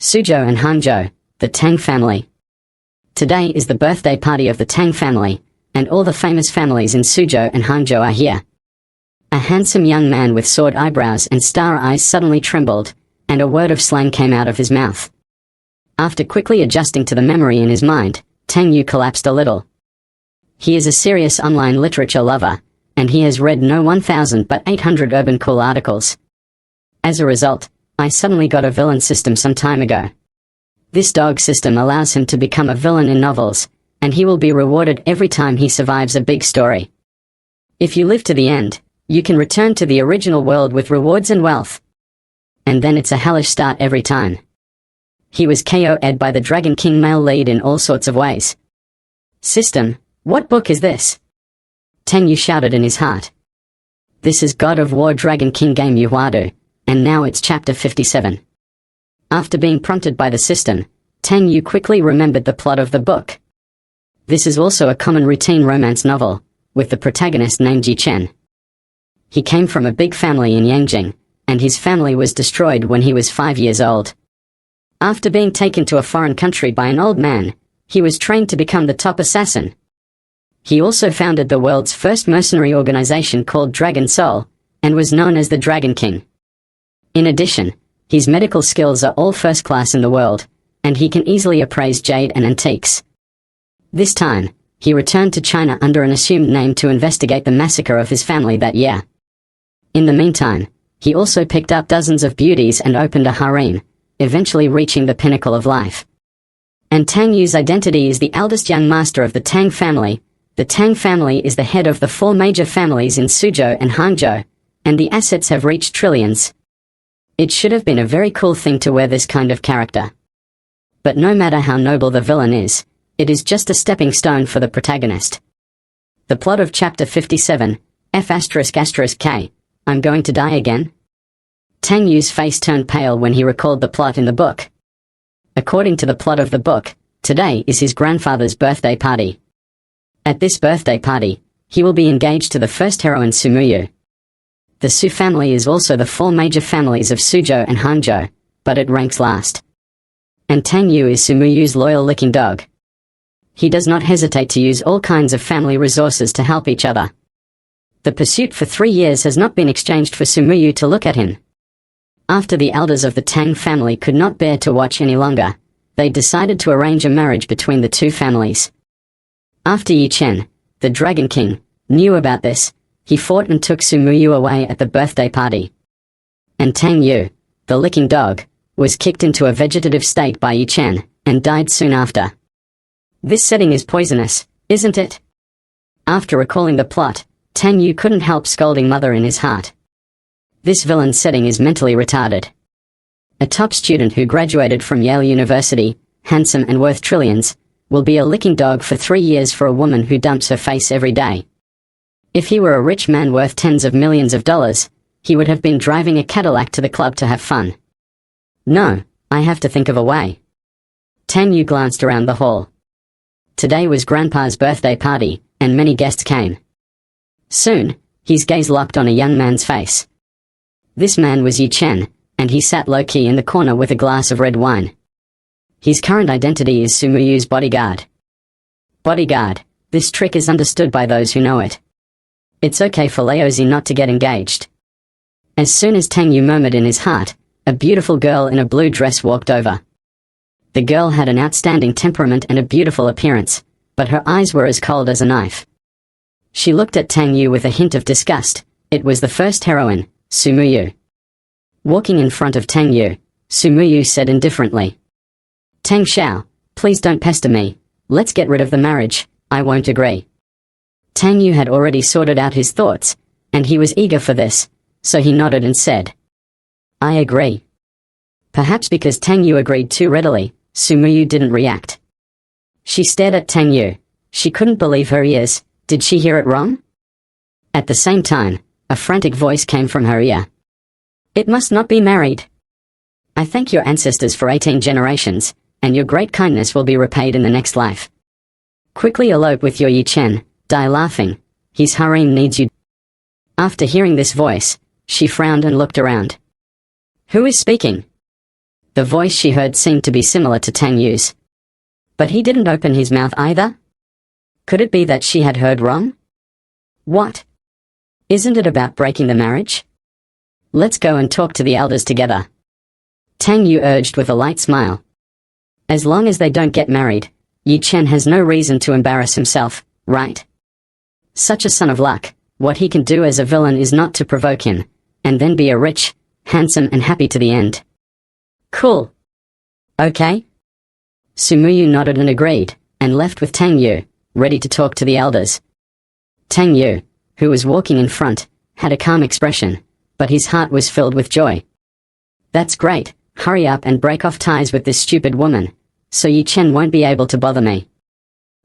Suzhou and Hangzhou, the Tang family. Today is the birthday party of the Tang family, and all the famous families in Suzhou and Hangzhou are here. A handsome young man with sword eyebrows and star eyes suddenly trembled, and a word of slang came out of his mouth. After quickly adjusting to the memory in his mind, Tang Yu collapsed a little. He is a serious online literature lover, and he has read no 1,800 urban cool articles. As a result, I suddenly got a villain system some time ago. This dog system allows him to become a villain in novels, and he will be rewarded every time he survives a big story. If you live to the end, you can return to the original world with rewards and wealth. And then it's a hellish start every time. He was KO'd by the Dragon King male lead in all sorts of ways. System, what book is this? Tang Yu shouted in his heart. This is God of War Dragon King game Yuhuadu, and now it's chapter 57. After being prompted by the system, Tang Yu quickly remembered the plot of the book. This is also a common routine romance novel, with the protagonist named Yi Chen. He came from a big family in Yangjing, and his family was destroyed when he was 5 years old. After being taken to a foreign country by an old man, he was trained to become the top assassin. He also founded the world's first mercenary organization called Dragon Soul, and was known as the Dragon King. In addition, his medical skills are all first class in the world, and he can easily appraise jade and antiques. This time, he returned to China under an assumed name to investigate the massacre of his family that year. In the meantime, he also picked up dozens of beauties and opened a harem, eventually reaching the pinnacle of life. And Tang Yu's identity is the eldest young master of the Tang family. The Tang family is the head of the 4 major families in Suzhou and Hangzhou, and the assets have reached trillions. It should have been a very cool thing to wear this kind of character. But no matter how noble the villain is, it is just a stepping stone for the protagonist. The plot of chapter 57, F***K, I'm going to die again? Tang Yu's face turned pale when he recalled the plot in the book. According to the plot of the book, today is his grandfather's birthday party. At this birthday party, he will be engaged to the first heroine Sumuyu. The Su family is also the 4 major families of Suzhou and Hangzhou, but it ranks last. And Tang Yu is Sumuyu's loyal licking dog. He does not hesitate to use all kinds of family resources to help each other. The pursuit for 3 years has not been exchanged for Sumuyu to look at him. After the elders of the Tang family could not bear to watch any longer, they decided to arrange a marriage between the 2 families. After Yi Chen, the Dragon King, knew about this, he fought and took Sumuyu away at the birthday party. And Tang Yu, the licking dog, was kicked into a vegetative state by Yi Chen, and died soon after. This setting is poisonous, isn't it? After recalling the plot, Tang Yu couldn't help scolding mother in his heart. This villain setting is mentally retarded. A top student who graduated from Yale University, handsome and worth trillions, will be a licking dog for 3 years for a woman who dumps her face every day. If he were a rich man worth tens of millions of dollars, he would have been driving a Cadillac to the club to have fun. No, I have to think of a way. Tang Yu glanced around the hall. Today was Grandpa's birthday party, and many guests came. Soon, his gaze locked on a young man's face. This man was Yi Chen, and he sat low-key in the corner with a glass of red wine. His current identity is Sumuyu's bodyguard. Bodyguard, this trick is understood by those who know it. It's okay for Laozi not to get engaged. As soon as Tang Yu murmured in his heart, a beautiful girl in a blue dress walked over. The girl had an outstanding temperament and a beautiful appearance, but her eyes were as cold as a knife. She looked at Tang Yu with a hint of disgust. It was the first heroine, Sumuyu. Walking in front of Tang Yu, Sumuyu said indifferently, Tang Xiao, please don't pester me, let's get rid of the marriage, I won't agree. Tang Yu had already sorted out his thoughts, and he was eager for this, so he nodded and said, I agree. Perhaps because Tang Yu agreed too readily, Sumuyu didn't react. She stared at Tang Yu. She couldn't believe her ears. Did she hear it wrong? At the same time, a frantic voice came from her ear. It must not be married. I thank your ancestors for 18 generations, and your great kindness will be repaid in the next life. Quickly elope with your Yi Chen, die laughing, his harem needs you. After hearing this voice, she frowned and looked around. Who is speaking? The voice she heard seemed to be similar to Tang Yu's. But he didn't open his mouth either? Could it be that she had heard wrong? What? Isn't it about breaking the marriage? Let's go and talk to the elders together. Tang Yu urged with a light smile. As long as they don't get married, Yi Chen has no reason to embarrass himself, right? Such a son of luck, what he can do as a villain is not to provoke him, and then be a rich, handsome and happy to the end. Cool. Okay? Sumuyu nodded and agreed, and left with Tang Yu, ready to talk to the elders. Tang Yu, who was walking in front, had a calm expression, but his heart was filled with joy. That's great, hurry up and break off ties with this stupid woman, so Yi Chen won't be able to bother me.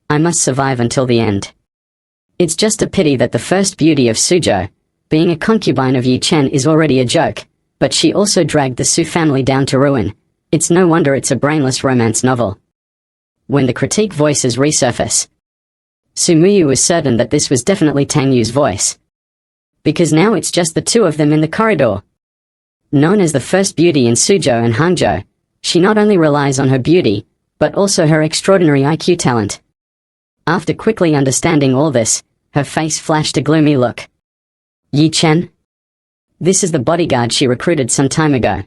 I must survive until the end. It's just a pity that the first beauty of Suzhou, being a concubine of Yi Chen, is already a joke, but she also dragged the Su family down to ruin. It's no wonder it's a brainless romance novel. When the critique voices resurface, Sumuyu was certain that this was definitely Tang Yu's voice. Because now it's just the two of them in the corridor. Known as the first beauty in Suzhou and Hangzhou, she not only relies on her beauty, but also her extraordinary IQ talent. After quickly understanding all this, her face flashed a gloomy look. Yi Chen? This is the bodyguard she recruited some time ago.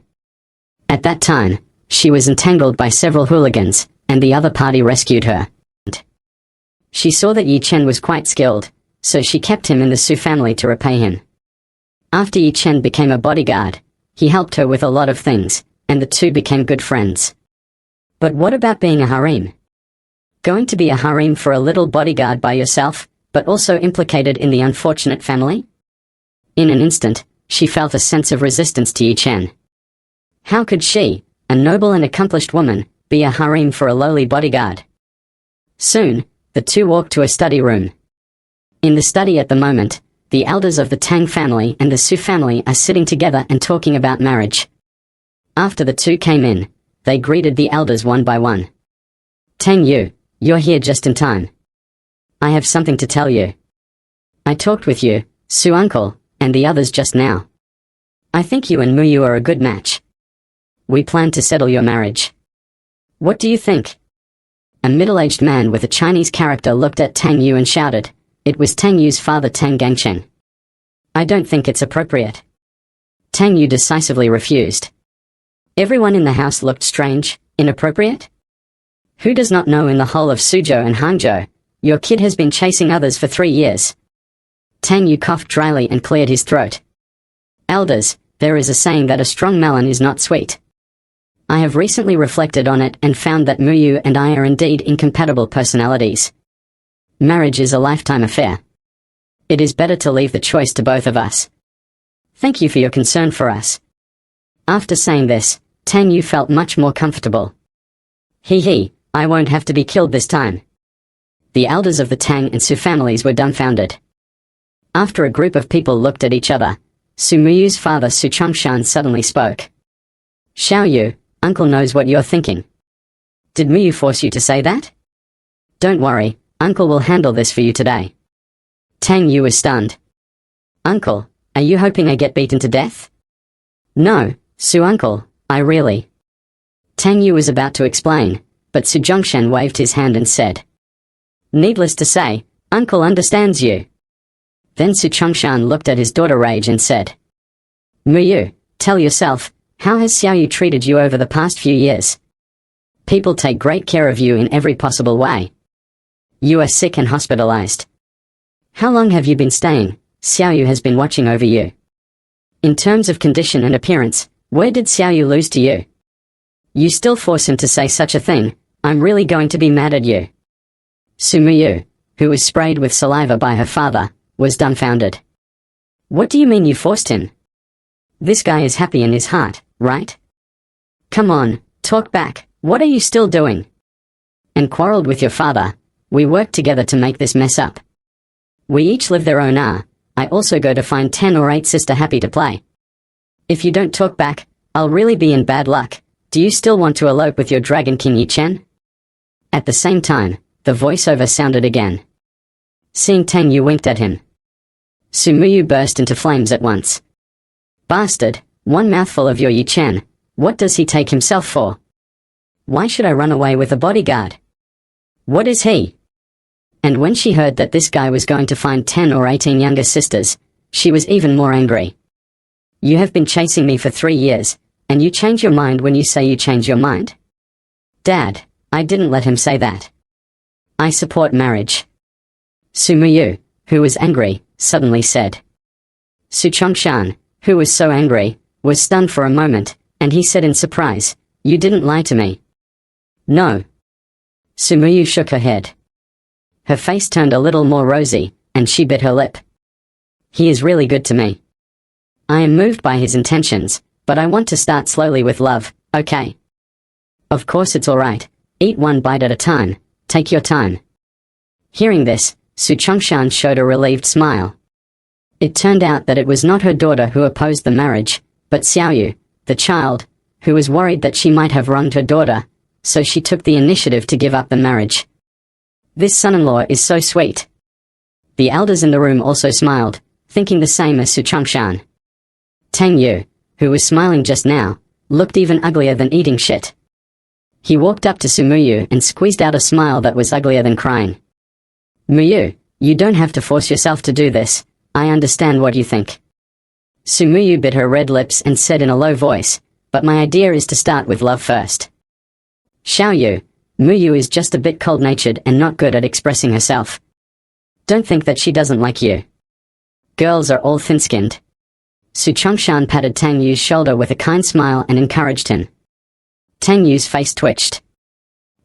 At that time, she was entangled by several hooligans, and the other party rescued her. She saw that Yi Chen was quite skilled, so she kept him in the Su family to repay him. After Yi Chen became a bodyguard, he helped her with a lot of things, and the two became good friends. But what about being a harem? Going to be a harem for a little bodyguard by yourself, but also implicated in the unfortunate family? In an instant, she felt a sense of resistance to Yi Chen. How could she, a noble and accomplished woman, be a harem for a lowly bodyguard? Soon, the two walked to a study room. In the study at the moment, the elders of the Tang family and the Su family are sitting together and talking about marriage. After the two came in, they greeted the elders one by one. Tang Yu, you're here just in time. I have something to tell you. I talked with you, Su uncle, and the others just now. I think you and Muyu are a good match. We plan to settle your marriage. What do you think? A middle-aged man with a Chinese character looked at Tang Yu and shouted. It was Tang Yu's father, Tang Gangcheng. I don't think it's appropriate. Tang Yu decisively refused. Everyone in the house looked strange, inappropriate. Who does not know in the whole of Suzhou and Hangzhou, your kid has been chasing others for 3 years? Tang Yu coughed dryly and cleared his throat. Elders, there is a saying that a strong melon is not sweet. I have recently reflected on it and found that Muyu and I are indeed incompatible personalities. Marriage is a lifetime affair. It is better to leave the choice to both of us. Thank you for your concern for us. After saying this, Tang Yu felt much more comfortable. Hehe, I won't have to be killed this time. The elders of the Tang and Su families were dumbfounded. After a group of people looked at each other, Su Muyu's father Su Chongshan suddenly spoke. Xiao Yu, uncle knows what you're thinking. Did Muyu force you to say that? Don't worry, uncle will handle this for you today. Tang Yu was stunned. Uncle, are you hoping I get beaten to death? No, Su uncle, I really... Tang Yu was about to explain, but Su Zhongshan waved his hand and said. Needless to say, uncle understands you. Then Su Chongshan looked at his daughter Rage and said. Muyu, tell yourself, how has Xiao Yu treated you over the past few years? People take great care of you in every possible way. You are sick and hospitalized. How long have you been staying? Xiao Yu has been watching over you. In terms of condition and appearance, where did Xiao Yu lose to you? You still force him to say such a thing, I'm really going to be mad at you. Su Muyu, who was sprayed with saliva by her father, was dumbfounded. What do you mean you forced him? This guy is happy in his heart, right? Come on, talk back, what are you still doing? And quarreled with your father, we worked together to make this mess up. We each live their own I also go to find 10 or 8 sister happy to play. If you don't talk back, I'll really be in bad luck. Do you still want to elope with your Dragon King Yi Chen? At the same time, the voiceover sounded again. Seeing Tang Yu winked at him. Su Muyu burst into flames at once. Bastard, one mouthful of your Yi Chen, What does he take himself for? Why should I run away with a bodyguard? What is he? And when she heard that this guy was going to find 10 or 18 younger sisters, she was even more angry. You have been chasing me for 3 years, and you change your mind when you say you change your mind? Dad, I didn't let him say that. I support marriage. Sumuyu, who was angry, suddenly said. Su Chongshan, who was so angry, was stunned for a moment, and he said in surprise, "You didn't lie to me." No. Sumuyu shook her head. Her face turned a little more rosy, and she bit her lip. He is really good to me. I am moved by his intentions, but I want to start slowly with love, okay? Of course it's alright. Eat one bite at a time. Take your time. Hearing this, Su Chongshan showed a relieved smile. It turned out that it was not her daughter who opposed the marriage, but Xiaoyu, the child, who was worried that she might have wronged her daughter, so she took the initiative to give up the marriage. This son-in-law is so sweet. The elders in the room also smiled, thinking the same as Su Chongshan. Tang Yu, who was smiling just now, looked even uglier than eating shit. He walked up to Sumuyu and squeezed out a smile that was uglier than crying. Muyu, you don't have to force yourself to do this, I understand what you think. Sumuyu bit her red lips and said in a low voice, but my idea is to start with love first. Xiaoyu, Muyu is just a bit cold-natured and not good at expressing herself. Don't think that she doesn't like you. Girls are all thin-skinned. Su Chongshan patted Tang Yu's shoulder with a kind smile and encouraged him. Tang Yu's face twitched.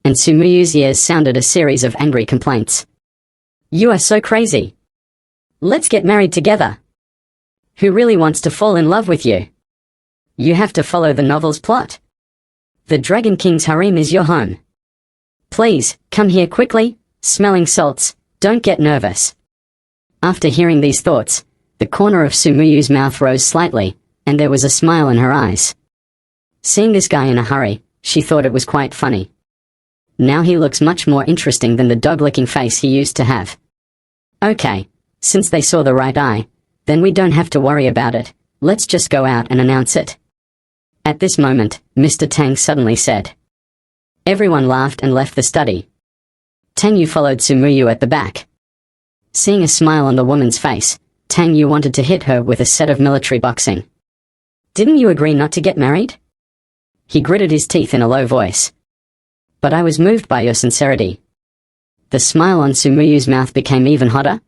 And Sumuyu's ears sounded a series of angry complaints. You are so crazy. Let's get married together. Who really wants to fall in love with you? You have to follow the novel's plot. The Dragon King's harem is your home. Please, come here quickly, smelling salts, don't get nervous. After hearing these thoughts, the corner of Sumuyu's mouth rose slightly, and there was a smile in her eyes. Seeing this guy in a hurry, she thought it was quite funny. Now he looks much more interesting than the dog-licking face he used to have. Okay, since they saw the right eye, then we don't have to worry about it, let's just go out and announce it. At this moment, Mr. Tang suddenly said. Everyone laughed and left the study. Tang Yu followed Sumuyu at the back. Seeing a smile on the woman's face, Tang Yu wanted to hit her with a set of military boxing. Didn't you agree not to get married? He gritted his teeth in a low voice. But I was moved by your sincerity. The smile on Sumuyu's mouth became even hotter.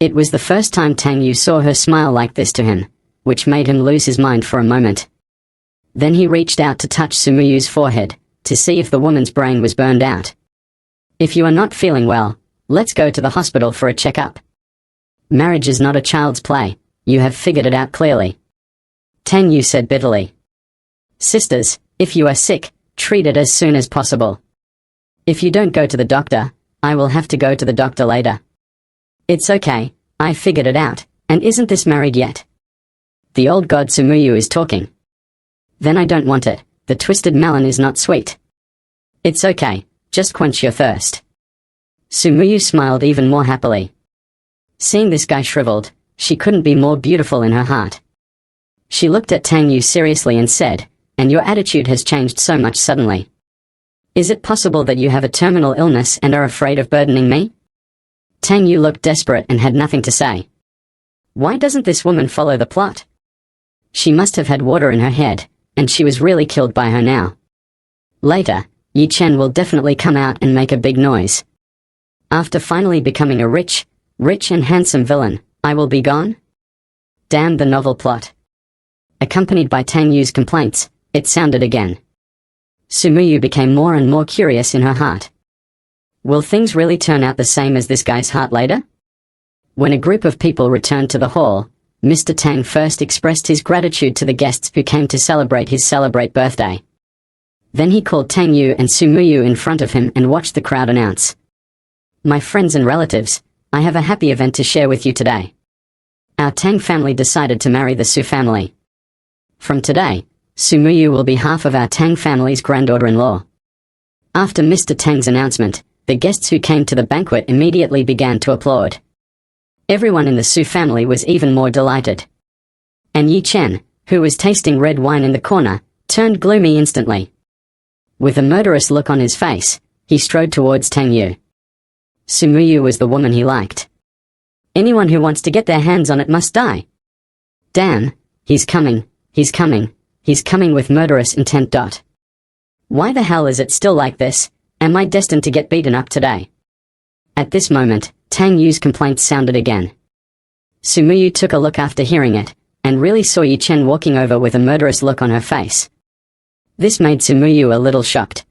It was the first time Tang Yu saw her smile like this to him, which made him lose his mind for a moment. Then he reached out to touch Sumuyu's forehead, to see if the woman's brain was burned out. If you are not feeling well, let's go to the hospital for a checkup. Marriage is not a child's play, you have figured it out clearly. Tang Yu said bitterly. Sisters, if you are sick, treat it as soon as possible. If you don't go to the doctor, I will have to go to the doctor later. It's okay, I figured it out, and isn't this married yet? The old god Sumuyu is talking. Then I don't want it, the twisted melon is not sweet. It's okay, just quench your thirst. Sumuyu smiled even more happily. Seeing this guy shriveled, she couldn't be more beautiful in her heart. She looked at Tang Yu seriously and said, and your attitude has changed so much suddenly. Is it possible that you have a terminal illness and are afraid of burdening me? Tang Yu looked desperate and had nothing to say. Why doesn't this woman follow the plot? She must have had water in her head, and she was really killed by her now. Later, Yi Chen will definitely come out and make a big noise. After finally becoming a rich and handsome villain, I will be gone? Damn the novel plot. Accompanied by Tang Yu's complaints, it sounded again. Sumuyu became more and more curious in her heart. Will things really turn out the same as this guy's heart later? When a group of people returned to the hall, Mr. Tang first expressed his gratitude to the guests who came to celebrate his birthday. Then he called Tang Yu and Sumuyu in front of him and watched the crowd announce. My friends and relatives, I have a happy event to share with you today. Our Tang family decided to marry the Su family. From today, Sumuyu will be half of our Tang family's granddaughter-in-law. After Mr. Tang's announcement, the guests who came to the banquet immediately began to applaud. Everyone in the Su family was even more delighted. And Yi Chen, who was tasting red wine in the corner, turned gloomy instantly. With a murderous look on his face, he strode towards Tang Yu. Sumuyu was the woman he liked. Anyone who wants to get their hands on it must die. Damn, he's coming with murderous intent. Why the hell is it still like this? Am I destined to get beaten up today? At this moment, Tang Yu's complaint sounded again. Sumuyu took a look after hearing it, and really saw Yi Chen walking over with a murderous look on her face. This made Sumuyu a little shocked.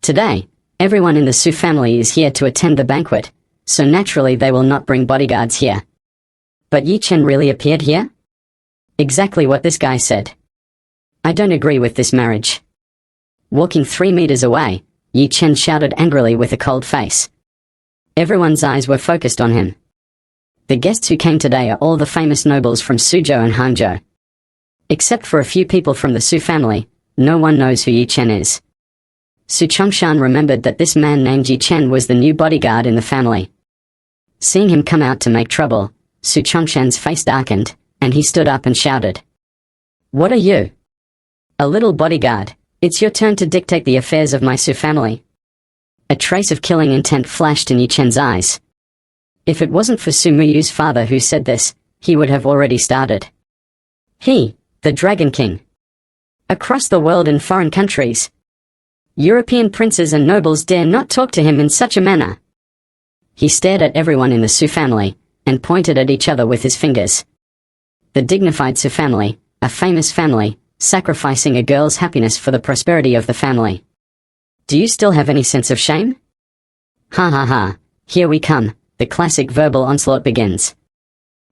Today, everyone in the Su family is here to attend the banquet, so naturally they will not bring bodyguards here. But Yi Chen really appeared here? Exactly what this guy said. I don't agree with this marriage. Walking 3 meters away, Yi Chen shouted angrily with a cold face. Everyone's eyes were focused on him. The guests who came today are all the famous nobles from Suzhou and Hangzhou. Except for a few people from the Su family, no one knows who Yi Chen is. Su Chongshan remembered that this man named Yi Chen was the new bodyguard in the family. Seeing him come out to make trouble, Su Chongshan's face darkened, and he stood up and shouted. What are you? A little bodyguard. It's your turn to dictate the affairs of my Su family. A trace of killing intent flashed in Yi Chen's eyes. If it wasn't for Sumuyu's father who said this, he would have already started. He, the Dragon King. Across the world in foreign countries, European princes and nobles dare not talk to him in such a manner. He stared at everyone in the Su family, and pointed at each other with his fingers. The dignified Su family, a famous family, sacrificing a girl's happiness for the prosperity of the family. Do you still have any sense of shame? Ha ha ha, here we come, the classic verbal onslaught begins.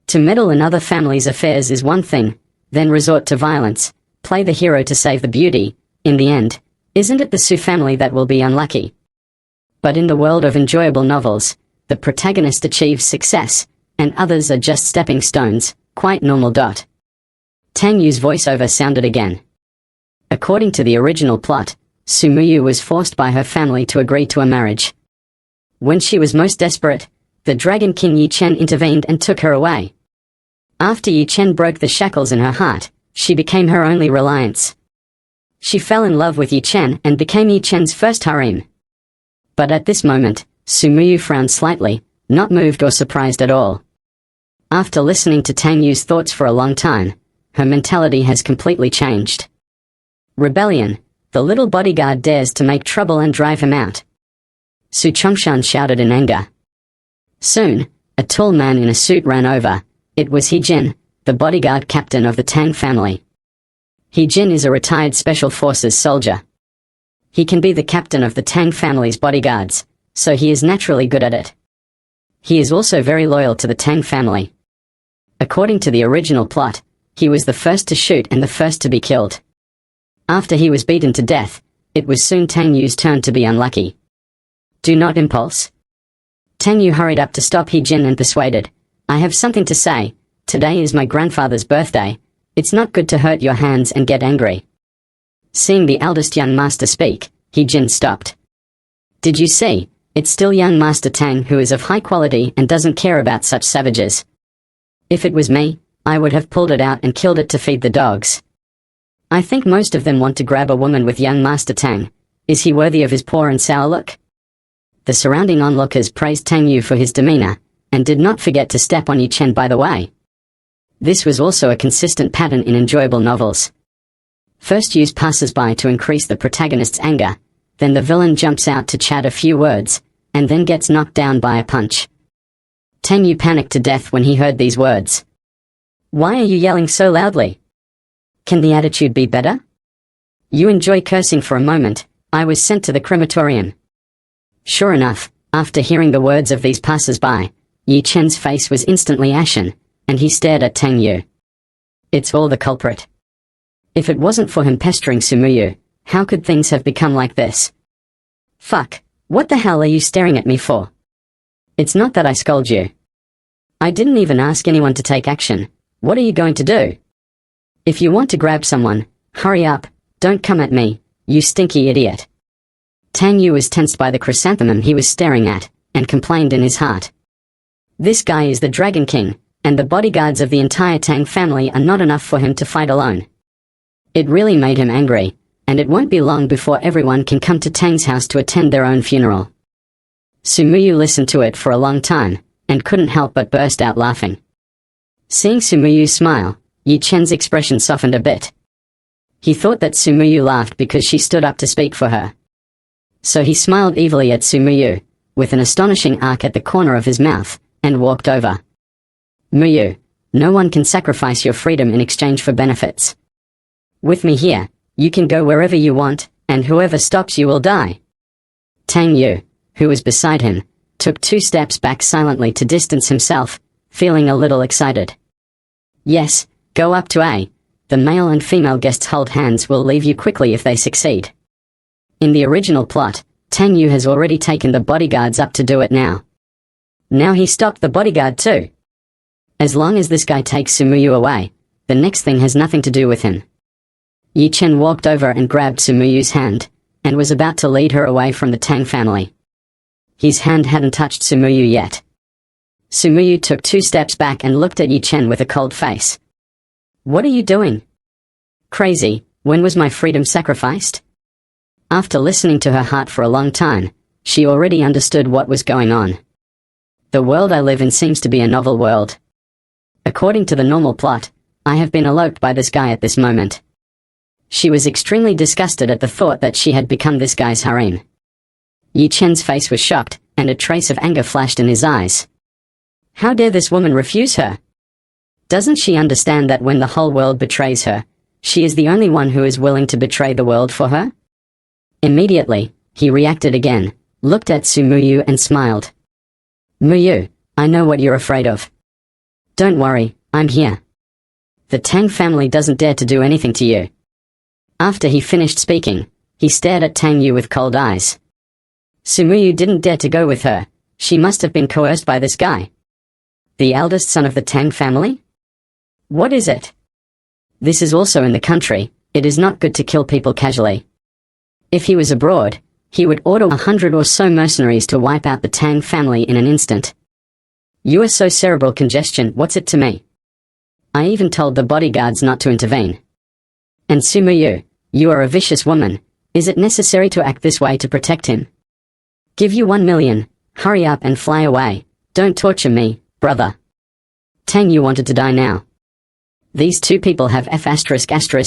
To meddle in other families' affairs is one thing, then resort to violence, play the hero to save the beauty, in the end, isn't it the Su family that will be unlucky? But in the world of enjoyable novels, the protagonist achieves success, and others are just stepping stones, quite normal. Tang Yu's voiceover sounded again. According to the original plot, Sumuyu was forced by her family to agree to a marriage. When she was most desperate, the Dragon King Yi Chen intervened and took her away. After Yi Chen broke the shackles in her heart, she became her only reliance. She fell in love with Yi Chen and became Yi Chen's first harem. But at this moment, Sumuyu frowned slightly, not moved or surprised at all. After listening to Tang Yu's thoughts for a long time, her mentality has completely changed. Rebellion, the little bodyguard dares to make trouble and drive him out. Su Chongshan shouted in anger. Soon, a tall man in a suit ran over. It was He Jin, the bodyguard captain of the Tang family. He Jin is a retired special forces soldier. He can be the captain of the Tang family's bodyguards, so he is naturally good at it. He is also very loyal to the Tang family. According to the original plot, he was the first to shoot and the first to be killed. After he was beaten to death, it was soon Tang Yu's turn to be unlucky. Do not impulse. Tang Yu hurried up to stop He Jin and persuaded, I have something to say. Today is my grandfather's birthday. It's not good to hurt your hands and get angry. Seeing the eldest young master speak, He Jin stopped. Did you see? It's still young Master Tang who is of high quality and doesn't care about such savages. If it was me, I would have pulled it out and killed it to feed the dogs. I think most of them want to grab a woman with young Master Tang. Is he worthy of his poor and sour look? The surrounding onlookers praised Tang Yu for his demeanor, and did not forget to step on Yi Chen by the way. This was also a consistent pattern in enjoyable novels. First use passers-by to increase the protagonist's anger, then the villain jumps out to chat a few words, and then gets knocked down by a punch. Tang Yu panicked to death when he heard these words. Why are you yelling so loudly? Can the attitude be better? You enjoy cursing for a moment. I was sent to the crematorium. Sure enough, after hearing the words of these passers-by, Yi Chen's face was instantly ashen, and he stared at Tang Yu. It's all the culprit. If it wasn't for him pestering Sumuyu, how could things have become like this? Fuck, what the hell are you staring at me for? It's not that I scold you. I didn't even ask anyone to take action. What are you going to do? If you want to grab someone, hurry up, don't come at me, you stinky idiot. Tang Yu was tensed by the chrysanthemum he was staring at, and complained in his heart. This guy is the Dragon King, and the bodyguards of the entire Tang family are not enough for him to fight alone. It really made him angry, and it won't be long before everyone can come to Tang's house to attend their own funeral. Sumuyu listened to it for a long time, and couldn't help but burst out laughing. Seeing Sumuyu smile, Yi Chen's expression softened a bit. He thought that Sumuyu laughed because she stood up to speak for her. So he smiled evilly at Sumuyu, with an astonishing arc at the corner of his mouth, and walked over. Muyu, no one can sacrifice your freedom in exchange for benefits. With me here, you can go wherever you want, and whoever stops you will die. Tang Yu, who was beside him, took 2 steps back silently to distance himself, feeling a little excited. Yes, go up to A. The male and female guests hold hands will leave you quickly if they succeed. In the original plot, Tang Yu has already taken the bodyguards up to do it now. Now he stopped the bodyguard too. As long as this guy takes Sumuyu away, the next thing has nothing to do with him. Yi Chen walked over and grabbed Sumuyu's hand, and was about to lead her away from the Tang family. His hand hadn't touched Sumuyu yet. Sumuyu took 2 steps back and looked at Yi Chen with a cold face. What are you doing? Crazy, when was my freedom sacrificed? After listening to her heart for a long time, she already understood what was going on. The world I live in seems to be a novel world. According to the normal plot, I have been eloped by this guy at this moment. She was extremely disgusted at the thought that she had become this guy's harem. Yi Chen's face was shocked, and a trace of anger flashed in his eyes. How dare this woman refuse her? Doesn't she understand that when the whole world betrays her, she is the only one who is willing to betray the world for her? Immediately, he reacted again, looked at Sumuyu and smiled. Muyu, I know what you're afraid of. Don't worry, I'm here. The Tang family doesn't dare to do anything to you. After he finished speaking, he stared at Tang Yu with cold eyes. Sumuyu didn't dare to go with her. She must have been coerced by this guy. The eldest son of the Tang family? What is it? This is also in the country. It is not good to kill people casually. If he was abroad, he would order 100 or so mercenaries to wipe out the Tang family in an instant. You are so cerebral congestion, what's it to me? I even told the bodyguards not to intervene. And Sumuyu, you are a vicious woman. Is it necessary to act this way to protect him? Give you 1 million, hurry up and fly away. Don't torture me, brother. Tang Yu wanted to die now. These 2 people have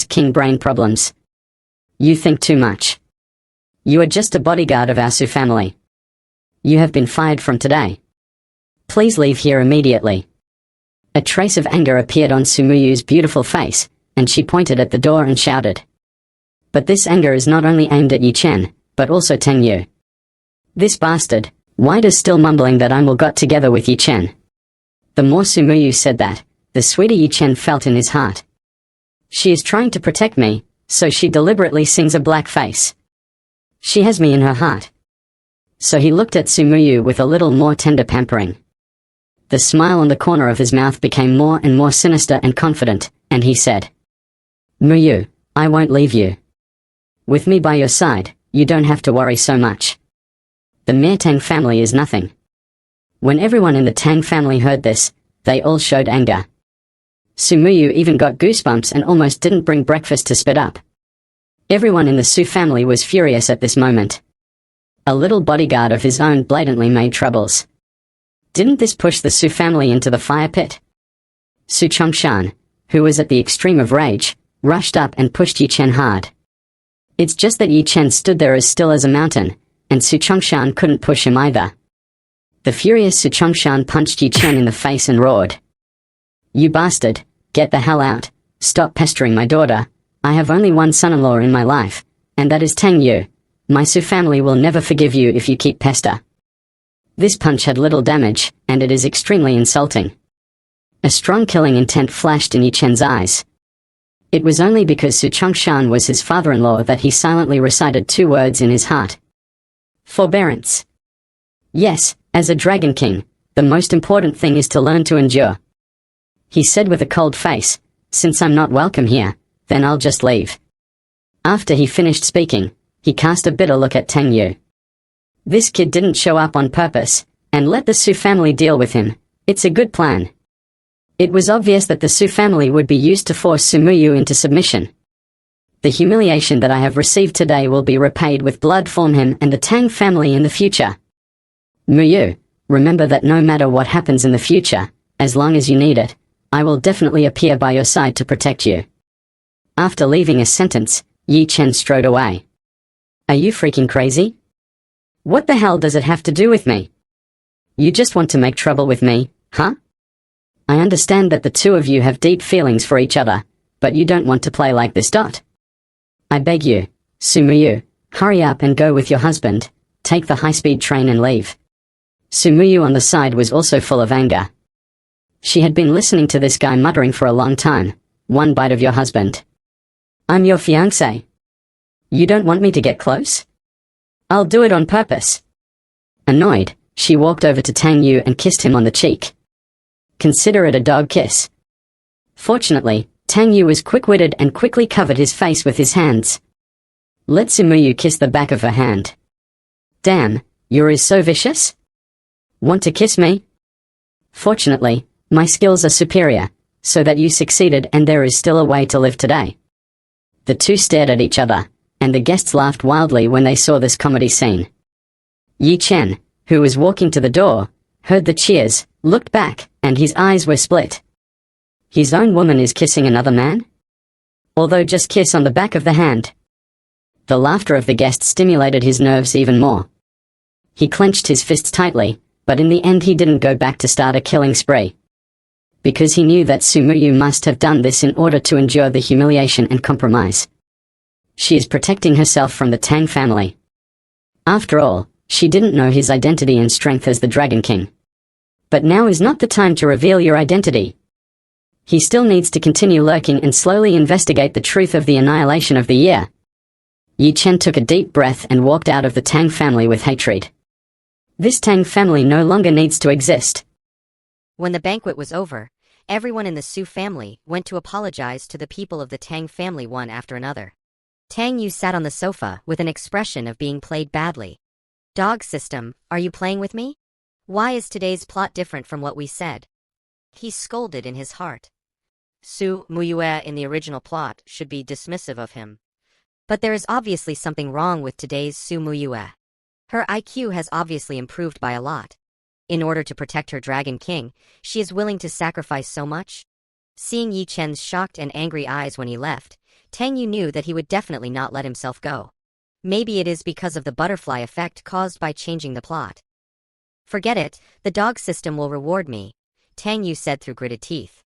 king brain problems. You think too much. You are just a bodyguard of our Su family. You have been fired from today. Please leave here immediately. A trace of anger appeared on Sumuyu's beautiful face, and she pointed at the door and shouted. But this anger is not only aimed at Yi Chen, but also Tang Yu. This bastard, why does still mumbling that I will got together with Yi Chen? The more Sumuyu said that, the sweeter Yi Chen felt in his heart. She is trying to protect me, so she deliberately sings a black face. She has me in her heart. So he looked at Sumuyu with a little more tender pampering. The smile on the corner of his mouth became more and more sinister and confident, and he said, Muyu, I won't leave you. With me by your side, you don't have to worry so much. The mere Tang family is nothing. When everyone in the Tang family heard this, they all showed anger. Sumuyu even got goosebumps and almost didn't bring breakfast to spit up. Everyone in the Su family was furious at this moment. A little bodyguard of his own blatantly made troubles. Didn't this push the Su family into the fire pit? Su Chongshan, who was at the extreme of rage, rushed up and pushed Yi Chen hard. It's just that Yi Chen stood there as still as a mountain, and Su Chongshan couldn't push him either. The furious Su Chongshan punched Yi Chen in the face and roared. You bastard, get the hell out, stop pestering my daughter. I have only one son-in-law in my life, and that is Tang Yu. My Su family will never forgive you if you keep pester. This punch had little damage, and it is extremely insulting. A strong killing intent flashed in Yi Chen's eyes. It was only because Su Chongshan was his father-in-law that he silently recited 2 words in his heart. Forbearance. Yes, as a Dragon King, the most important thing is to learn to endure. He said with a cold face, since I'm not welcome here, then I'll just leave. After he finished speaking, he cast a bitter look at Tang Yu. This kid didn't show up on purpose, and let the Su family deal with him. It's a good plan. It was obvious that the Su family would be used to force Sumuyu into submission. The humiliation that I have received today will be repaid with blood from him and the Tang family in the future. Muyu, remember that no matter what happens in the future, as long as you need it, I will definitely appear by your side to protect you. After leaving a sentence, Yi Chen strode away. Are you freaking crazy? What the hell does it have to do with me? You just want to make trouble with me, huh? I understand that the two of you have deep feelings for each other, but you don't want to play like this. I beg you, Sumuyu, hurry up and go with your husband, take the high-speed train and leave. Sumuyu on the side was also full of anger. She had been listening to this guy muttering for a long time. One bite of your husband. I'm your fiancé. You don't want me to get close? I'll do it on purpose. Annoyed, she walked over to Tang Yu and kissed him on the cheek. Consider it a dog kiss. Fortunately, Tang Yu was quick-witted and quickly covered his face with his hands. Let Sumuyu kiss the back of her hand. Damn, you're so vicious? Want to kiss me? Fortunately, my skills are superior, so that you succeeded and there is still a way to live today. The two stared at each other, and the guests laughed wildly when they saw this comedy scene. Yi Chen, who was walking to the door, heard the cheers, looked back, and his eyes were split. His own woman is kissing another man? Although just kiss on the back of the hand. The laughter of the guests stimulated his nerves even more. He clenched his fists tightly, but in the end he didn't go back to start a killing spree. Because he knew that Sumuyu must have done this in order to endure the humiliation and compromise. She is protecting herself from the Tang family. After all, she didn't know his identity and strength as the Dragon King. But now is not the time to reveal your identity. He still needs to continue lurking and slowly investigate the truth of the annihilation of the year. Yi Chen took a deep breath and walked out of the Tang family with hatred. This Tang family no longer needs to exist. When the banquet was over, everyone in the Su family went to apologize to the people of the Tang family one after another. Tang Yu sat on the sofa with an expression of being played badly. Dog system, are you playing with me? Why is today's plot different from what we said? He scolded in his heart. Su Muyue in the original plot should be dismissive of him. But there is obviously something wrong with today's Su Muyue. Her IQ has obviously improved by a lot. In order to protect her Dragon King, she is willing to sacrifice so much? Seeing Yi Chen's shocked and angry eyes when he left, Tang Yu knew that he would definitely not let himself go. Maybe it is because of the butterfly effect caused by changing the plot. Forget it, the dog system will reward me, Tang Yu said through gritted teeth.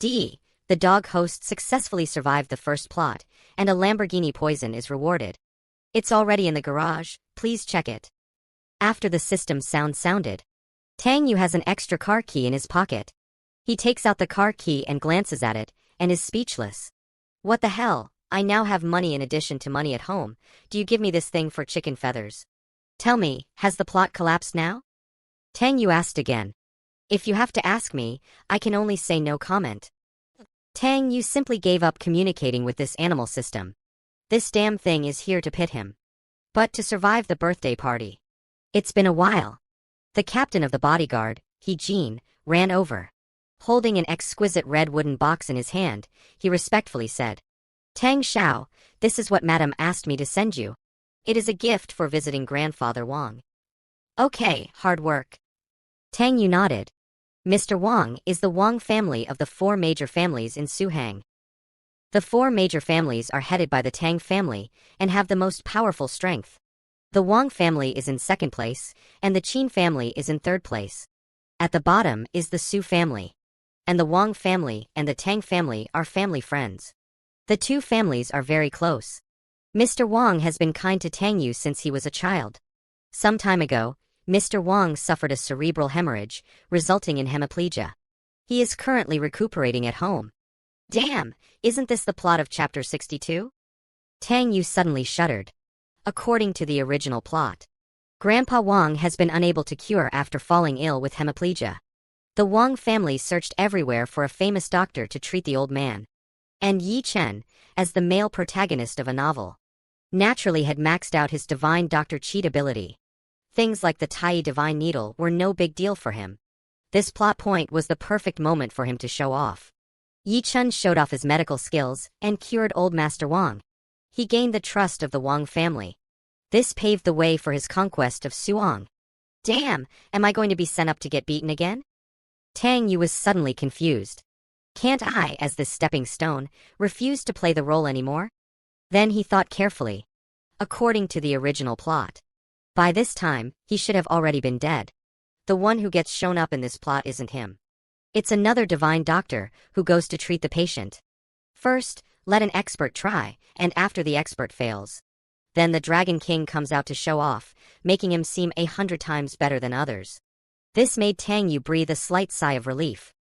The dog host successfully survived the first plot, and a Lamborghini poison is rewarded. It's already in the garage, please check it. After the system sounded, Tang Yu has an extra car key in his pocket. He takes out the car key and glances at it, and is speechless. What the hell, I now have money in addition to money at home, do you give me this thing for chicken feathers? Tell me, has the plot collapsed now? Tang Yu asked again. If you have to ask me, I can only say no comment. Tang Yu simply gave up communicating with this animal system. This damn thing is here to pit him. But to survive the birthday party. It's been a while. The captain of the bodyguard, He Jin, ran over. Holding an exquisite red wooden box in his hand, he respectfully said, Tang Xiao, this is what Madam asked me to send you. It is a gift for visiting Grandfather Wang. Okay, hard work. Tang Yu nodded. Mr. Wang is the Wang family of the four major families in Suhang. The four major families are headed by the Tang family and have the most powerful strength. The Wang family is in second place, and the Qin family is in third place. At the bottom is the Su family. And the Wang family and the Tang family are family friends. The two families are very close. Mr. Wang has been kind to Tang Yu since he was a child. Some time ago, Mr. Wang suffered a cerebral hemorrhage, resulting in hemiplegia. He is currently recuperating at home. Damn, isn't this the plot of chapter 62? Tang Yu suddenly shuddered. According to the original plot, Grandpa Wang has been unable to cure after falling ill with hemiplegia. The Wang family searched everywhere for a famous doctor to treat the old man. And Yi Chen, as the male protagonist of a novel, naturally had maxed out his divine Dr. Cheat ability. Things like the Tai divine needle were no big deal for him. This plot point was the perfect moment for him to show off. Yi Chen showed off his medical skills and cured old Master Wang. He gained the trust of the Wang family. This paved the way for his conquest of Suang. Damn, am I going to be sent up to get beaten again? Tang Yu was suddenly confused. Can't I, as this stepping stone, refuse to play the role anymore? Then he thought carefully. According to the original plot, by this time, he should have already been dead. The one who gets shown up in this plot isn't him. It's another divine doctor who goes to treat the patient. First, let an expert try, and after the expert fails, then the Dragon King comes out to show off, making him seem 100 times better than others. This made Tang Yu breathe a slight sigh of relief.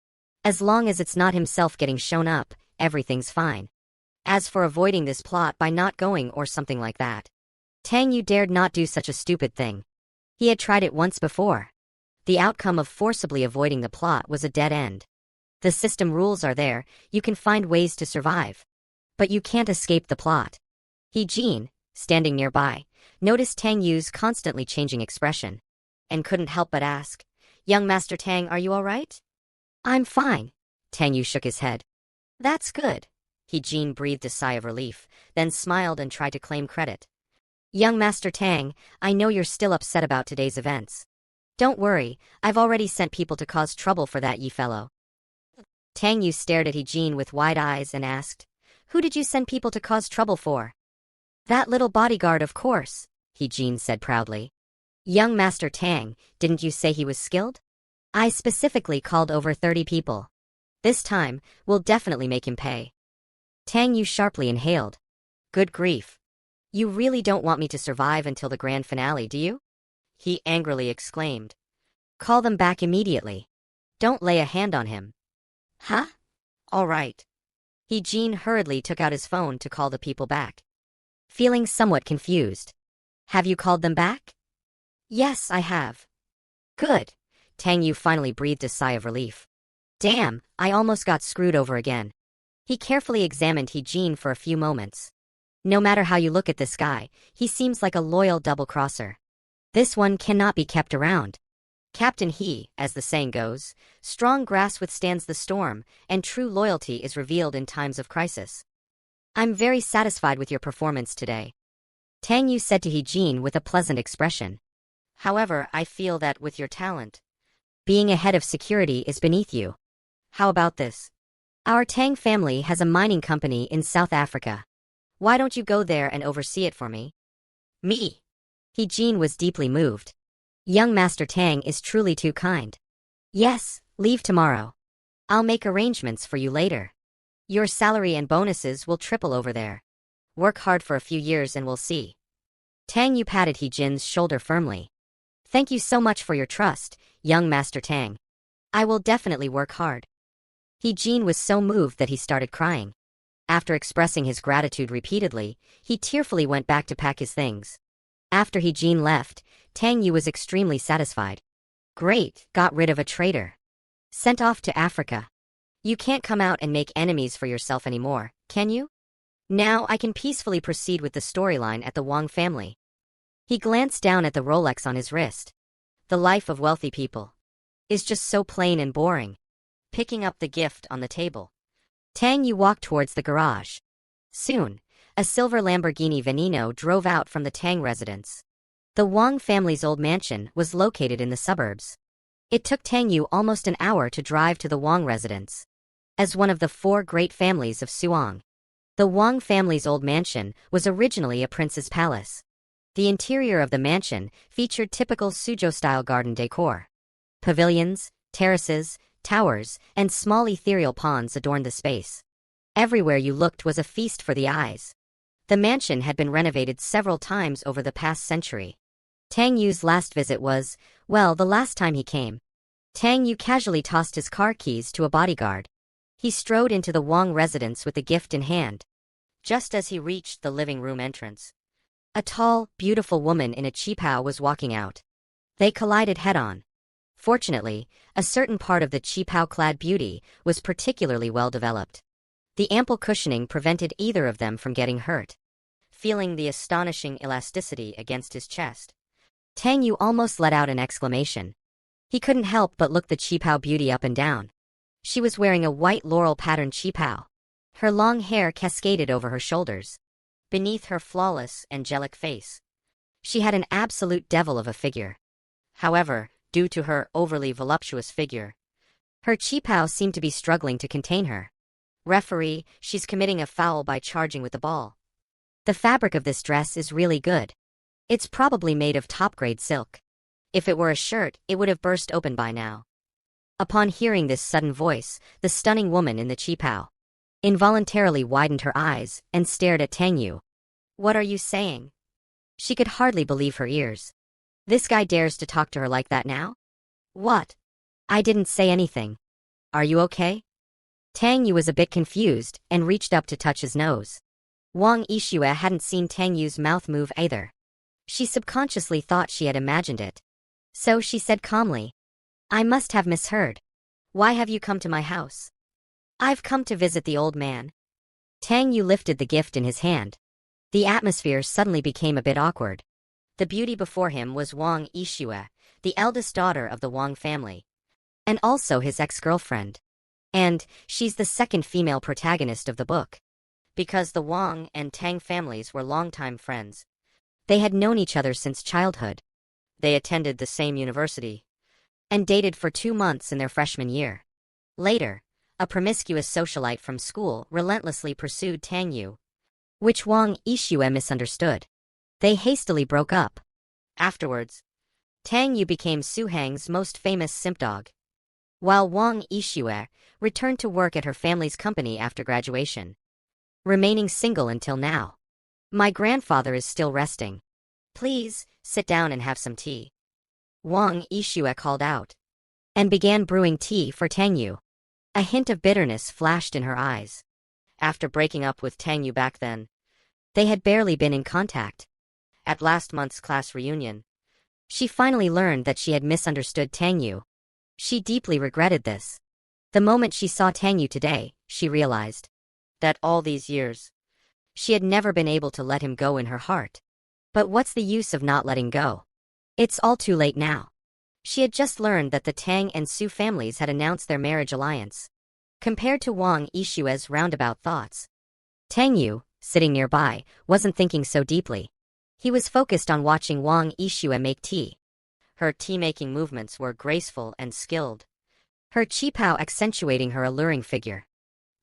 As long as it's not himself getting shown up, everything's fine. As for avoiding this plot by not going or something like that, Tang Yu dared not do such a stupid thing. He had tried it once before. The outcome of forcibly avoiding the plot was a dead end. The system rules are there, you can find ways to survive. But you can't escape the plot. Jin, standing nearby, noticed Tang Yu's constantly changing expression, and couldn't help but ask, "Young Master Tang, are you all right?" "I'm fine." Tang Yu shook his head. "That's good." Jin breathed a sigh of relief, then smiled and tried to claim credit. "Young Master Tang, I know you're still upset about today's events. Don't worry, I've already sent people to cause trouble for that ye fellow." Tang Yu stared at Jin with wide eyes and asked, "Who did you send people to cause trouble for?" "That little bodyguard, of course," Jin said proudly. "Young Master Tang, didn't you say he was skilled? I specifically called over 30 people. This time, we'll definitely make him pay." Tang Yu sharply inhaled. "Good grief. You really don't want me to survive until the grand finale, do you?" he angrily exclaimed. "Call them back immediately. Don't lay a hand on him." "Huh? All right." Jin hurriedly took out his phone to call the people back. Feeling somewhat confused. "Have you called them back?" "Yes, I have." "Good." Tang Yu finally breathed a sigh of relief. "Damn, I almost got screwed over again." He carefully examined Jin for a few moments. No matter how you look at this guy, he seems like a loyal double-crosser. This one cannot be kept around. Captain He, as the saying goes, strong grass withstands the storm, and true loyalty is revealed in times of crisis. "I'm very satisfied with your performance today," Tang Yu said to Jin with a pleasant expression. "However, I feel that with your talent, being a head of security is beneath you. How about this? Our Tang family has a mining company in South Africa. Why don't you go there and oversee it for me?" "Me?" Jin was deeply moved. Young Master Tang is truly too kind. "Yes, leave tomorrow. I'll make arrangements for you later. Your salary and bonuses will triple over there. Work hard for a few years and we'll see." Tang Yu patted Jin's shoulder firmly. "Thank you so much for your trust, young Master Tang. I will definitely work hard." Jin was so moved that he started crying. After expressing his gratitude repeatedly, he tearfully went back to pack his things. After Jin left, Tang Yu was extremely satisfied. Great, got rid of a traitor. Sent off to Africa. You can't come out and make enemies for yourself anymore, can you? Now I can peacefully proceed with the storyline at the Wang family. He glanced down at the Rolex on his wrist. The life of wealthy people is just so plain and boring. Picking up the gift on the table, Tang Yu walked towards the garage. Soon, a silver Lamborghini Veneno drove out from the Tang residence. The Wang family's old mansion was located in the suburbs. It took Tang Yu almost an hour to drive to the Wang residence. As one of the 4 great families of Suang, the Wang family's old mansion was originally a prince's palace. The interior of the mansion featured typical Suzhou-style garden decor. Pavilions, terraces, towers, and small ethereal ponds adorned the space. Everywhere you looked was a feast for the eyes. The mansion had been renovated several times over the past century. Tang Yu's last visit was, well, the last time he came. Tang Yu casually tossed his car keys to a bodyguard. He strode into the Wang residence with the gift in hand. Just as he reached the living room entrance, a tall, beautiful woman in a qipao was walking out. They collided head-on. Fortunately, a certain part of the qipao-clad beauty was particularly well developed. The ample cushioning prevented either of them from getting hurt. Feeling the astonishing elasticity against his chest, Tang Yu almost let out an exclamation. He couldn't help but look the qipao beauty up and down. She was wearing a white laurel-patterned qipao. Her long hair cascaded over her shoulders. beneath her flawless, angelic face. She had an absolute devil of a figure. However, due to her overly voluptuous figure, her qipao seemed to be struggling to contain her. Referee, she's committing a foul by charging with the ball. The fabric of this dress is really good. It's probably made of top-grade silk. If it were a shirt, it would have burst open by now. Upon hearing this sudden voice, the stunning woman in the qipao involuntarily widened her eyes and stared at Tang Yu. What are you saying? She could hardly believe her ears. This guy dares to talk to her like that now? What? I didn't say anything. Are you okay? Tang Yu was a bit confused and reached up to touch his nose. Wang Yixue hadn't seen Tang Yu's mouth move either. She subconsciously thought she had imagined it. So she said calmly, I must have misheard. Why have you come to my house? I've come to visit the old man. Tang Yu lifted the gift in his hand. The atmosphere suddenly became a bit awkward. The beauty before him was Wang Yixue, the eldest daughter of the Wang family, and also his ex-girlfriend. And she's the second female protagonist of the book. Because the Wang and Tang families were longtime friends. They had known each other since childhood. They attended the same university and dated for 2 months in their freshman year. Later, a promiscuous socialite from school relentlessly pursued Tang Yu, which Wang Yixue misunderstood. They hastily broke up. Afterwards, Tang Yu became Su Hang's most famous simp dog, while Wang Yixue returned to work at her family's company after graduation, remaining single until now. My grandfather is still resting. Please, sit down and have some tea. Wang Yixue called out, and began brewing tea for Tang Yu. A hint of bitterness flashed in her eyes. After breaking up with Tang Yu back then, they had barely been in contact. At last month's class reunion, she finally learned that she had misunderstood Tang Yu. She deeply regretted this. The moment she saw Tang Yu today, she realized that all these years, she had never been able to let him go in her heart. But what's the use of not letting go? It's all too late now. She had just learned that the Tang and Su families had announced their marriage alliance. Compared to Wang Yixue's roundabout thoughts, Tang Yu, sitting nearby, wasn't thinking so deeply. He was focused on watching Wang Yixue make tea. Her tea-making movements were graceful and skilled, her qipao accentuating her alluring figure.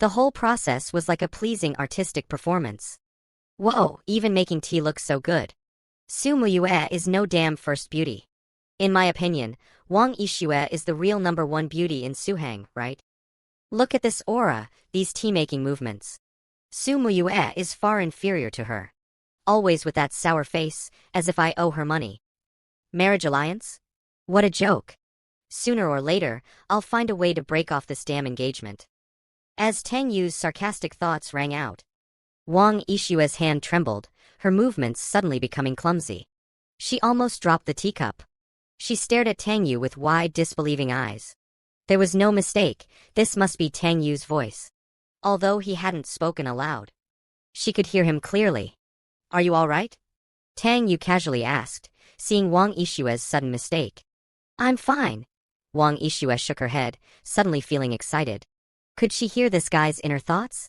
The whole process was like a pleasing artistic performance. Whoa, even making tea looks so good. Su Muyue is no damn first beauty. In my opinion, Wang Yixue is the real #1 beauty in Suhang, right? Look at this aura, these tea-making movements. Su Muyue is far inferior to her. Always with that sour face, as if I owe her money. Marriage alliance? What a joke. Sooner or later, I'll find a way to break off this damn engagement. As Tang Yu's sarcastic thoughts rang out, Wang Yixue's hand trembled, her movements suddenly becoming clumsy. She almost dropped the teacup. She stared at Tang Yu with wide, disbelieving eyes. There was no mistake, this must be Tang Yu's voice. Although he hadn't spoken aloud, she could hear him clearly. Are you all right? Tang Yu casually asked, seeing Wang Yixue's sudden mistake. I'm fine. Wang Yixue shook her head, suddenly feeling excited. Could she hear this guy's inner thoughts?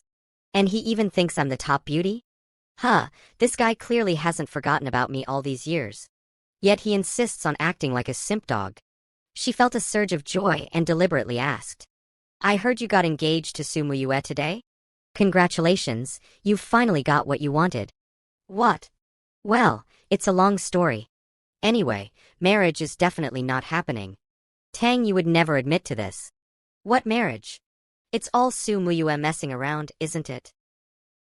And he even thinks I'm the top beauty? Huh, this guy clearly hasn't forgotten about me all these years. Yet he insists on acting like a simp dog. She felt a surge of joy and deliberately asked, I heard you got engaged to Su Muyue today? Congratulations, you've finally got what you wanted. What? Well, it's a long story. Anyway, marriage is definitely not happening. Tang Yu would never admit to this. What marriage? It's all Su Muyue messing around, isn't it?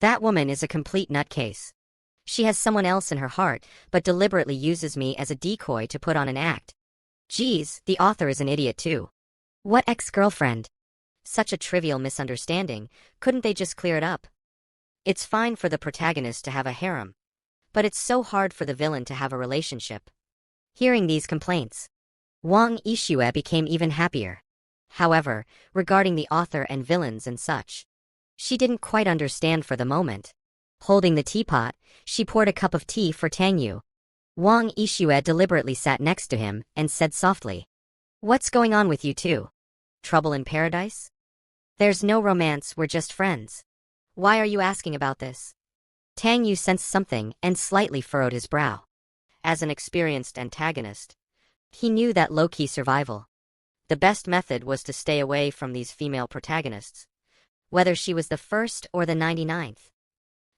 That woman is a complete nutcase. She has someone else in her heart, but deliberately uses me as a decoy to put on an act. Geez, the author is an idiot too. What ex-girlfriend? Such a trivial misunderstanding, couldn't they just clear it up? It's fine for the protagonist to have a harem, but it's so hard for the villain to have a relationship. Hearing these complaints, Wang Yixue became even happier. However, regarding the author and villains and such, she didn't quite understand for the moment. Holding the teapot, she poured a cup of tea for Tang Yu. Wang Yixue deliberately sat next to him and said softly, What's going on with you two? Trouble in paradise? There's no romance, we're just friends. Why are you asking about this? Tang Yu sensed something and slightly furrowed his brow. As an experienced antagonist, he knew that low-key survival. The best method was to stay away from these female protagonists, whether she was the first or the 99th.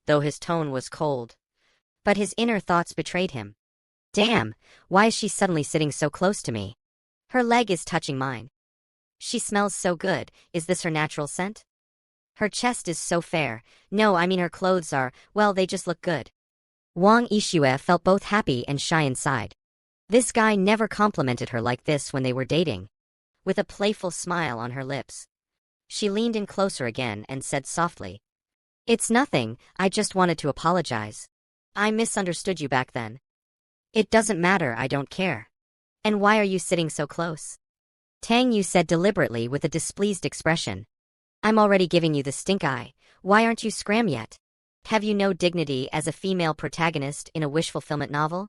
Though his tone was cold, but his inner thoughts betrayed him. Damn, why is she suddenly sitting so close to me? Her leg is touching mine. She smells so good, is this her natural scent? Her chest is so fair, no, I mean her clothes are, well, they just look good. Wang Yixue felt both happy and shy inside. This guy never complimented her like this when they were dating. With a playful smile on her lips, she leaned in closer again and said softly, "It's nothing, I just wanted to apologize. I misunderstood you back then. It doesn't matter, I don't care. And why are you sitting so close?" Tang Yu said deliberately with a displeased expression. "I'm already giving you the stink eye, why aren't you scram yet? Have you no dignity as a female protagonist in a wish fulfillment novel?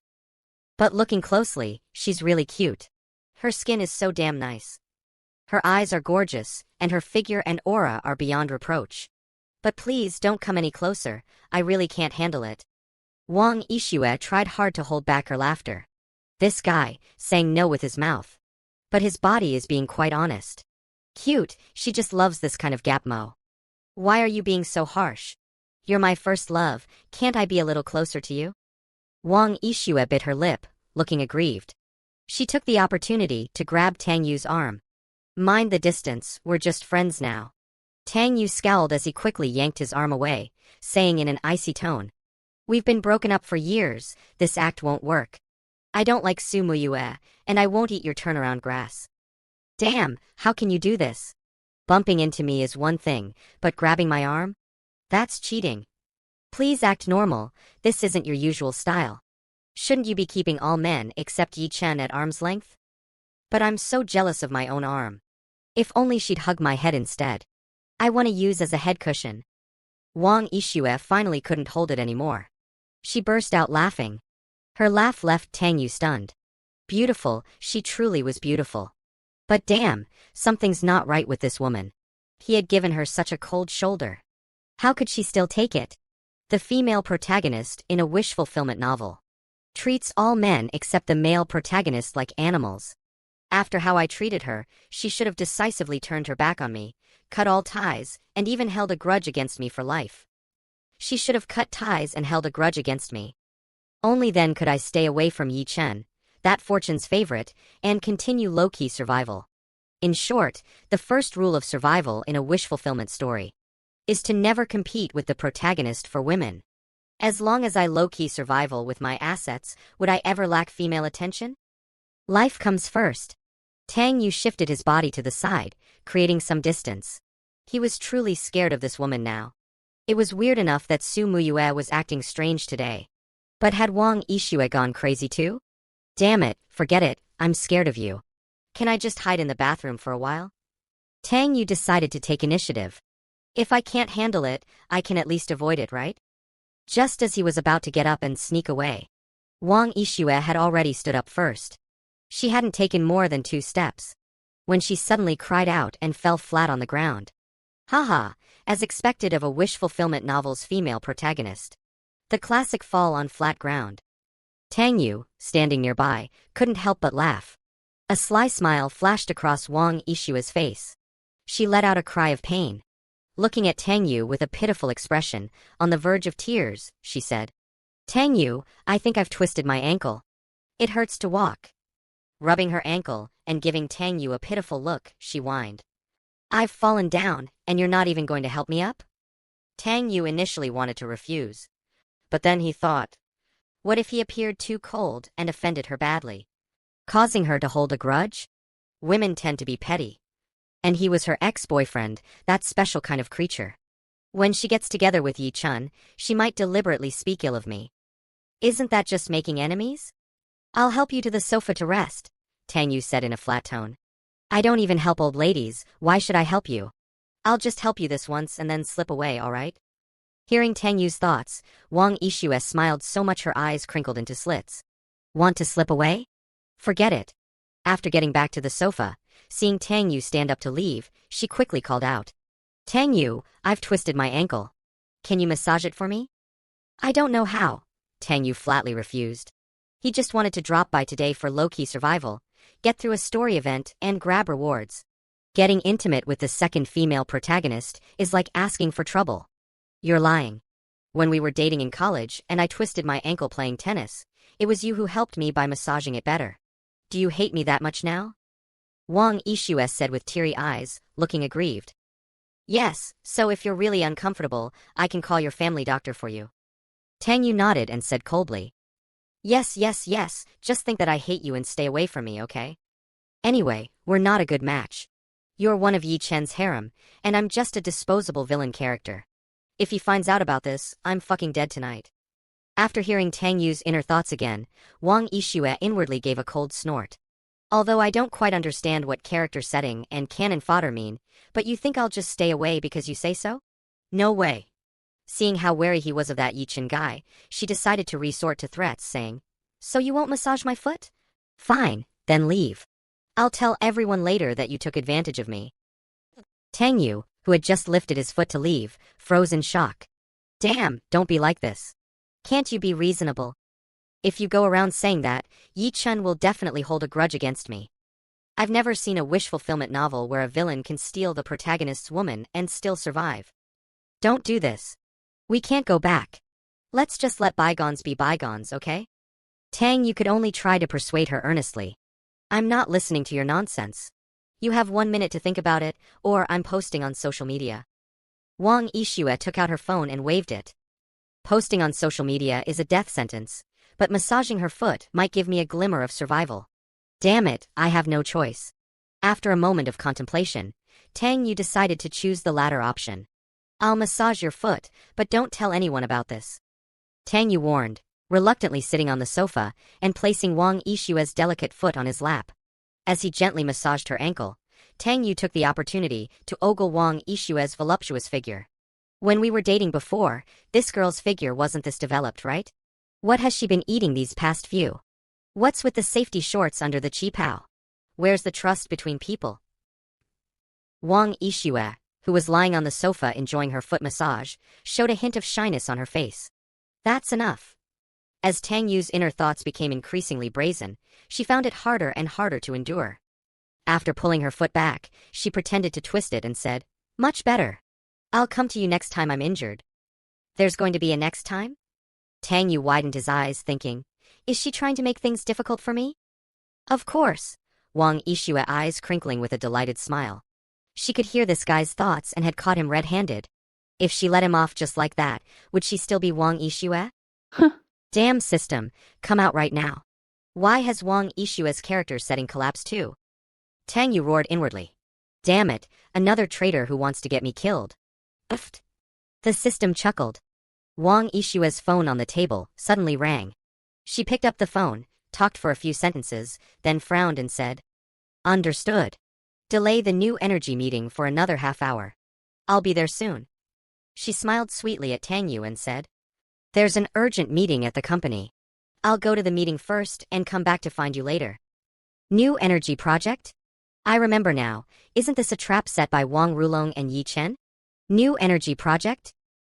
But looking closely, she's really cute. Her skin is so damn nice. Her eyes are gorgeous, and her figure and aura are beyond reproach. But please don't come any closer, I really can't handle it." Wang Yixue tried hard to hold back her laughter. This guy, saying no with his mouth. But his body is being quite honest. Cute, she just loves this kind of gapmo. Why are you being so harsh? You're my first love, can't I be a little closer to you? Wang Yixue bit her lip, looking aggrieved. She took the opportunity to grab Tang Yu's arm. "Mind the distance, we're just friends now." Tang Yu scowled as he quickly yanked his arm away, saying in an icy tone, "We've been broken up for years, this act won't work. I don't like sumuyue, and I won't eat your turnaround grass." "Damn, how can you do this? Bumping into me is one thing, but grabbing my arm? That's cheating. Please act normal, this isn't your usual style. Shouldn't you be keeping all men except Yi Chen at arm's length? But I'm so jealous of my own arm. If only she'd hug my head instead. I want to use as a head cushion." Wang Yixue finally couldn't hold it anymore. She burst out laughing. Her laugh left Tang Yu stunned. Beautiful, she truly was beautiful. But damn, something's not right with this woman. He had given her such a cold shoulder. How could she still take it? The female protagonist in a wish fulfillment novel treats all men except the male protagonist like animals. After how I treated her, she should have decisively turned her back on me, cut all ties, and even held a grudge against me for life. She should have cut ties and held a grudge against me. Only then could I stay away from Yi Chen, that fortune's favorite, and continue low-key survival. In short, the first rule of survival in a wish fulfillment story is to never compete with the protagonist for women. As long as I low-key survival with my assets, would I ever lack female attention? Life comes first. Tang Yu shifted his body to the side, creating some distance. He was truly scared of this woman now. It was weird enough that Su Muyue was acting strange today. But had Wang Yixue gone crazy too? Damn it, forget it, I'm scared of you. Can I just hide in the bathroom for a while? Tang Yu decided to take initiative. If I can't handle it, I can at least avoid it, right? Just as he was about to get up and sneak away, Wang Yixue had already stood up first. She hadn't taken more than 2 steps when she suddenly cried out and fell flat on the ground. Haha, as expected of a wish fulfillment novel's female protagonist. The classic fall on flat ground. Tang Yu, standing nearby, couldn't help but laugh. A sly smile flashed across Wang Yixue's face. She let out a cry of pain. Looking at Tang Yu with a pitiful expression, on the verge of tears, she said, "Tang Yu, I think I've twisted my ankle. It hurts to walk." Rubbing her ankle and giving Tang Yu a pitiful look, she whined, "I've fallen down, and you're not even going to help me up?" Tang Yu initially wanted to refuse. But then he thought, what if he appeared too cold and offended her badly, causing her to hold a grudge? Women tend to be petty. And he was her ex-boyfriend, that special kind of creature. When she gets together with Yi Chen, she might deliberately speak ill of me. Isn't that just making enemies? "I'll help you to the sofa to rest," Tang Yu said in a flat tone. "I don't even help old ladies, why should I help you? I'll just help you this once and then slip away, alright?" Hearing Tang Yu's thoughts, Wang Yixue smiled so much her eyes crinkled into slits. "Want to slip away? Forget it." After getting back to the sofa, seeing Tang Yu stand up to leave, she quickly called out, "Tang Yu, I've twisted my ankle. Can you massage it for me?" I don't know how, Tang Yu flatly refused. He just wanted to drop by today for low-key survival, get through a story event, and grab rewards. Getting intimate with the second female protagonist is like asking for trouble. You're lying. When we were dating in college and I twisted my ankle playing tennis, it was you who helped me by massaging it better. Do you hate me that much now? Wang Yixue said with teary eyes, looking aggrieved. Yes, so if you're really uncomfortable, I can call your family doctor for you. Tang Yu nodded and said coldly. Yes, just think that I hate you and stay away from me, okay? Anyway, we're not a good match. You're one of Yi Chen's harem, and I'm just a disposable villain character. If he finds out about this, I'm fucking dead tonight. After hearing Tang Yu's inner thoughts again, Wang Yixue inwardly gave a cold snort. Although I don't quite understand what character setting and cannon fodder mean, but you think I'll just stay away because you say so? No way. Seeing how wary he was of that Yi Chen guy, she decided to resort to threats, saying, So you won't massage my foot? Fine, then leave. I'll tell everyone later that you took advantage of me. Tang Yu, who had just lifted his foot to leave, froze in shock. Damn, don't be like this. Can't you be reasonable? If you go around saying that, Yi Chen will definitely hold a grudge against me. I've never seen a wish fulfillment novel where a villain can steal the protagonist's woman and still survive. Don't do this. We can't go back. Let's just let bygones be bygones, okay? Tang Yu could only try to persuade her earnestly. I'm not listening to your nonsense. You have 1 minute to think about it, or I'm posting on social media. Wang Yixue took out her phone and waved it. Posting on social media is a death sentence, but massaging her foot might give me a glimmer of survival. Damn it, I have no choice. After a moment of contemplation, Tang Yu decided to choose the latter option. I'll massage your foot, but don't tell anyone about this. Tang Yu warned, reluctantly sitting on the sofa and placing Wang Yixue's delicate foot on his lap. As he gently massaged her ankle, Tang Yu took the opportunity to ogle Wang Yixue's voluptuous figure. When we were dating before, this girl's figure wasn't this developed, right? What has she been eating these past few? What's with the safety shorts under the qipao? Where's the trust between people? Wang Yixue, who was lying on the sofa enjoying her foot massage, showed a hint of shyness on her face. That's enough. As Tang Yu's inner thoughts became increasingly brazen, she found it harder and harder to endure. After pulling her foot back, she pretended to twist it and said, Much better. I'll come to you next time I'm injured. There's going to be a next time? Tang Yu widened his eyes, thinking, Is she trying to make things difficult for me? Of course, Wang Yixue eyes crinkling with a delighted smile. She could hear this guy's thoughts and had caught him red-handed. If she let him off just like that, would she still be Wang Yixue? Damn system, come out right now. Why has Wang Yixue's character setting collapsed too? Tang Yu roared inwardly. Damn it, another traitor who wants to get me killed. Uffed. The system chuckled. Wang Yixue's phone on the table suddenly rang. She picked up the phone, talked for a few sentences, then frowned and said, Understood. Delay the new energy meeting for another half hour. I'll be there soon. She smiled sweetly at Tang Yu and said, There's an urgent meeting at the company. I'll go to the meeting first and come back to find you later. New energy project? I remember now, isn't this a trap set by Wang Rulong and Yi Chen? New energy project?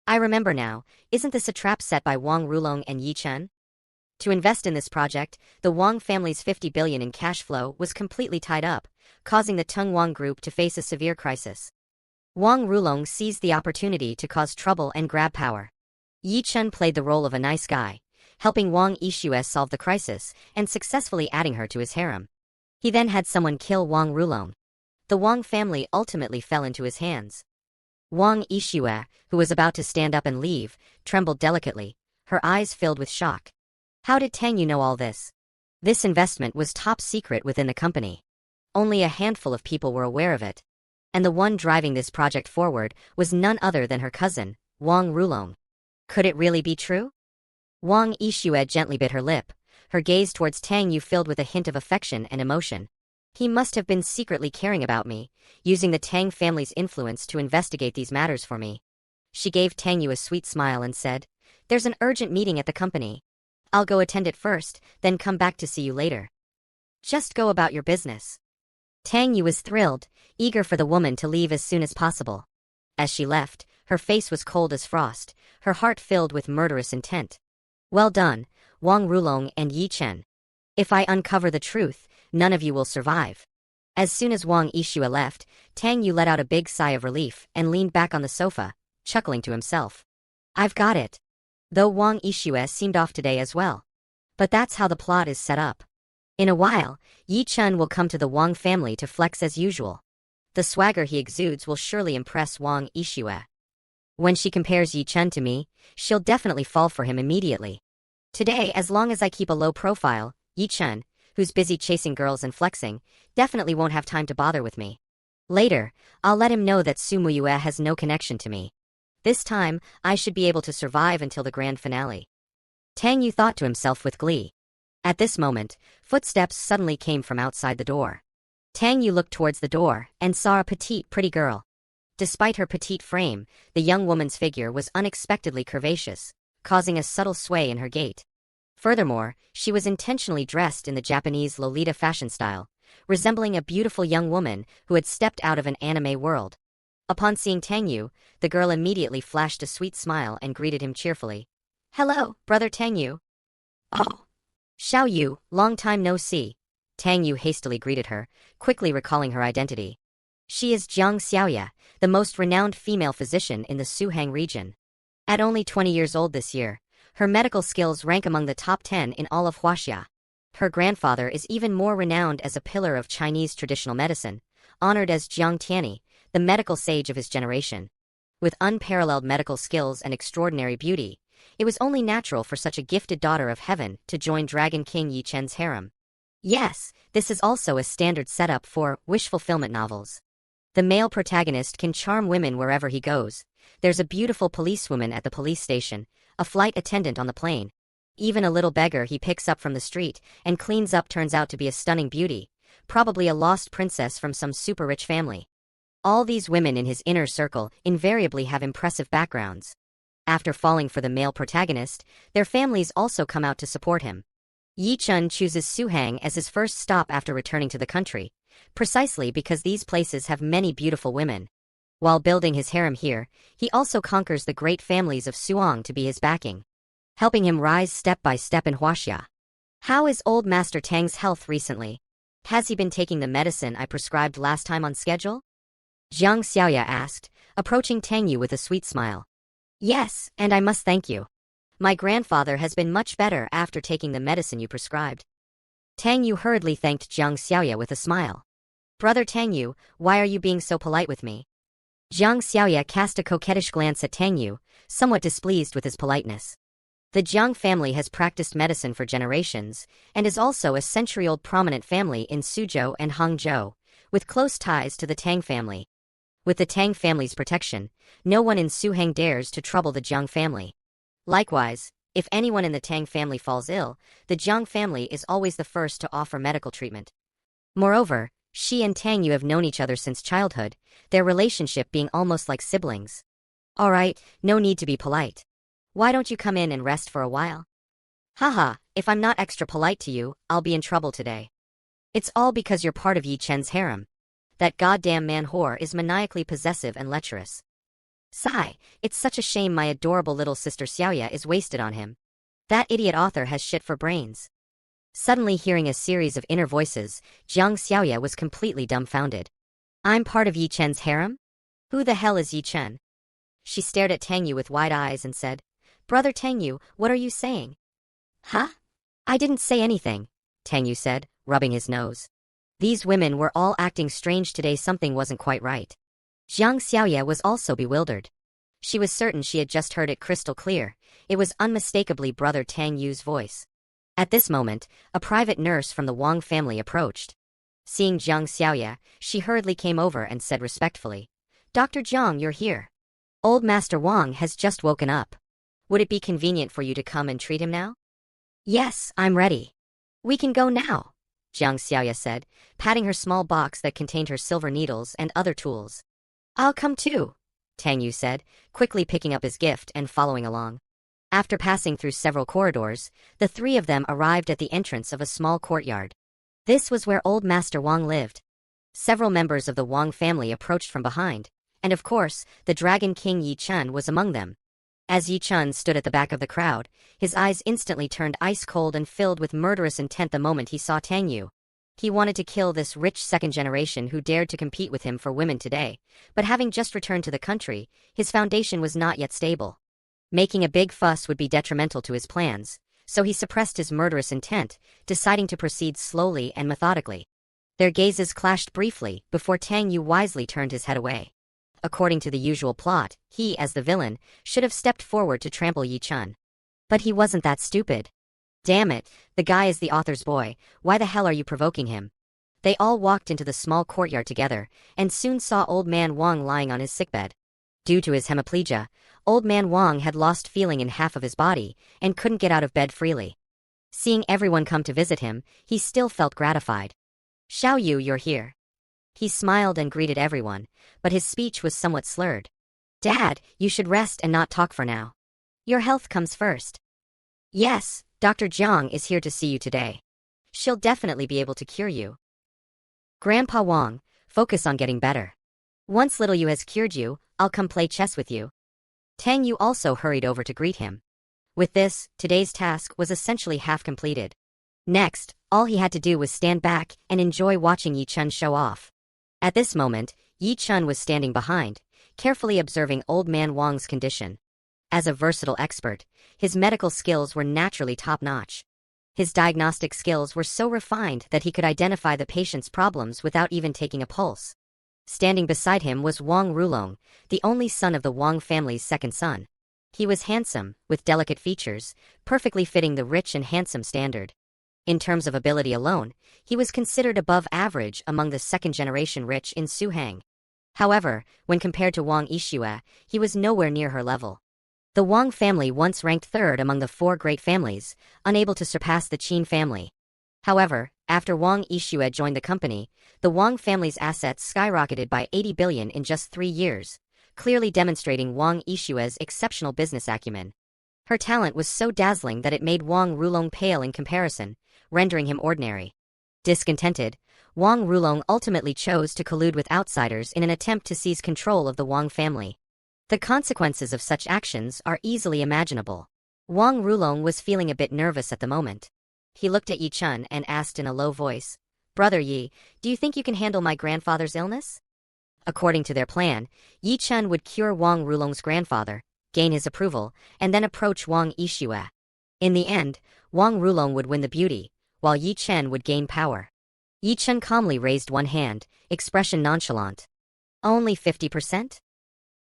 I remember now, isn't this a trap set by Wang Rulong and Yi Chen? To invest in this project, the Wang family's 50 billion in cash flow was completely tied up, causing the Teng Wang group to face a severe crisis. Wang Rulong seized the opportunity to cause trouble and grab power. Yi Chen played the role of a nice guy, helping Wang Yixue solve the crisis and successfully adding her to his harem. He then had someone kill Wang Rulong. The Wang family ultimately fell into his hands. Wang Yixue, who was about to stand up and leave, trembled delicately, her eyes filled with shock. How did Tang Yu know all this? This investment was top secret within the company. Only a handful of people were aware of it. And the one driving this project forward was none other than her cousin, Wang Rulong. Could it really be true? Wang Yixue gently bit her lip, her gaze towards Tang Yu filled with a hint of affection and emotion. He must have been secretly caring about me, using the Tang family's influence to investigate these matters for me. She gave Tang Yu a sweet smile and said, There's an urgent meeting at the company. I'll go attend it first, then come back to see you later. Just go about your business. Tang Yu was thrilled, eager for the woman to leave as soon as possible. As she left, her face was cold as frost, her heart filled with murderous intent. Well done, Wang Rulong and Yi Chen. If I uncover the truth, none of you will survive. As soon as Wang Yixue left, Tang Yu let out a big sigh of relief and leaned back on the sofa, chuckling to himself. I've got it. Though Wang Yixue seemed off today as well. But that's how the plot is set up. In a while, Yi Chen will come to the Wang family to flex as usual. The swagger he exudes will surely impress Wang Yixue. When she compares Yi Chen to me, she'll definitely fall for him immediately. Today, as long as I keep a low profile, Yi Chen, who's busy chasing girls and flexing, definitely won't have time to bother with me. Later, I'll let him know that Su Muyue has no connection to me. This time, I should be able to survive until the grand finale. Tang Yu thought to himself with glee. At this moment, footsteps suddenly came from outside the door. Tang Yu looked towards the door and saw a petite, pretty girl. Despite her petite frame, the young woman's figure was unexpectedly curvaceous, causing a subtle sway in her gait. Furthermore, she was intentionally dressed in the Japanese Lolita fashion style, resembling a beautiful young woman who had stepped out of an anime world. Upon seeing Tang Yu, the girl immediately flashed a sweet smile and greeted him cheerfully. Hello, brother Tang Yu. Oh. Xiao Yu, long time no see. Tang Yu hastily greeted her, quickly recalling her identity. She is Jiang Xiaoya, the most renowned female physician in the Suhang region. At only 20 years old this year, her medical skills rank among the top 10 in all of Huaxia. Her grandfather is even more renowned as a pillar of Chinese traditional medicine, honored as Jiang Tianyi, the medical sage of his generation. With unparalleled medical skills and extraordinary beauty, it was only natural for such a gifted daughter of heaven to join Dragon King Yi Chen's harem. Yes, this is also a standard setup for wish fulfillment novels. The male protagonist can charm women wherever he goes. There's a beautiful policewoman at the police station, a flight attendant on the plane. Even a little beggar he picks up from the street and cleans up turns out to be a stunning beauty, probably a lost princess from some super rich family. All these women in his inner circle invariably have impressive backgrounds. After falling for the male protagonist, their families also come out to support him. Yi Chen chooses Suhang as his first stop after returning to the country, precisely because these places have many beautiful women. While building his harem here, he also conquers the great families of Suang to be his backing, helping him rise step by step in Huaxia. How is old Master Tang's health recently? Has he been taking the medicine I prescribed last time on schedule? Jiang Xiaoya asked, approaching Tang Yu with a sweet smile. Yes, and I must thank you. My grandfather has been much better after taking the medicine you prescribed. Tang Yu hurriedly thanked Jiang Xiaoya with a smile. Brother Tang Yu, why are you being so polite with me? Jiang Xiaoya cast a coquettish glance at Tang Yu, somewhat displeased with his politeness. The Jiang family has practiced medicine for generations, and is also a century-old prominent family in Suzhou and Hangzhou, with close ties to the Tang family. With the Tang family's protection, no one in Suhang dares to trouble the Jiang family. Likewise, if anyone in the Tang family falls ill, the Jiang family is always the first to offer medical treatment. Moreover, she and Tang Yu have known each other since childhood, their relationship being almost like siblings. Alright, no need to be polite. Why don't you come in and rest for a while? Haha, if I'm not extra polite to you, I'll be in trouble today. It's all because you're part of Yi Chen's harem. That goddamn manhwa is maniacally possessive and lecherous. Sigh, it's such a shame my adorable little sister Xiaoya is wasted on him. That idiot author has shit for brains. Suddenly hearing a series of inner voices, Jiang Xiaoya was completely dumbfounded. I'm part of Yi Chen's harem? Who the hell is Yi Chen? She stared at Tang Yu with wide eyes and said, Brother Tang Yu, what are you saying? Huh? I didn't say anything, Tang Yu said, rubbing his nose. These women were all acting strange today, something wasn't quite right. Jiang Xiaoya was also bewildered. She was certain she had just heard it crystal clear. It was unmistakably brother Tang Yu's voice. At this moment, a private nurse from the Wang family approached. Seeing Jiang Xiaoya, she hurriedly came over and said respectfully, Dr. Jiang, you're here. Old Master Wang has just woken up. Would it be convenient for you to come and treat him now? Yes, I'm ready. We can go now, Jiang Xiaoya said, patting her small box that contained her silver needles and other tools. I'll come too, Tang Yu said, quickly picking up his gift and following along. After passing through several corridors, the three of them arrived at the entrance of a small courtyard. This was where old Master Wang lived. Several members of the Wang family approached from behind, and of course, the Dragon King Yi Chen was among them. As Yi Chun stood at the back of the crowd, his eyes instantly turned ice cold and filled with murderous intent the moment he saw Tang Yu. He wanted to kill this rich second generation who dared to compete with him for women today, but having just returned to the country, his foundation was not yet stable. Making a big fuss would be detrimental to his plans, so he suppressed his murderous intent, deciding to proceed slowly and methodically. Their gazes clashed briefly before Tang Yu wisely turned his head away. According to the usual plot, he, as the villain, should have stepped forward to trample Yi Chun. But he wasn't that stupid. Damn it, the guy is the author's boy, why the hell are you provoking him? They all walked into the small courtyard together, and soon saw Old Man Wang lying on his sickbed. Due to his hemiplegia, Old Man Wang had lost feeling in half of his body, and couldn't get out of bed freely. Seeing everyone come to visit him, he still felt gratified. "Xiao Yu, you're here." He smiled and greeted everyone, but his speech was somewhat slurred. "Dad, you should rest and not talk for now. Your health comes first." "Yes, Dr. Jiang is here to see you today. She'll definitely be able to cure you." "Grandpa Wang, focus on getting better. Once little Yu has cured you, I'll come play chess with you." Tang Yu also hurried over to greet him. With this, today's task was essentially half completed. Next, all he had to do was stand back and enjoy watching Yi Chun show off. At this moment, Yi Chun was standing behind, carefully observing Old Man Wang's condition. As a versatile expert, his medical skills were naturally top-notch. His diagnostic skills were so refined that he could identify the patient's problems without even taking a pulse. Standing beside him was Wang Rulong, the only son of the Wang family's second son. He was handsome, with delicate features, perfectly fitting the rich and handsome standard. In terms of ability alone, he was considered above average among the second-generation rich in Suhang. However, when compared to Wang Yixue, he was nowhere near her level. The Wang family once ranked third among the four great families, unable to surpass the Qin family. However, after Wang Yixue joined the company, the Wang family's assets skyrocketed by 80 billion in just 3 years, clearly demonstrating Wang Yixue's exceptional business acumen. Her talent was so dazzling that it made Wang Rulong pale in comparison, rendering him ordinary. Discontented, Wang Rulong ultimately chose to collude with outsiders in an attempt to seize control of the Wang family. The consequences of such actions are easily imaginable. Wang Rulong was feeling a bit nervous at the moment. He looked at Yi Chun and asked in a low voice, "Brother Yi, do you think you can handle my grandfather's illness?" According to their plan, Yi Chun would cure Wang Rulong's grandfather, gain his approval, and then approach Wang Yixue. In the end, Wang Rulong would win the beauty, while Yi Chun would gain power. Yi Chun calmly raised one hand, expression nonchalant. "Only 50%?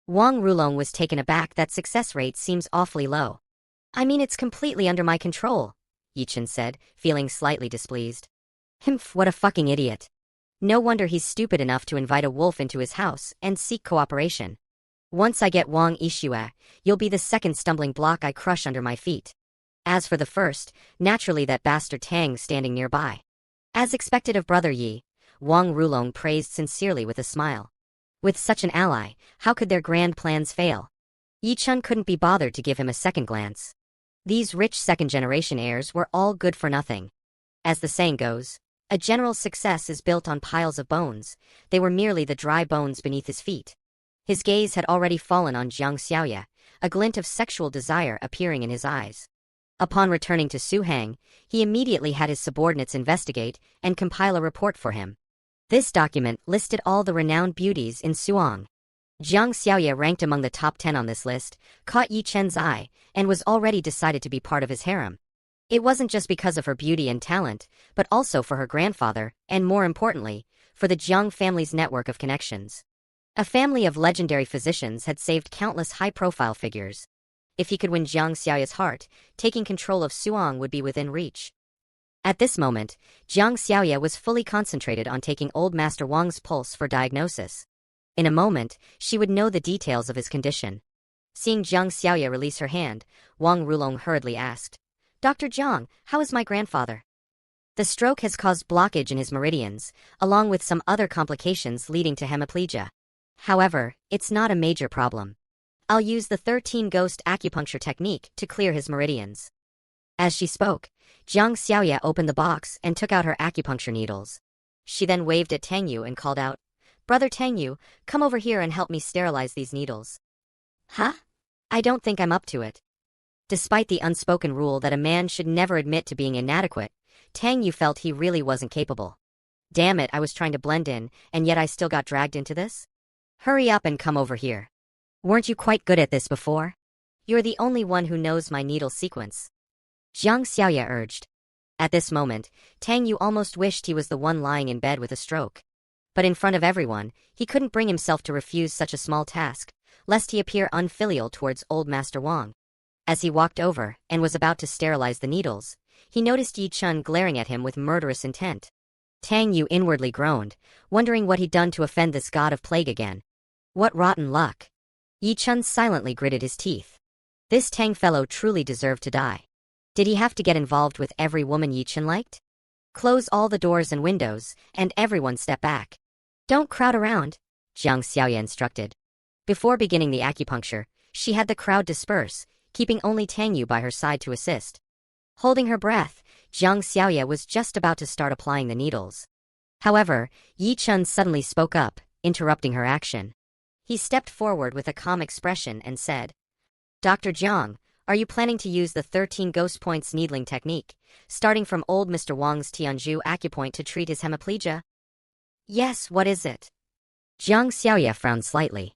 Wang Rulong was taken aback. That success rate seems awfully low. "I mean, it's completely under my control," Yi Chun said, feeling slightly displeased. "Humph, what a fucking idiot. No wonder he's stupid enough to invite a wolf into his house and seek cooperation. Once I get Wang Yixue, you'll be the second stumbling block I crush under my feet. As for the first, naturally that bastard Tang standing nearby." As expected of Brother Yi, Wang Rulong praised sincerely with a smile. With such an ally, how could their grand plans fail? Yi Chun couldn't be bothered to give him a second glance. These rich second-generation heirs were all good for nothing. As the saying goes, a general's success is built on piles of bones. They were merely the dry bones beneath his feet. His gaze had already fallen on Jiang Xiaoye, a glint of sexual desire appearing in his eyes. Upon returning to Suhang, he immediately had his subordinates investigate and compile a report for him. This document listed all the renowned beauties in Suang. Jiang Xiaoye, ranked among the top 10 on this list, caught Yi Chen's eye and was already decided to be part of his harem. It wasn't just because of her beauty and talent, but also for her grandfather, and more importantly, for the Jiang family's network of connections. A family of legendary physicians had saved countless high-profile figures. If he could win Jiang Xiaoye's heart, taking control of Suang would be within reach. At this moment, Jiang Xiaoye was fully concentrated on taking Old Master Wang's pulse for diagnosis. In a moment, she would know the details of his condition. Seeing Jiang Xiaoye release her hand, Wang Rulong hurriedly asked, "Dr. Jiang, how is my grandfather?" "The stroke has caused blockage in his meridians, along with some other complications leading to hemiplegia. However, it's not a major problem. I'll use the 13 ghost acupuncture technique to clear his meridians." As she spoke, Jiang Xiaoye opened the box and took out her acupuncture needles. She then waved at Tang Yu and called out, "Brother Tang Yu, come over here and help me sterilize these needles." "Huh?" I don't think I'm up to it. Despite the unspoken rule that a man should never admit to being inadequate, Tang Yu felt he really wasn't capable. Damn it, I was trying to blend in, and yet I still got dragged into this? Hurry up and come over here. Weren't you quite good at this before? You're the only one who knows my needle sequence. Jiang Xiaoya urged. At this moment, Tang Yu almost wished he was the one lying in bed with a stroke. But in front of everyone, he couldn't bring himself to refuse such a small task, lest he appear unfilial towards old Master Wang. As he walked over and was about to sterilize the needles, he noticed Yi Chun glaring at him with murderous intent. Tang Yu inwardly groaned, wondering what he'd done to offend this god of plague again. What rotten luck. Yi Chun silently gritted his teeth. This Tang fellow truly deserved to die. Did he have to get involved with every woman Yi Chun liked? Close all the doors and windows, and everyone step back. Don't crowd around, Jiang Xiaoya instructed. Before beginning the acupuncture, she had the crowd disperse, keeping only Tang Yu by her side to assist. Holding her breath, Jiang Xiaoya was just about to start applying the needles. However, Yi Chun suddenly spoke up, interrupting her action. He stepped forward with a calm expression and said, Dr. Jiang, are you planning to use the 13 ghost points needling technique, starting from old Mr. Wang's Tianzhu acupoint to treat his hemiplegia? Yes, what is it? Jiang Xiaoya frowned slightly.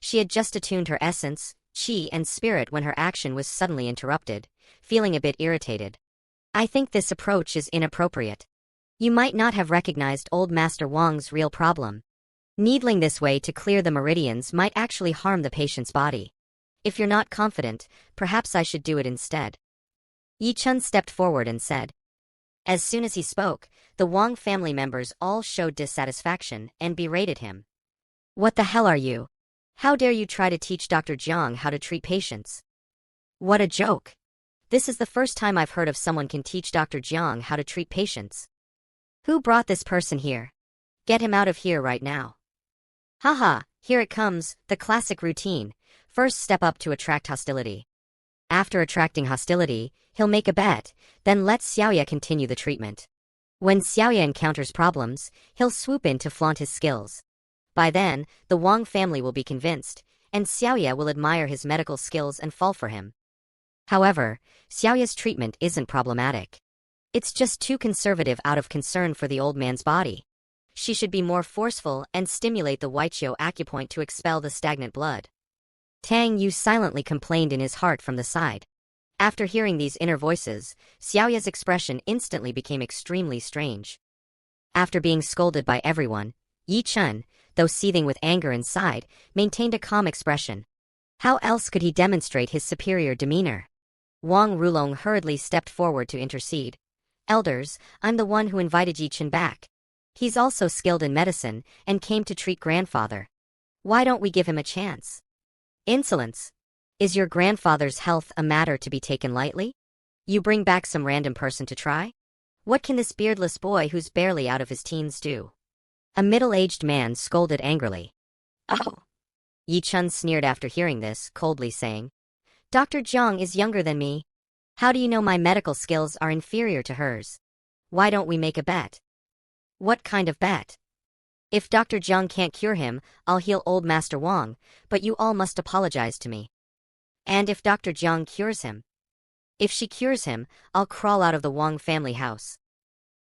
She had just attuned her essence, qi and spirit when her action was suddenly interrupted, feeling a bit irritated. I think this approach is inappropriate. You might not have recognized old Master Wang's real problem. Needling this way to clear the meridians might actually harm the patient's body. If you're not confident, perhaps I should do it instead. Yi Chun stepped forward and said. As soon as he spoke, the Wang family members all showed dissatisfaction and berated him. What the hell are you? How dare you try to teach Dr. Jiang how to treat patients? What a joke. This is the first time I've heard of someone can teach Dr. Jiang how to treat patients. Who brought this person here? Get him out of here right now. Haha, here it comes, the classic routine. First step up to attract hostility. After attracting hostility, he'll make a bet, then let Xiaoya continue the treatment. When Xiaoya encounters problems, he'll swoop in to flaunt his skills. By then, the Wang family will be convinced, and Xiaoya will admire his medical skills and fall for him. However, Xiaoya's treatment isn't problematic. It's just too conservative out of concern for the old man's body. She should be more forceful and stimulate the Weiqiu acupoint to expel the stagnant blood. Tang Yu silently complained in his heart from the side. After hearing these inner voices, Xiaoya's expression instantly became extremely strange. After being scolded by everyone, Yi Chun, though seething with anger inside, maintained a calm expression. How else could he demonstrate his superior demeanor? Wang Rulong hurriedly stepped forward to intercede. Elders, I'm the one who invited Yi Chun back. He's also skilled in medicine and came to treat grandfather. Why don't we give him a chance? Insolence. Is your grandfather's health a matter to be taken lightly? You bring back some random person to try? What can this beardless boy who's barely out of his teens do? A middle-aged man scolded angrily. Oh! Yi Chun sneered after hearing this, coldly saying, Dr. Jiang is younger than me. How do you know my medical skills are inferior to hers? Why don't we make a bet? What kind of bet? If Dr. Jiang can't cure him, I'll heal old Master Wang, but you all must apologize to me. And if Dr. Jiang cures him? If she cures him, I'll crawl out of the Wang family house.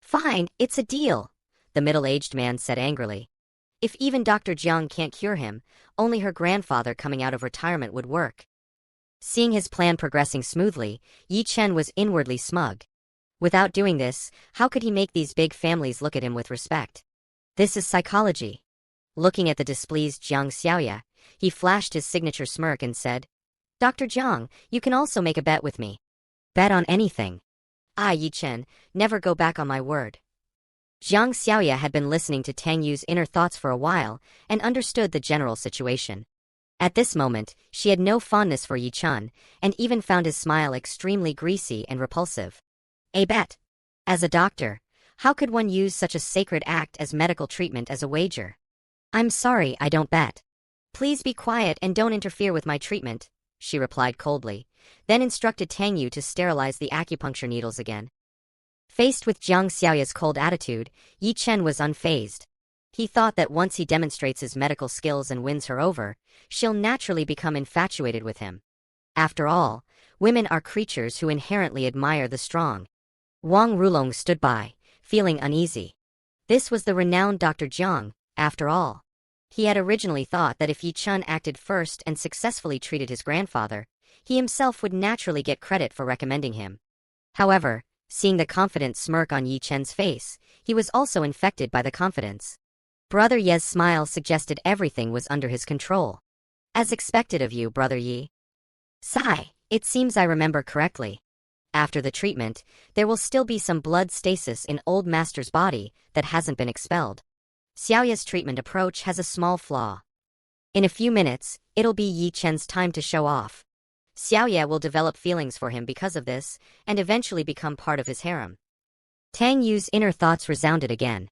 Fine, it's a deal, the middle-aged man said angrily. If even Dr. Jiang can't cure him, only her grandfather coming out of retirement would work. Seeing his plan progressing smoothly, Yi Chen was inwardly smug. Without doing this, how could he make these big families look at him with respect? This is psychology. Looking at the displeased Jiang Xiaoya, he flashed his signature smirk and said, Dr. Jiang, you can also make a bet with me. Bet on anything. I, Yi Chen, never go back on my word. Jiang Xiaoya had been listening to Tang Yu's inner thoughts for a while and understood the general situation. At this moment, she had no fondness for Yi Chun, and even found his smile extremely greasy and repulsive. A bet. As a doctor, how could one use such a sacred act as medical treatment as a wager? I'm sorry, I don't bet. Please be quiet and don't interfere with my treatment, she replied coldly, then instructed Tang Yu to sterilize the acupuncture needles again. Faced with Jiang Xiaoya's cold attitude, Yi Chen was unfazed. He thought that once he demonstrates his medical skills and wins her over, she'll naturally become infatuated with him. After all, women are creatures who inherently admire the strong. Wang Rulong stood by, feeling uneasy. This was the renowned Dr. Jiang, after all. He had originally thought that if Yi Chun acted first and successfully treated his grandfather, he himself would naturally get credit for recommending him. However, seeing the confident smirk on Yi Chen's face, he was also infected by the confidence. Brother Ye's smile suggested everything was under his control. As expected of you, Brother Yi. Sigh, it seems I remember correctly. After the treatment, there will still be some blood stasis in old master's body that hasn't been expelled. Xiaoya's treatment approach has a small flaw. In a few minutes, it'll be Yi Chen's time to show off. Xiaoya will develop feelings for him because of this, and eventually become part of his harem. Tang Yu's inner thoughts resounded again.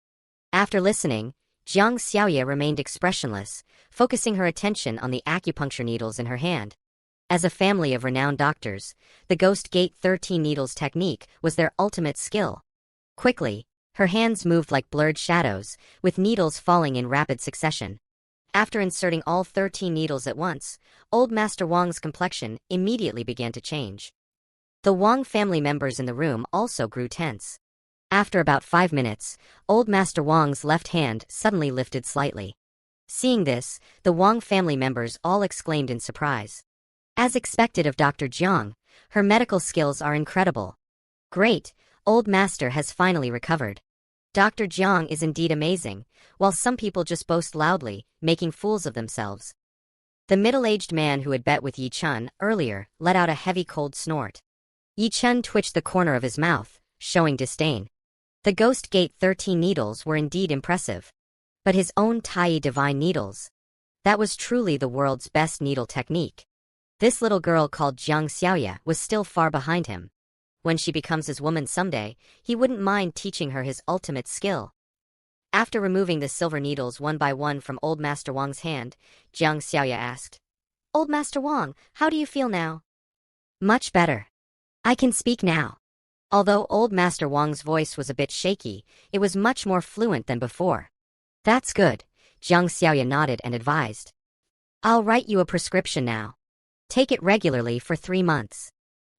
After listening, Jiang Xiaoya remained expressionless, focusing her attention on the acupuncture needles in her hand. As a family of renowned doctors, the Ghost Gate 13 needles technique was their ultimate skill. Quickly, her hands moved like blurred shadows, with needles falling in rapid succession. After inserting all 13 needles at once, old Master Wang's complexion immediately began to change. The Wang family members in the room also grew tense. After about 5 minutes, old Master Wang's left hand suddenly lifted slightly. Seeing this, the Wang family members all exclaimed in surprise. As expected of Dr. Jiang, her medical skills are incredible. Great, old master has finally recovered. Dr. Jiang is indeed amazing, while some people just boast loudly, making fools of themselves. The middle-aged man who had bet with Yi Chun earlier let out a heavy cold snort. Yi Chun twitched the corner of his mouth, showing disdain. The Ghost Gate 13 needles were indeed impressive. But his own Tai Divine needles. That was truly the world's best needle technique. This little girl called Jiang Xiaoya was still far behind him. When she becomes his woman someday, he wouldn't mind teaching her his ultimate skill. After removing the silver needles one by one from old Master Wang's hand, Jiang Xiaoya asked, Old Master Wang, how do you feel now? Much better. I can speak now. Although old Master Wang's voice was a bit shaky, it was much more fluent than before. That's good, Jiang Xiaoya nodded and advised. I'll write you a prescription now. Take it regularly for 3 months.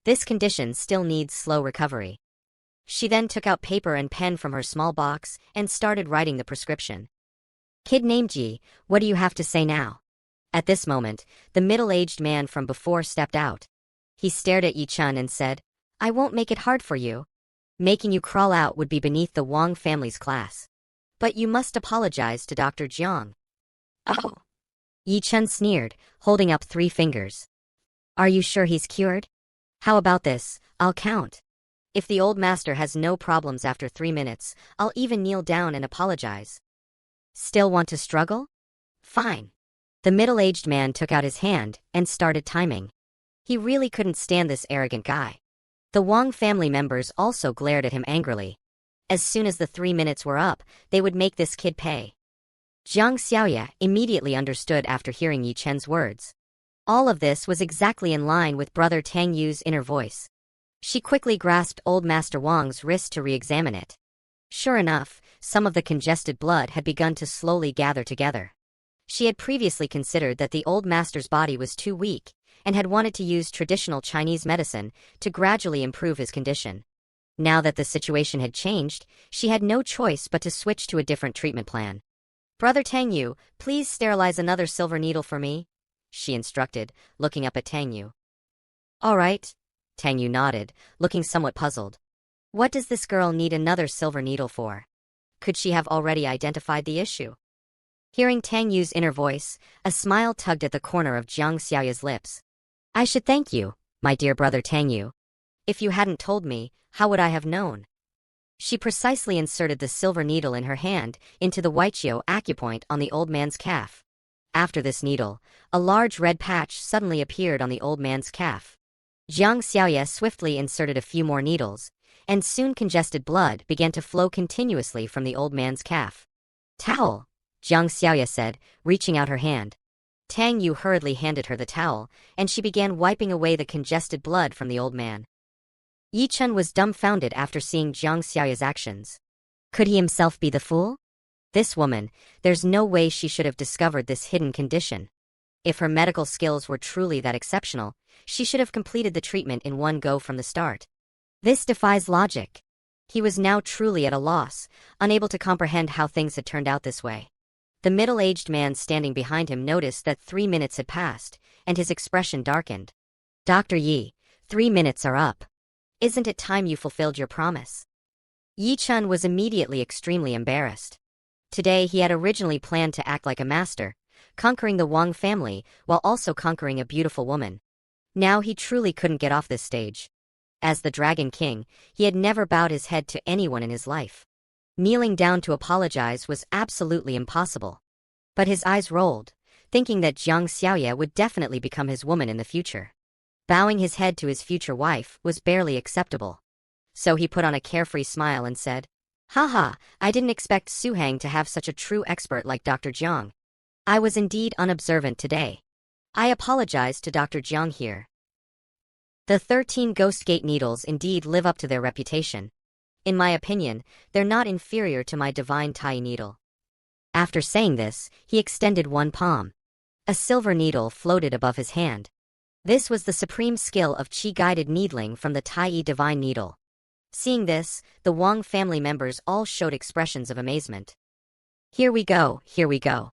This condition still needs slow recovery. She then took out paper and pen from her small box and started writing the prescription. Kid named Ji, what do you have to say now? At this moment, the middle-aged man from before stepped out. He stared at Yi Chun and said, I won't make it hard for you. Making you crawl out would be beneath the Wang family's class. But you must apologize to Dr. Jiang. Oh. Yi Chun sneered, holding up 3 fingers. Are you sure he's cured? How about this, I'll count. If the old master has no problems after 3 minutes, I'll even kneel down and apologize. Still want to struggle? Fine. The middle-aged man took out his hand and started timing. He really couldn't stand this arrogant guy. The Wang family members also glared at him angrily. As soon as the 3 minutes were up, they would make this kid pay. Jiang Xiaoya immediately understood after hearing Yi Chen's words. All of this was exactly in line with Brother Tang Yu's inner voice. She quickly grasped old Master Wang's wrist to re-examine it. Sure enough, some of the congested blood had begun to slowly gather together. She had previously considered that the old master's body was too weak, and had wanted to use traditional Chinese medicine to gradually improve his condition. Now that the situation had changed, she had no choice but to switch to a different treatment plan. Brother Tang Yu, please sterilize another silver needle for me, she instructed, looking up at Tang Yu. All right, Tang Yu nodded, looking somewhat puzzled. What does this girl need another silver needle for? Could she have already identified the issue? Hearing Tang Yu's inner voice, a smile tugged at the corner of Jiang Xiaoya's lips. I should thank you, my dear brother Tang Yu. If you hadn't told me, how would I have known? She precisely inserted the silver needle in her hand into the Weiqiu acupoint on the old man's calf. After this needle, a large red patch suddenly appeared on the old man's calf. Jiang Xiaoya swiftly inserted a few more needles, and soon congested blood began to flow continuously from the old man's calf. Towel, Jiang Xiaoya said, reaching out her hand. Tang Yu hurriedly handed her the towel, and she began wiping away the congested blood from the old man. Yi Chun was dumbfounded after seeing Jiang Xiaoya's actions. Could he himself be the fool? This woman, there's no way she should have discovered this hidden condition. If her medical skills were truly that exceptional, she should have completed the treatment in one go from the start. This defies logic. He was now truly at a loss, unable to comprehend how things had turned out this way. The middle-aged man standing behind him noticed that 3 minutes had passed, and his expression darkened. Dr. Yi, 3 minutes are up. Isn't it time you fulfilled your promise? Yi Chun was immediately extremely embarrassed. Today he had originally planned to act like a master, conquering the Wang family while also conquering a beautiful woman. Now he truly couldn't get off this stage. As the Dragon King, he had never bowed his head to anyone in his life. Kneeling down to apologize was absolutely impossible. But his eyes rolled, thinking that Jiang Xiaoye would definitely become his woman in the future. Bowing his head to his future wife was barely acceptable. So he put on a carefree smile and said, "Haha, I didn't expect Su Hang to have such a true expert like Dr. Jiang. I was indeed unobservant today. I apologize to Dr. Jiang here." The 13 Ghost Gate needles indeed live up to their reputation. In my opinion, they're not inferior to my divine Tai needle. After saying this, he extended one palm. A silver needle floated above his hand. This was the supreme skill of qi-guided needling from the Tai divine needle. Seeing this, the Wang family members all showed expressions of amazement. Here we go, here we go.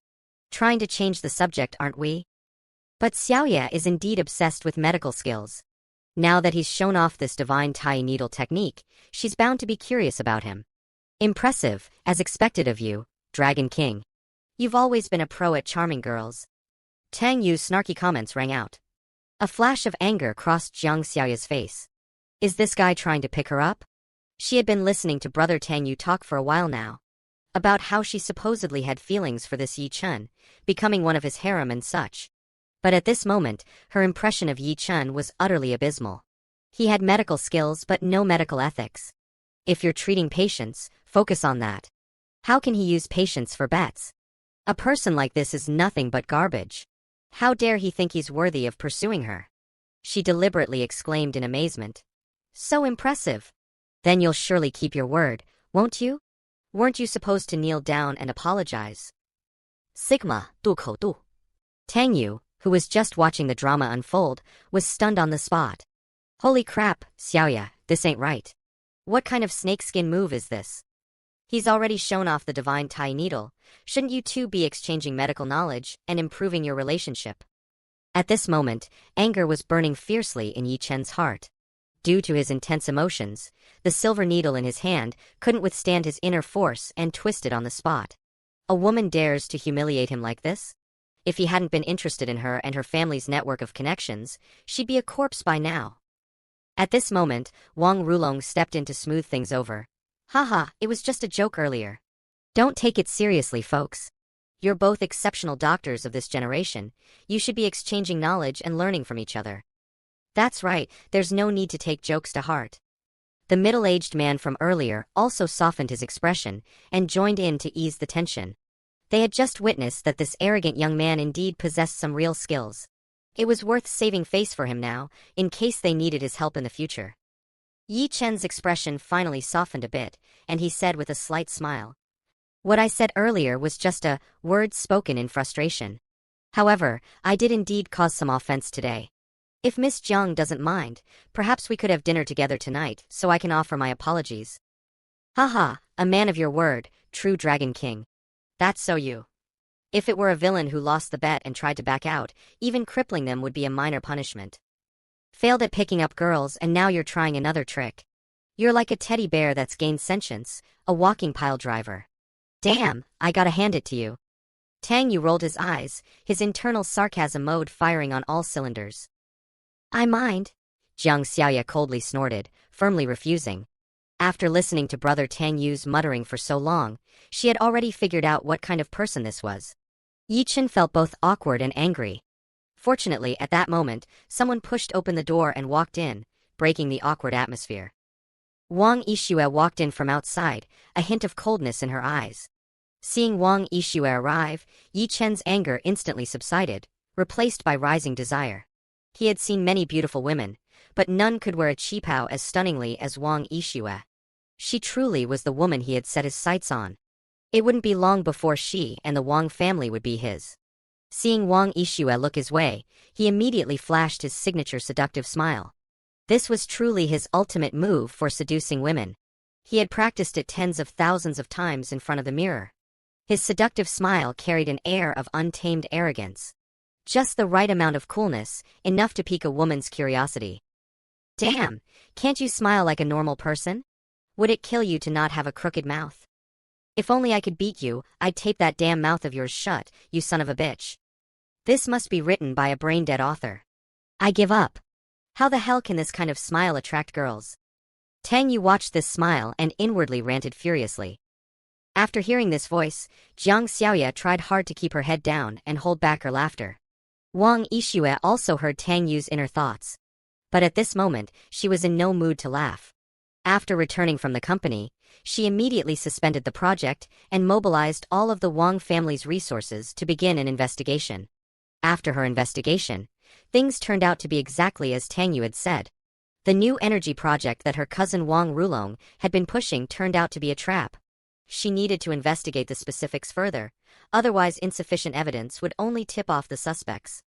Trying to change the subject, aren't we? But Xiaoye is indeed obsessed with medical skills. Now that he's shown off this divine Tai needle technique, she's bound to be curious about him. Impressive, as expected of you, Dragon King. You've always been a pro at charming girls. Tang Yu's snarky comments rang out. A flash of anger crossed Jiang Xiaoye's face. Is this guy trying to pick her up? She had been listening to brother Tang Yu talk for a while now. About how she supposedly had feelings for this Yi Chun, becoming one of his harem and such. But at this moment, her impression of Yi Chun was utterly abysmal. He had medical skills but no medical ethics. If you're treating patients, focus on that. How can he use patients for bets? A person like this is nothing but garbage. How dare he think he's worthy of pursuing her? She deliberately exclaimed in amazement. So impressive. Then you'll surely keep your word, won't you? Weren't you supposed to kneel down and apologize? Sigma, 渡口渡. Tang Yu, who was just watching the drama unfold, was stunned on the spot. Holy crap, Xiaoye, this ain't right. What kind of snakeskin move is this? He's already shown off the divine Tai needle. Shouldn't you two be exchanging medical knowledge and improving your relationship? At this moment, anger was burning fiercely in Yi Chen's heart. Due to his intense emotions, the silver needle in his hand couldn't withstand his inner force and twisted on the spot. A woman dares to humiliate him like this? If he hadn't been interested in her and her family's network of connections, she'd be a corpse by now. At this moment, Wang Rulong stepped in to smooth things over. Haha, it was just a joke earlier. Don't take it seriously, folks. You're both exceptional doctors of this generation. You should be exchanging knowledge and learning from each other. That's right, there's no need to take jokes to heart. The middle-aged man from earlier also softened his expression and joined in to ease the tension. They had just witnessed that this arrogant young man indeed possessed some real skills. It was worth saving face for him now, in case they needed his help in the future. Yi Chen's expression finally softened a bit, and he said with a slight smile. What I said earlier was just a word spoken in frustration. However, I did indeed cause some offense today. If Miss Jiang doesn't mind, perhaps we could have dinner together tonight, so I can offer my apologies. Haha, a man of your word, true Dragon King. That's so you. If it were a villain who lost the bet and tried to back out, even crippling them would be a minor punishment. Failed at picking up girls and now you're trying another trick. You're like a teddy bear that's gained sentience, a walking pile driver. Damn, I gotta hand it to you. Tang Yu rolled his eyes, his internal sarcasm mode firing on all cylinders. I mind. Jiang Xiaoye coldly snorted, firmly refusing. After listening to brother Tang Yu's muttering for so long, she had already figured out what kind of person this was. Yi Chen felt both awkward and angry. Fortunately, at that moment, someone pushed open the door and walked in, breaking the awkward atmosphere. Wang Yixue walked in from outside, a hint of coldness in her eyes. Seeing Wang Yixue arrive, Yi Chen's anger instantly subsided, replaced by rising desire. He had seen many beautiful women, but none could wear a qipao as stunningly as Wang Yixue. She truly was the woman he had set his sights on. It wouldn't be long before she and the Wang family would be his. Seeing Wang Yixue look his way, he immediately flashed his signature seductive smile. This was truly his ultimate move for seducing women. He had practiced it tens of thousands of times in front of the mirror. His seductive smile carried an air of untamed arrogance. Just the right amount of coolness, enough to pique a woman's curiosity. Damn, can't you smile like a normal person? Would it kill you to not have a crooked mouth? If only I could beat you, I'd tape that damn mouth of yours shut, you son of a bitch. This must be written by a brain-dead author. I give up. How the hell can this kind of smile attract girls? Tang Yu watched this smile and inwardly ranted furiously. After hearing this voice, Jiang Xiaoya tried hard to keep her head down and hold back her laughter. Wang Yixue also heard Tang Yu's inner thoughts. But at this moment, she was in no mood to laugh. After returning from the company, she immediately suspended the project and mobilized all of the Wang family's resources to begin an investigation. After her investigation, things turned out to be exactly as Tang Yu had said. The new energy project that her cousin Wang Rulong had been pushing turned out to be a trap. She needed to investigate the specifics further, otherwise insufficient evidence would only tip off the suspects.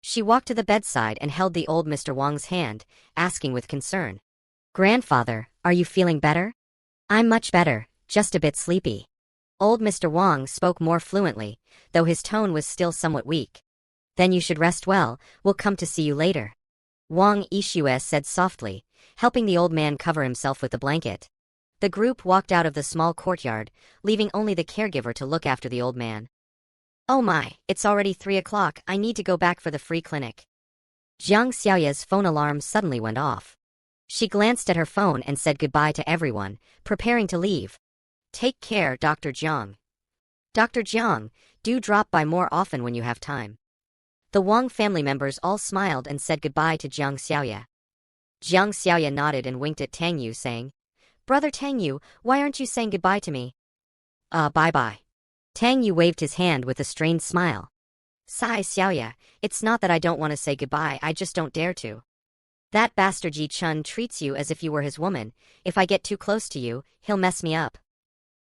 She walked to the bedside and held the old Mr. Wang's hand, asking with concern, "Grandfather, are you feeling better?" "I'm much better, just a bit sleepy." Old Mr. Wang spoke more fluently, though his tone was still somewhat weak. "Then you should rest well, we'll come to see you later," Wang Yixue said softly, helping the old man cover himself with the blanket. The group walked out of the small courtyard, leaving only the caregiver to look after the old man. "Oh my, it's already 3 o'clock, I need to go back for the free clinic." Jiang Xiaoya's phone alarm suddenly went off. She glanced at her phone and said goodbye to everyone, preparing to leave. "Take care, Dr. Jiang. Dr. Jiang, do drop by more often when you have time." The Wang family members all smiled and said goodbye to Jiang Xiaoya. Jiang Xiaoya nodded and winked at Tang Yu, saying, "Brother Tang Yu, why aren't you saying goodbye to me?" Bye-bye." Tang Yu waved his hand with a strained smile. "Sigh, Xiaoya, it's not that I don't want to say goodbye, I just don't dare to. That bastard Yi Chun treats you as if you were his woman. If I get too close to you, he'll mess me up."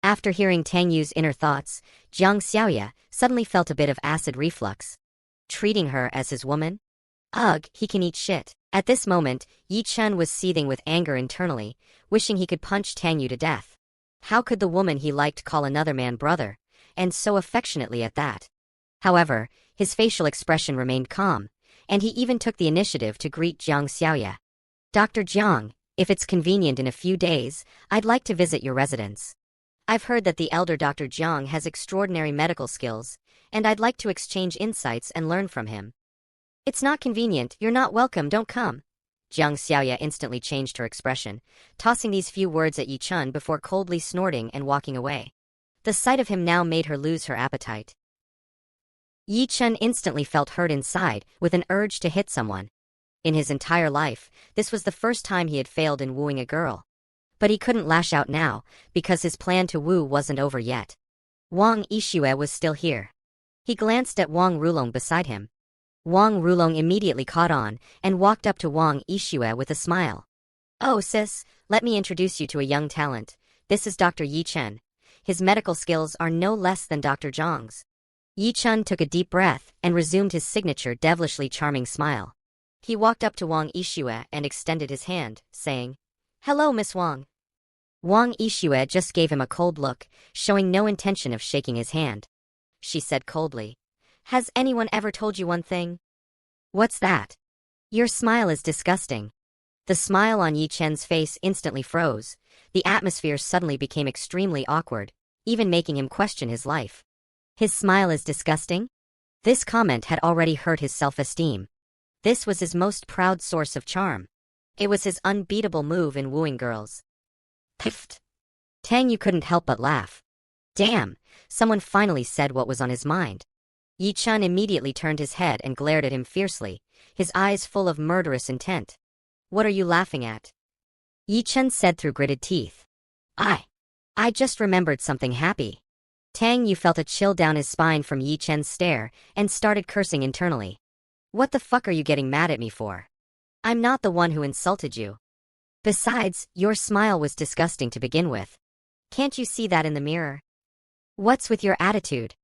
After hearing Tang Yu's inner thoughts, Jiang Xiaoya suddenly felt a bit of acid reflux. Treating her as his woman? Ugh, he can eat shit. At this moment, Yi Chun was seething with anger internally, wishing he could punch Tang Yu to death. How could the woman he liked call another man brother, and so affectionately at that? However, his facial expression remained calm, and he even took the initiative to greet Jiang Xiaoya. "Dr. Jiang, if it's convenient in a few days, I'd like to visit your residence. I've heard that the elder Dr. Jiang has extraordinary medical skills, and I'd like to exchange insights and learn from him." "It's not convenient, you're not welcome, don't come." Jiang Xiaoya instantly changed her expression, tossing these few words at Yi Chun before coldly snorting and walking away. The sight of him now made her lose her appetite. Yi Chun instantly felt hurt inside, with an urge to hit someone. In his entire life, this was the first time he had failed in wooing a girl. But he couldn't lash out now, because his plan to woo wasn't over yet. Wang Yixue was still here. He glanced at Wang Rulong beside him. Wang Rulong immediately caught on, and walked up to Wang Yixue with a smile. "Oh sis, let me introduce you to a young talent. This is Dr. Yi Chen. His medical skills are no less than Dr. Zhang's." Yi Chun took a deep breath and resumed his signature devilishly charming smile. He walked up to Wang Yixue and extended his hand, saying, "Hello, Miss Wang." Wang Yixue just gave him a cold look, showing no intention of shaking his hand. She said coldly, "Has anyone ever told you one thing?" "What's that?" "Your smile is disgusting." The smile on Yi Chen's face instantly froze. The atmosphere suddenly became extremely awkward, even making him question his life. His smile is disgusting? This comment had already hurt his self-esteem. This was his most proud source of charm. It was his unbeatable move in wooing girls. Piffed. Tang Yu couldn't help but laugh. Damn, someone finally said what was on his mind. Yi Chun immediately turned his head and glared at him fiercely, his eyes full of murderous intent. "What are you laughing at?" Yi Chun said through gritted teeth. I just remembered something happy." Tang Yu felt a chill down his spine from Yi Chen's stare and started cursing internally. "What the fuck are you getting mad at me for? I'm not the one who insulted you. Besides, your smile was disgusting to begin with. Can't you see that in the mirror? What's with your attitude?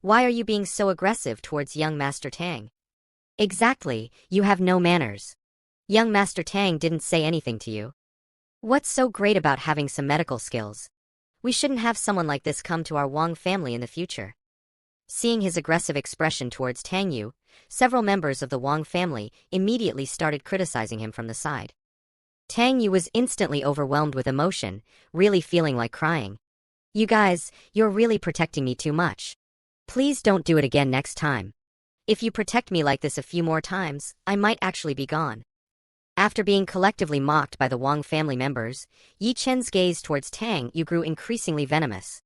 Why are you being so aggressive towards young Master Tang? Exactly, you have no manners. Young Master Tang didn't say anything to you. What's so great about having some medical skills? We shouldn't have someone like this come to our Wang family in the future. Seeing his aggressive expression towards Tang Yu, several members of the Wang family immediately started criticizing him from the side. Tang Yu was instantly overwhelmed with emotion, really feeling like crying. You guys, you're really protecting me too much. Please don't do it again next time. If you protect me like this a few more times, I might actually be gone. After being collectively mocked by the Wang family members, Yi Chen's gaze towards Tang Yu grew increasingly venomous.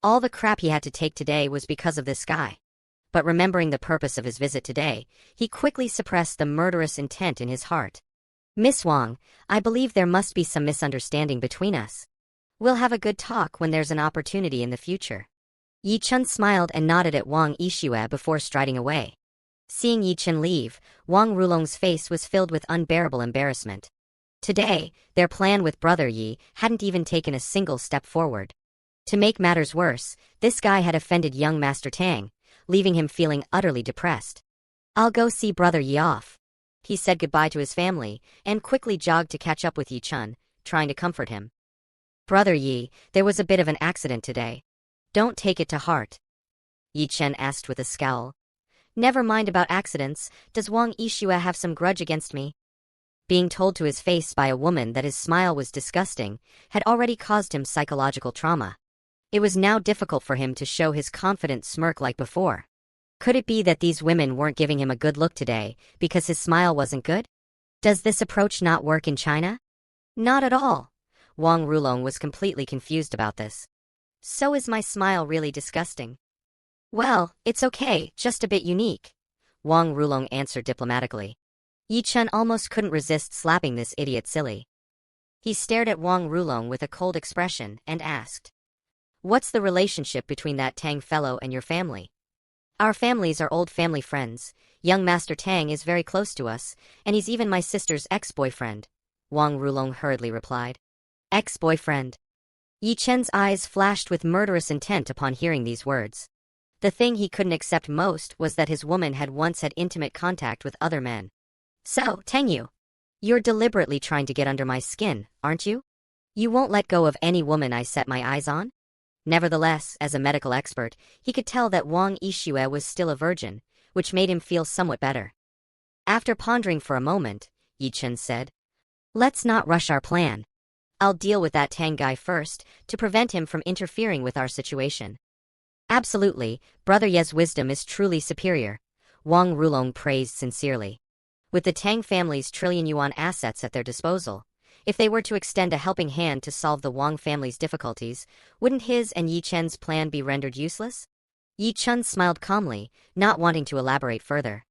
All the crap he had to take today was because of this guy. But remembering the purpose of his visit today, he quickly suppressed the murderous intent in his heart. Miss Wang, I believe there must be some misunderstanding between us. We'll have a good talk when there's an opportunity in the future. Yi Chen smiled and nodded at Wang Yixue before striding away. Seeing Yi Chen leave, Wang Rulong's face was filled with unbearable embarrassment. Today, their plan with Brother Yi hadn't even taken a single step forward. To make matters worse, this guy had offended young Master Tang, leaving him feeling utterly depressed. I'll go see Brother Yi off. He said goodbye to his family and quickly jogged to catch up with Yi Chen, trying to comfort him. Brother Yi, there was a bit of an accident today. Don't take it to heart. Yi Chen asked with a scowl. Never mind about accidents, does Wang Yixue have some grudge against me? Being told to his face by a woman that his smile was disgusting had already caused him psychological trauma. It was now difficult for him to show his confident smirk like before. Could it be that these women weren't giving him a good look today because his smile wasn't good? Does this approach not work in China? Not at all. Wang Rulong was completely confused about this. So is my smile really disgusting? Well, it's okay, just a bit unique. Wang Rulong answered diplomatically. Yi Chen almost couldn't resist slapping this idiot silly. He stared at Wang Rulong with a cold expression and asked, "What's the relationship between that Tang fellow and your family?" "Our families are old family friends. Young Master Tang is very close to us, and he's even my sister's ex-boyfriend," Wang Rulong hurriedly replied. Ex-boyfriend? Yi Chen's eyes flashed with murderous intent upon hearing these words. The thing he couldn't accept most was that his woman had once had intimate contact with other men. So, Tang Yu, you're deliberately trying to get under my skin, aren't you? You won't let go of any woman I set my eyes on? Nevertheless, as a medical expert, he could tell that Wang Yixue was still a virgin, which made him feel somewhat better. After pondering for a moment, Yi Chen said, "Let's not rush our plan. I'll deal with that Tang guy first, to prevent him from interfering with our situation." Absolutely, Brother Ye's wisdom is truly superior, Wang Rulong praised sincerely. With the Tang family's trillion-yuan assets at their disposal, if they were to extend a helping hand to solve the Wang family's difficulties, wouldn't his and Yi Chen's plan be rendered useless? Yi Chen smiled calmly, not wanting to elaborate further.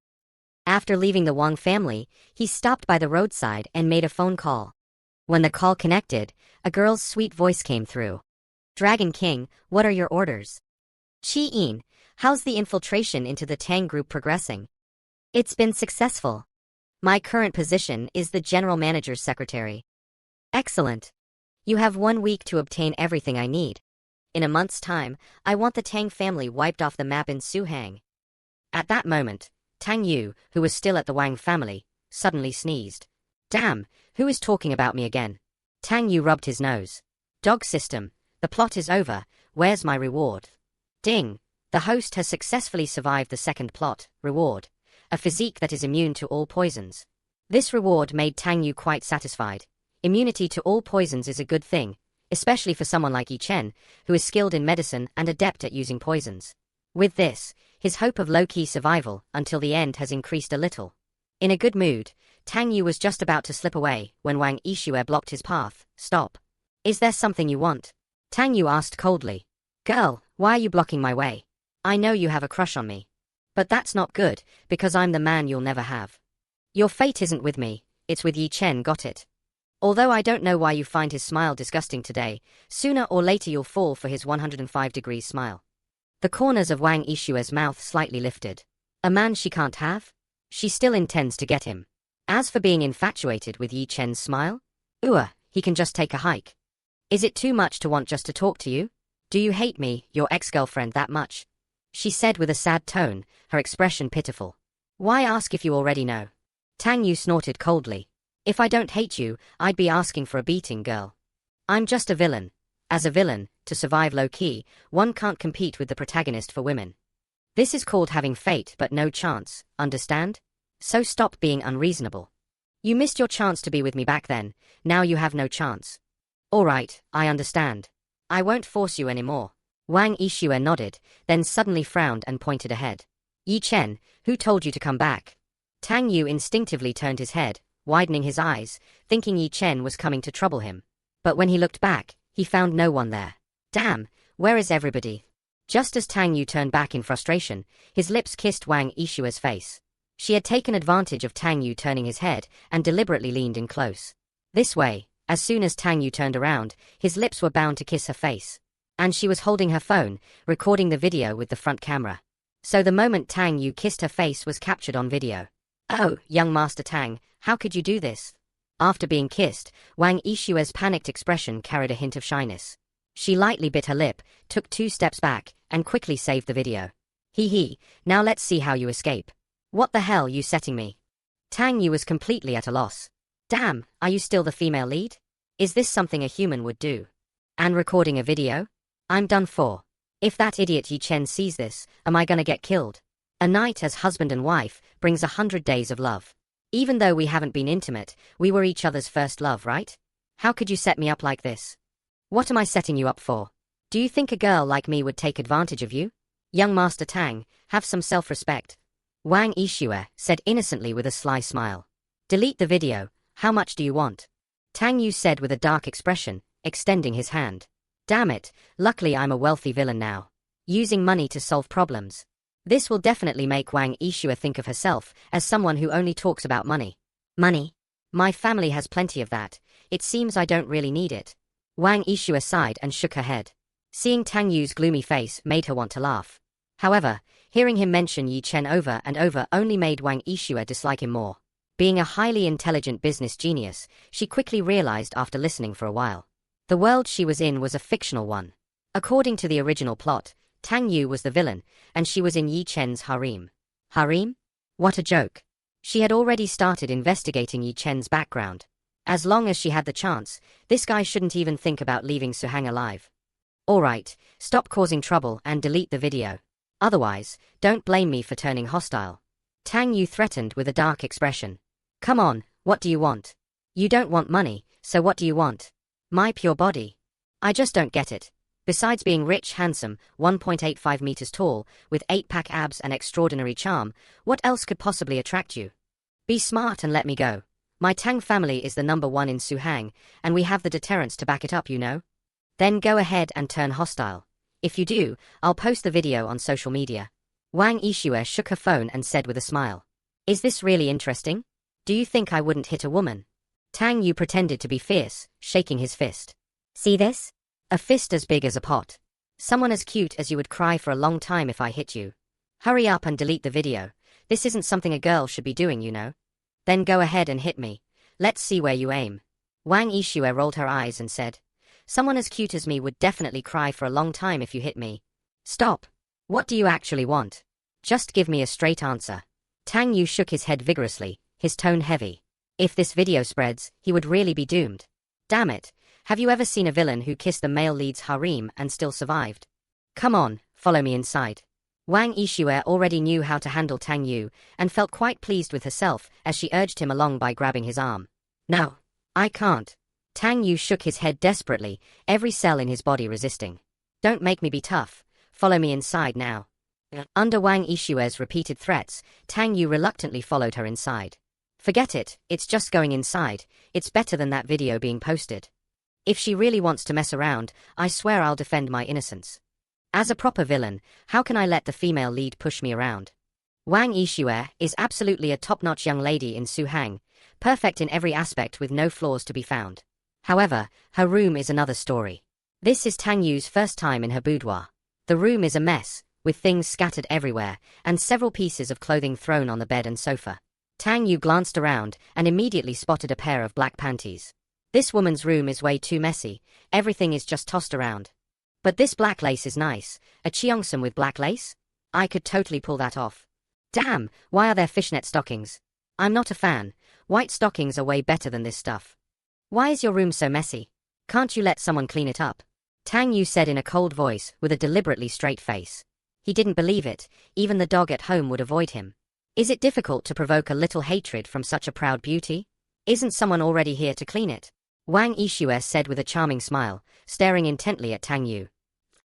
After leaving the Wang family, he stopped by the roadside and made a phone call. When the call connected, a girl's sweet voice came through. "Dragon King, what are your orders?" "Qi, how's the infiltration into the Tang group progressing?" "It's been successful. My current position is the general manager's secretary." "Excellent. You have 1 week to obtain everything I need. In a month's time, I want the Tang family wiped off the map in Suhang." At that moment, Tang Yu, who was still at the Wang family, suddenly sneezed. "Damn, who is talking about me again?" Tang Yu rubbed his nose. "Dog system, the plot is over, where's my reward?" Ding! The host has successfully survived the second plot, reward. A physique that is immune to all poisons. This reward made Tang Yu quite satisfied. Immunity to all poisons is a good thing, especially for someone like Yi Chen, who is skilled in medicine and adept at using poisons. With this, his hope of low-key survival until the end has increased a little. In a good mood, Tang Yu was just about to slip away when Wang Yixue blocked his path. "Stop. Is there something you want?" Tang Yu asked coldly. "Girl, why are you blocking my way? I know you have a crush on me. But that's not good, because I'm the man you'll never have. Your fate isn't with me, it's with Yi Chen, got it? Although I don't know why you find his smile disgusting today, sooner or later you'll fall for his 105-degree smile." The corners of Wang Yixue's mouth slightly lifted. A man she can't have? She still intends to get him. As for being infatuated with Yi Chen's smile? He can just take a hike. Is it too much to want just to talk to you? Do you hate me, your ex-girlfriend, that much? she said with a sad tone, her expression pitiful. Why ask if you already know? Tang Yu snorted coldly. If I don't hate you, I'd be asking for a beating, girl. I'm just a villain. As a villain, to survive low-key, one can't compete with the protagonist for women. This is called having fate but no chance, understand? So stop being unreasonable. You missed your chance to be with me back then, now you have no chance. Alright, I understand. I won't force you anymore. Wang Yixue nodded, then suddenly frowned and pointed ahead. Yi Chen, who told you to come back? Tang Yu instinctively turned his head, widening his eyes, thinking Yi Chen was coming to trouble him. But when he looked back, he found no one there. Damn, where is everybody? Just as Tang Yu turned back in frustration, his lips kissed Wang Yixue's face. She had taken advantage of Tang Yu turning his head and deliberately leaned in close. This way, as soon as Tang Yu turned around, his lips were bound to kiss her face. And she was holding her phone, recording the video with the front camera. So the moment Tang Yu kissed her face was captured on video. Oh, young Master Tang, how could you do this? After being kissed, Wang Yixue's panicked expression carried a hint of shyness. She lightly bit her lip, took 2 steps back, and quickly saved the video. Hehe, now let's see how you escape. What the hell you setting me? Tang Yu was completely at a loss. Damn, are you still the female lead? Is this something a human would do? And recording a video? I'm done for. If that idiot Yi Chen sees this, am I gonna get killed? A night as husband and wife brings 100 days of love. Even though we haven't been intimate, we were each other's first love, right? How could you set me up like this? What am I setting you up for? Do you think a girl like me would take advantage of you? Young Master Tang, have some self-respect. Wang Yixue said innocently with a sly smile. Delete the video, how much do you want? Tang Yu said with a dark expression, extending his hand. Damn it, luckily I'm a wealthy villain now. Using money to solve problems. This will definitely make Wang Yixue think of herself as someone who only talks about money. Money? My family has plenty of that, it seems I don't really need it. Wang Yixue sighed and shook her head. Seeing Tang Yu's gloomy face made her want to laugh. However, hearing him mention Yi Chen over and over only made Wang Yixue dislike him more. Being a highly intelligent business genius, she quickly realized after listening for a while. The world she was in was a fictional one. According to the original plot, Tang Yu was the villain, and she was in Yi Chen's harem. Harem? What a joke. She had already started investigating Yi Chen's background. As long as she had the chance, this guy shouldn't even think about leaving Suhang alive. Alright, stop causing trouble and delete the video. Otherwise, don't blame me for turning hostile. Tang Yu threatened with a dark expression. Come on, what do you want? You don't want money, so what do you want? My pure body. I just don't get it. Besides being rich, handsome, 1.85 meters tall, with 8-pack abs and extraordinary charm, what else could possibly attract you? Be smart and let me go. My Tang family is the #1 in Suhang, and we have the deterrence to back it up, you know? Then go ahead and turn hostile. If you do, I'll post the video on social media. Wang Yixue shook her phone and said with a smile. Is this really interesting? Do you think I wouldn't hit a woman? Tang Yu pretended to be fierce, shaking his fist. See this? A fist as big as a pot. Someone as cute as you would cry for a long time if I hit you. Hurry up and delete the video. This isn't something a girl should be doing, you know. Then go ahead and hit me. Let's see where you aim. Wang Yixue rolled her eyes and said. Someone as cute as me would definitely cry for a long time if you hit me. Stop. What do you actually want? Just give me a straight answer. Tang Yu shook his head vigorously, his tone heavy. If this video spreads, he would really be doomed. Damn it, have you ever seen a villain who kissed the male lead's harem and still survived? Come on, follow me inside. Wang Yixue already knew how to handle Tang Yu, and felt quite pleased with herself as she urged him along by grabbing his arm. No, I can't. Tang Yu shook his head desperately, every cell in his body resisting. Don't make me be tough, follow me inside now. Under Wang Yixue's repeated threats, Tang Yu reluctantly followed her inside. Forget it, it's just going inside, it's better than that video being posted. If she really wants to mess around, I swear I'll defend my innocence. As a proper villain, how can I let the female lead push me around? Wang Yixue is absolutely a top-notch young lady in Suhang, perfect in every aspect with no flaws to be found. However, her room is another story. This is Tang Yu's first time in her boudoir. The room is a mess, with things scattered everywhere, and several pieces of clothing thrown on the bed and sofa. Tang Yu glanced around and immediately spotted a pair of black panties. This woman's room is way too messy, everything is just tossed around. But this black lace is nice, a cheongsam with black lace? I could totally pull that off. Damn, why are there fishnet stockings? I'm not a fan. White stockings are way better than this stuff. Why is your room so messy? Can't you let someone clean it up? Tang Yu said in a cold voice with a deliberately straight face. He didn't believe it, even the dog at home would avoid him. Is it difficult to provoke a little hatred from such a proud beauty? Isn't someone already here to clean it? Wang Yixue said with a charming smile, staring intently at Tang Yu.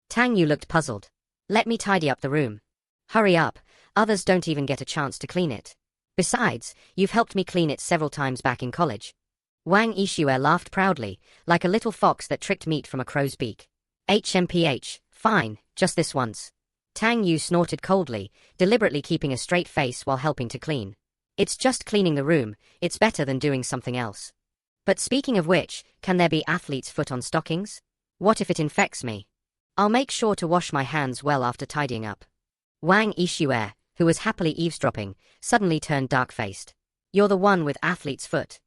Tang Yu looked puzzled. Let me tidy up the room. Hurry up, others don't even get a chance to clean it. Besides, you've helped me clean it several times back in college. Wang Yixue laughed proudly, like a little fox that tricked meat from a crow's beak. HMPH, fine, just this once. Tang Yu snorted coldly, deliberately keeping a straight face while helping to clean. It's just cleaning the room, it's better than doing something else. But speaking of which, can there be athlete's foot on stockings? What if it infects me? I'll make sure to wash my hands well after tidying up. Wang Yixue, who was happily eavesdropping, suddenly turned dark-faced. You're the one with athlete's foot.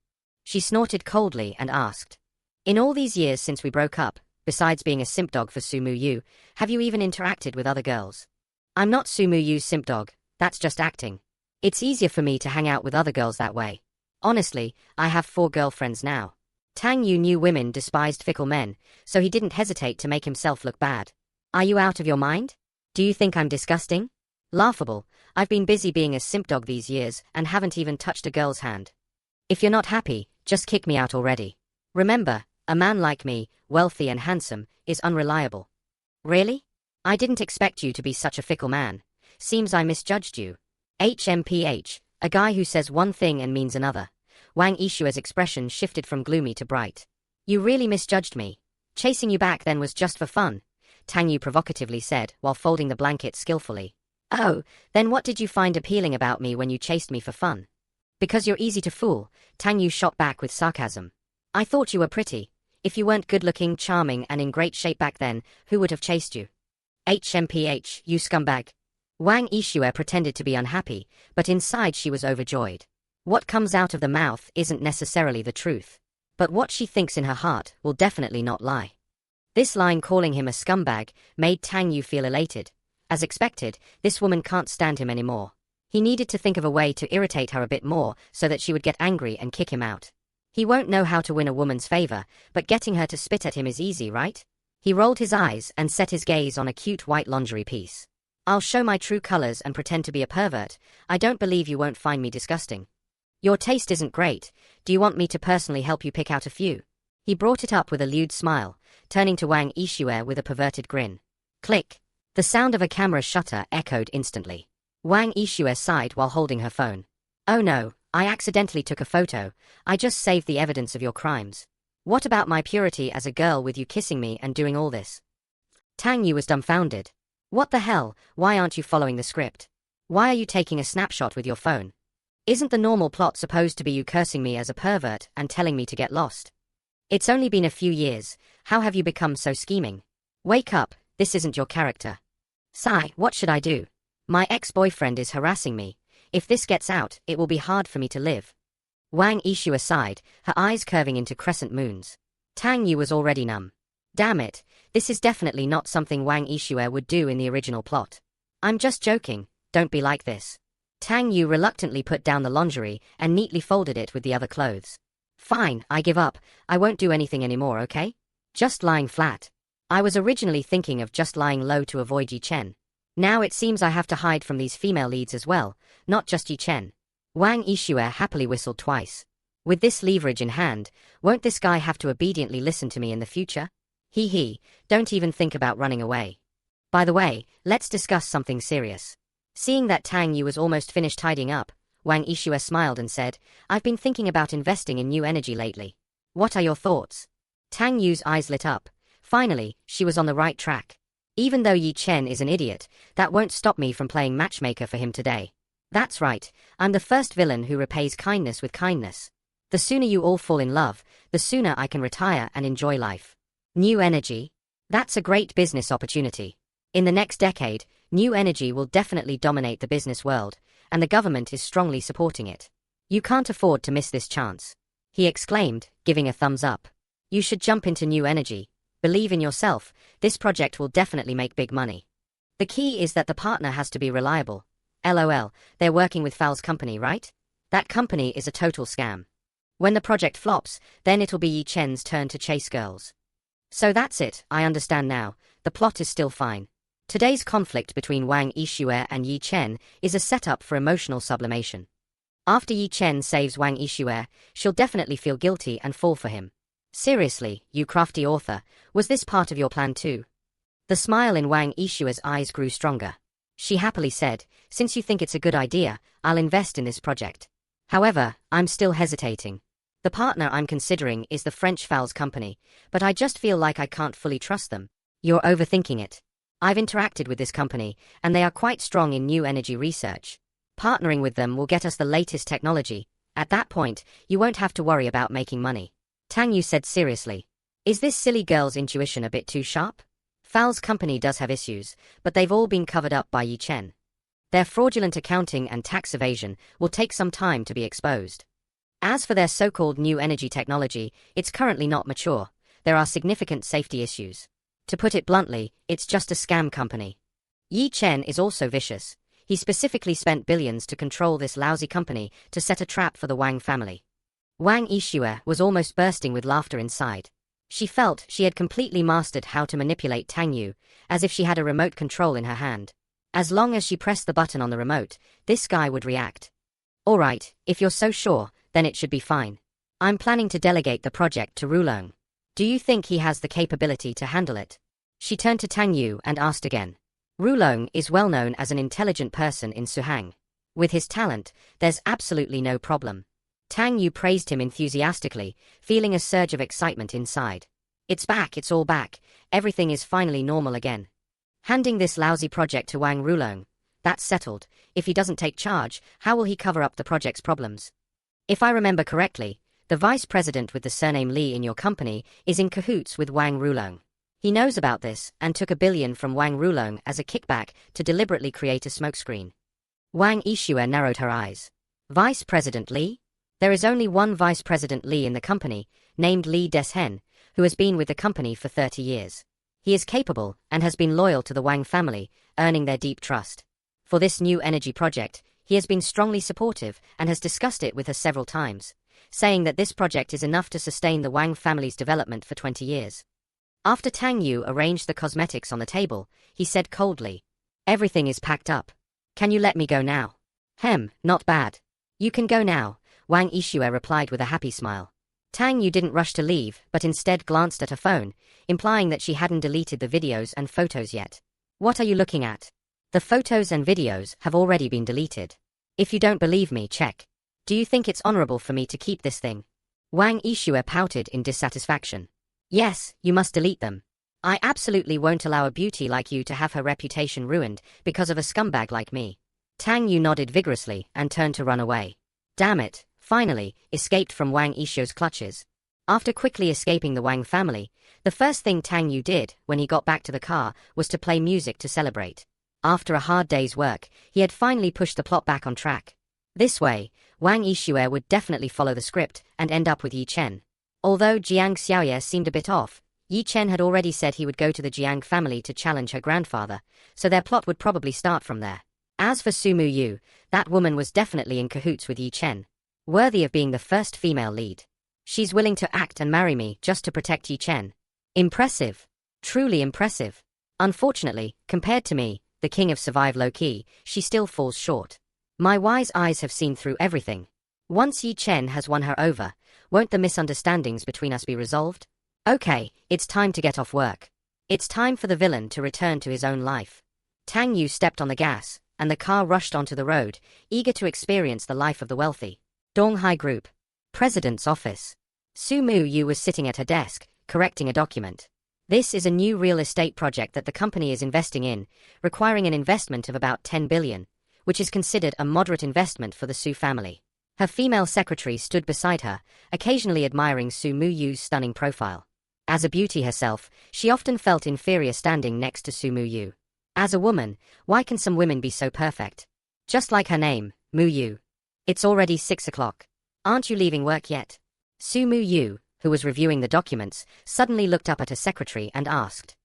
She snorted coldly and asked. In all these years since we broke up, besides being a simp dog for Sumu Yu, have you even interacted with other girls? I'm not Sumu Yu's simp dog, that's just acting. It's easier for me to hang out with other girls that way. Honestly, I have 4 girlfriends now. Tang Yu knew women despised fickle men, so he didn't hesitate to make himself look bad. Are you out of your mind? Do you think I'm disgusting? Laughable, I've been busy being a simp dog these years and haven't even touched a girl's hand. If you're not happy, just kick me out already. Remember, a man like me, wealthy and handsome, is unreliable. Really? I didn't expect you to be such a fickle man. Seems I misjudged you. HMPH, a guy who says one thing and means another. Wang Yixue's expression shifted from gloomy to bright. You really misjudged me. Chasing you back then was just for fun, Tang Yu provocatively said while folding the blanket skillfully. Oh, then what did you find appealing about me when you chased me for fun? Because you're easy to fool, Tang Yu shot back with sarcasm. I thought you were pretty. If you weren't good-looking, charming, and in great shape back then, who would have chased you? HMPH, you scumbag. Wang Yixue pretended to be unhappy, but inside she was overjoyed. What comes out of the mouth isn't necessarily the truth. But what she thinks in her heart will definitely not lie. This line calling him a scumbag made Tang Yu feel elated. As expected, this woman can't stand him anymore. He needed to think of a way to irritate her a bit more so that she would get angry and kick him out. He won't know how to win a woman's favor, but getting her to spit at him is easy, right? He rolled his eyes and set his gaze on a cute white lingerie piece. I'll show my true colors and pretend to be a pervert. I don't believe you won't find me disgusting. Your taste isn't great. Do you want me to personally help you pick out a few? He brought it up with a lewd smile, turning to Wang Yixue with a perverted grin. Click. The sound of a camera shutter echoed instantly. Wang Yixue sighed while holding her phone. Oh no, I accidentally took a photo. I just saved the evidence of your crimes. What about my purity as a girl with you kissing me and doing all this? Tang Yu was dumbfounded. What the hell, why aren't you following the script? Why are you taking a snapshot with your phone? Isn't the normal plot supposed to be you cursing me as a pervert and telling me to get lost? It's only been a few years, how have you become so scheming? Wake up, this isn't your character. Sigh, what should I do? My ex-boyfriend is harassing me. If this gets out, it will be hard for me to live. Wang Yixue sighed, her eyes curving into crescent moons. Tang Yu was already numb. Damn it, this is definitely not something Wang Yixue would do in the original plot. I'm just joking, don't be like this. Tang Yu reluctantly put down the lingerie and neatly folded it with the other clothes. Fine, I give up, I won't do anything anymore, okay? Just lying flat. I was originally thinking of just lying low to avoid Yi Chen. Now it seems I have to hide from these female leads as well, not just Yi Chen. Wang Yixue happily whistled twice. With this leverage in hand, won't this guy have to obediently listen to me in the future? Hehe, don't even think about running away. By the way, let's discuss something serious. Seeing that Tang Yu was almost finished tidying up, Wang Yixue smiled and said, I've been thinking about investing in new energy lately. What are your thoughts? Tang Yu's eyes lit up. Finally, she was on the right track. Even though Yi Chen is an idiot, that won't stop me from playing matchmaker for him today. That's right, I'm the first villain who repays kindness with kindness. The sooner you all fall in love, the sooner I can retire and enjoy life. New energy? That's a great business opportunity. In the next decade, new energy will definitely dominate the business world, and the government is strongly supporting it. You can't afford to miss this chance. He exclaimed, giving a thumbs up. You should jump into new energy. Believe in yourself, this project will definitely make big money. The key is that the partner has to be reliable. LOL, they're working with Fal's company, right? That company is a total scam. When the project flops, then it'll be Yi Chen's turn to chase girls. So that's it, I understand now. The plot is still fine. Today's conflict between Wang Yixue and Yi Chen is a setup for emotional sublimation. After Yi Chen saves Wang Yixue, she'll definitely feel guilty and fall for him. Seriously, you crafty author, was this part of your plan too? The smile in Wang Yixue's eyes grew stronger. She happily said, since you think it's a good idea, I'll invest in this project. However, I'm still hesitating. The partner I'm considering is the French Fal's company, but I just feel like I can't fully trust them. You're overthinking it. I've interacted with this company, and they are quite strong in new energy research. Partnering with them will get us the latest technology. At that point, you won't have to worry about making money. Tang Yu said seriously. Is this silly girl's intuition a bit too sharp? Fal's company does have issues, but they've all been covered up by Yi Chen. Their fraudulent accounting and tax evasion will take some time to be exposed. As for their so-called new energy technology, it's currently not mature. There are significant safety issues. To put it bluntly, it's just a scam company. Yi Chen is also vicious. He specifically spent billions to control this lousy company to set a trap for the Wang family. Wang Yixue was almost bursting with laughter inside. She felt she had completely mastered how to manipulate Tang Yu, as if she had a remote control in her hand. As long as she pressed the button on the remote, this guy would react. Alright, if you're so sure, then it should be fine. I'm planning to delegate the project to Rulong. Do you think he has the capability to handle it? She turned to Tang Yu and asked again. Rulong is well known as an intelligent person in Suhang. With his talent, there's absolutely no problem. Tang Yu praised him enthusiastically, feeling a surge of excitement inside. It's back, it's all back. Everything is finally normal again. Handing this lousy project to Wang Rulong. That's settled. If he doesn't take charge, how will he cover up the project's problems? If I remember correctly, the vice president with the surname Li in your company is in cahoots with Wang Rulong. He knows about this and took $1 billion from Wang Rulong as a kickback to deliberately create a smokescreen. Wang Yixue narrowed her eyes. Vice President Li? There is only one Vice President Li in the company, named Li Deshen, who has been with the company for 30 years. He is capable and has been loyal to the Wang family, earning their deep trust. For this new energy project, he has been strongly supportive and has discussed it with her several times, saying that this project is enough to sustain the Wang family's development for 20 years. After Tang Yu arranged the cosmetics on the table, he said coldly, "Everything is packed up. Can you let me go now?" Not bad. You can go now, Wang Yixue replied with a happy smile. Tang Yu didn't rush to leave, but instead glanced at her phone, implying that she hadn't deleted the videos and photos yet. What are you looking at? The photos and videos have already been deleted. If you don't believe me, check. Do you think it's honorable for me to keep this thing? Wang Yixue pouted in dissatisfaction. Yes, you must delete them. I absolutely won't allow a beauty like you to have her reputation ruined because of a scumbag like me. Tang Yu nodded vigorously and turned to run away. Damn it, finally, escaped from Wang Yixue's clutches. After quickly escaping the Wang family, the first thing Tang Yu did when he got back to the car was to play music to celebrate. After a hard day's work, he had finally pushed the plot back on track. This way, Wang Yixue would definitely follow the script and end up with Yi Chen. Although Jiang Xiaoye seemed a bit off, Yi Chen had already said he would go to the Jiang family to challenge her grandfather, so their plot would probably start from there. As for Su Yu, that woman was definitely in cahoots with Yi Chen. Worthy of being the first female lead. She's willing to act and marry me just to protect Yi Chen. Impressive. Truly impressive. Unfortunately, compared to me, the king of survive low-key, she still falls short. My wise eyes have seen through everything. Once Yi Chen has won her over, won't the misunderstandings between us be resolved? Okay, it's time to get off work. It's time for the villain to return to his own life. Tang Yu stepped on the gas, and the car rushed onto the road, eager to experience the life of the wealthy. Donghai Group. President's office. Su Yu was sitting at her desk, correcting a document. This is a new real estate project that the company is investing in, requiring an investment of about 10 billion, which is considered a moderate investment for the Su family. Her female secretary stood beside her, occasionally admiring Su Yu's stunning profile. As a beauty herself, she often felt inferior standing next to Su Yu. As a woman, why can some women be so perfect? Just like her name, Yu. It's already 6 o'clock. Aren't you leaving work yet? Su Yu, who was reviewing the documents, suddenly looked up at her secretary and asked.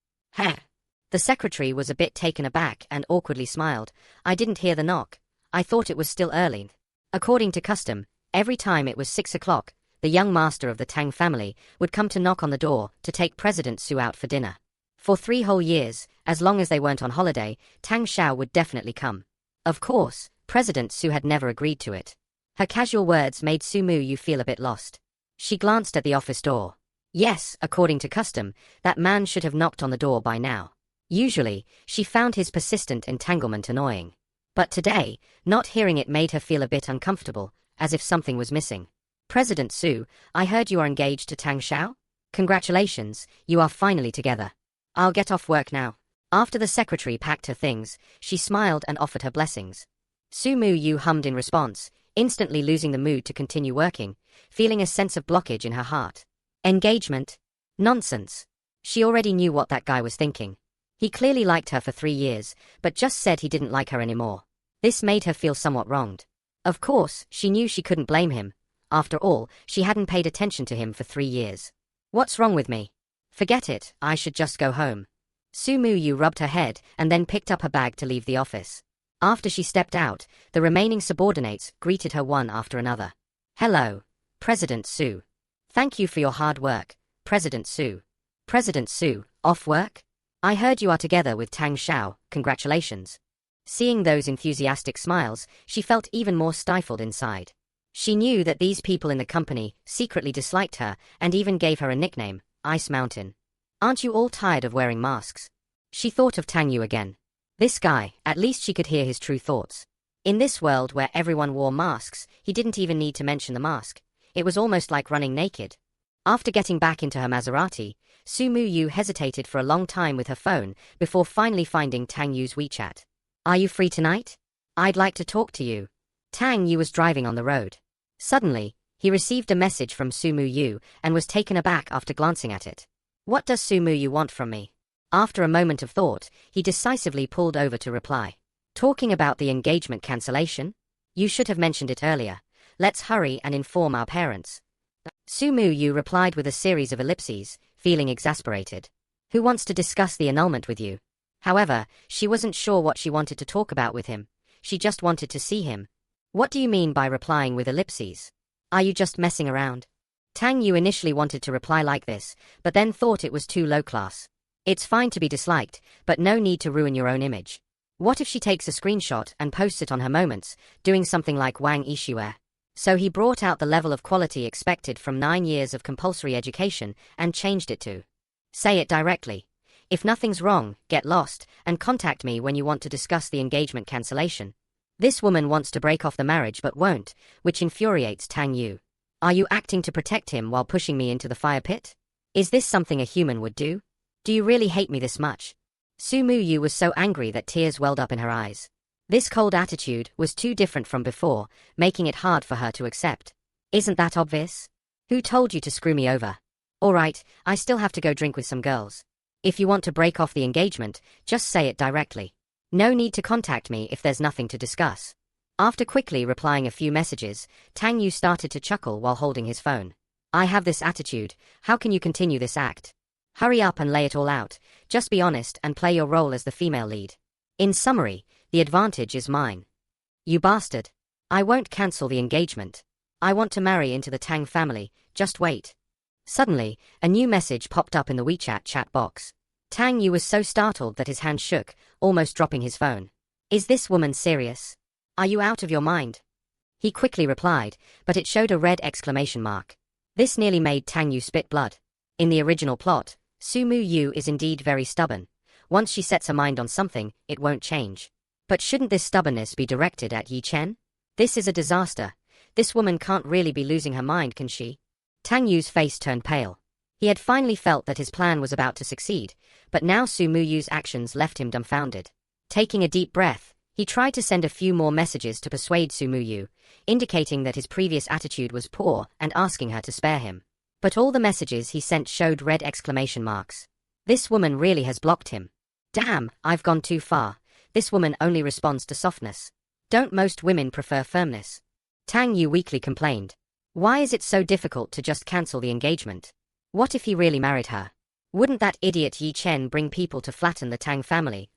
The The secretary was a bit taken aback and awkwardly smiled. I didn't hear the knock. I thought it was still early. According to custom, every time it was 6 o'clock, the young master of the Tang family would come to knock on the door to take President Su out for dinner. For 3 whole years, as long as they weren't on holiday, Tang Xiao would definitely come. Of course, President Su had never agreed to it. Her casual words made Su Mu feel a bit lost. She glanced at the office door. Yes, according to custom, that man should have knocked on the door by now. Usually, she found his persistent entanglement annoying. But today, not hearing it made her feel a bit uncomfortable, as if something was missing. President Su, I heard you are engaged to Tang Xiao? Congratulations, you are finally together. I'll get off work now. After the secretary packed her things, she smiled and offered her blessings. Su Mu hummed in response, instantly losing the mood to continue working, feeling a sense of blockage in her heart. Engagement? Nonsense. She already knew what that guy was thinking. He clearly liked her for 3 years, but just said he didn't like her anymore. This made her feel somewhat wronged. Of course, she knew she couldn't blame him. After all, she hadn't paid attention to him for 3 years. What's wrong with me? Forget it, I should just go home. Su Mu rubbed her head and then picked up her bag to leave the office. After she stepped out, the remaining subordinates greeted her one after another. Hello, President Su. Thank you for your hard work, President Su. President Su, off work? I heard you are together with Tang Xiao, congratulations. Seeing those enthusiastic smiles, she felt even more stifled inside. She knew that these people in the company secretly disliked her and even gave her a nickname, Ice Mountain. Aren't you all tired of wearing masks? She thought of Tang Yu again. This guy, at least she could hear his true thoughts. In this world where everyone wore masks, he didn't even need to mention the mask. It was almost like running naked. After getting back into her Maserati, Su Mu hesitated for a long time with her phone before finally finding Tang Yu's WeChat. Are you free tonight? I'd like to talk to you. Tang Yu was driving on the road. Suddenly, he received a message from Su Mu and was taken aback after glancing at it. What does Su Mu want from me? After a moment of thought, he decisively pulled over to reply. Talking about the engagement cancellation? You should have mentioned it earlier. Let's hurry and inform our parents. Su Mu replied with a series of ellipses, feeling exasperated. Who wants to discuss the annulment with you? However, she wasn't sure what she wanted to talk about with him. She just wanted to see him. What do you mean by replying with ellipses? Are you just messing around? Tang Yu initially wanted to reply like this, but then thought it was too low class. It's fine to be disliked, but no need to ruin your own image. What if she takes a screenshot and posts it on her moments, doing something like Bai Yixue? So he brought out the level of quality expected from 9 years of compulsory education and changed it to, say it directly. If nothing's wrong, get lost, and contact me when you want to discuss the engagement cancellation. This woman wants to break off the marriage but won't, which infuriates Tang Yu. Are you acting to protect him while pushing me into the fire pit? Is this something a human would do? Do you really hate me this much? Su Mu was so angry that tears welled up in her eyes. This cold attitude was too different from before, making it hard for her to accept. Isn't that obvious? Who told you to screw me over? Alright, I still have to go drink with some girls. If you want to break off the engagement, just say it directly. No need to contact me if there's nothing to discuss. After quickly replying a few messages, Tang Yu started to chuckle while holding his phone. I have this attitude, how can you continue this act? Hurry up and lay it all out, just be honest and play your role as the female lead. In summary, the advantage is mine. You bastard. I won't cancel the engagement. I want to marry into the Tang family, just wait. Suddenly, a new message popped up in the WeChat chat box. Tang Yu was so startled that his hand shook, almost dropping his phone. Is this woman serious? Are you out of your mind? He quickly replied, but it showed a red exclamation mark. This nearly made Tang Yu spit blood. In the original plot, Su Mu is indeed very stubborn. Once she sets her mind on something, it won't change. But shouldn't this stubbornness be directed at Yi Chen? This is a disaster. This woman can't really be losing her mind, can she? Tang Yu's face turned pale. He had finally felt that his plan was about to succeed, but now Su Mu's actions left him dumbfounded. Taking a deep breath, he tried to send a few more messages to persuade Su Mu, indicating that his previous attitude was poor and asking her to spare him. But all the messages he sent showed red exclamation marks. This woman really has blocked him. Damn, I've gone too far. This woman only responds to softness. Don't most women prefer firmness? Tang Yu weakly complained. Why is it so difficult to just cancel the engagement? What if he really married her? Wouldn't that idiot Yi Chen bring people to flatten the Tang family?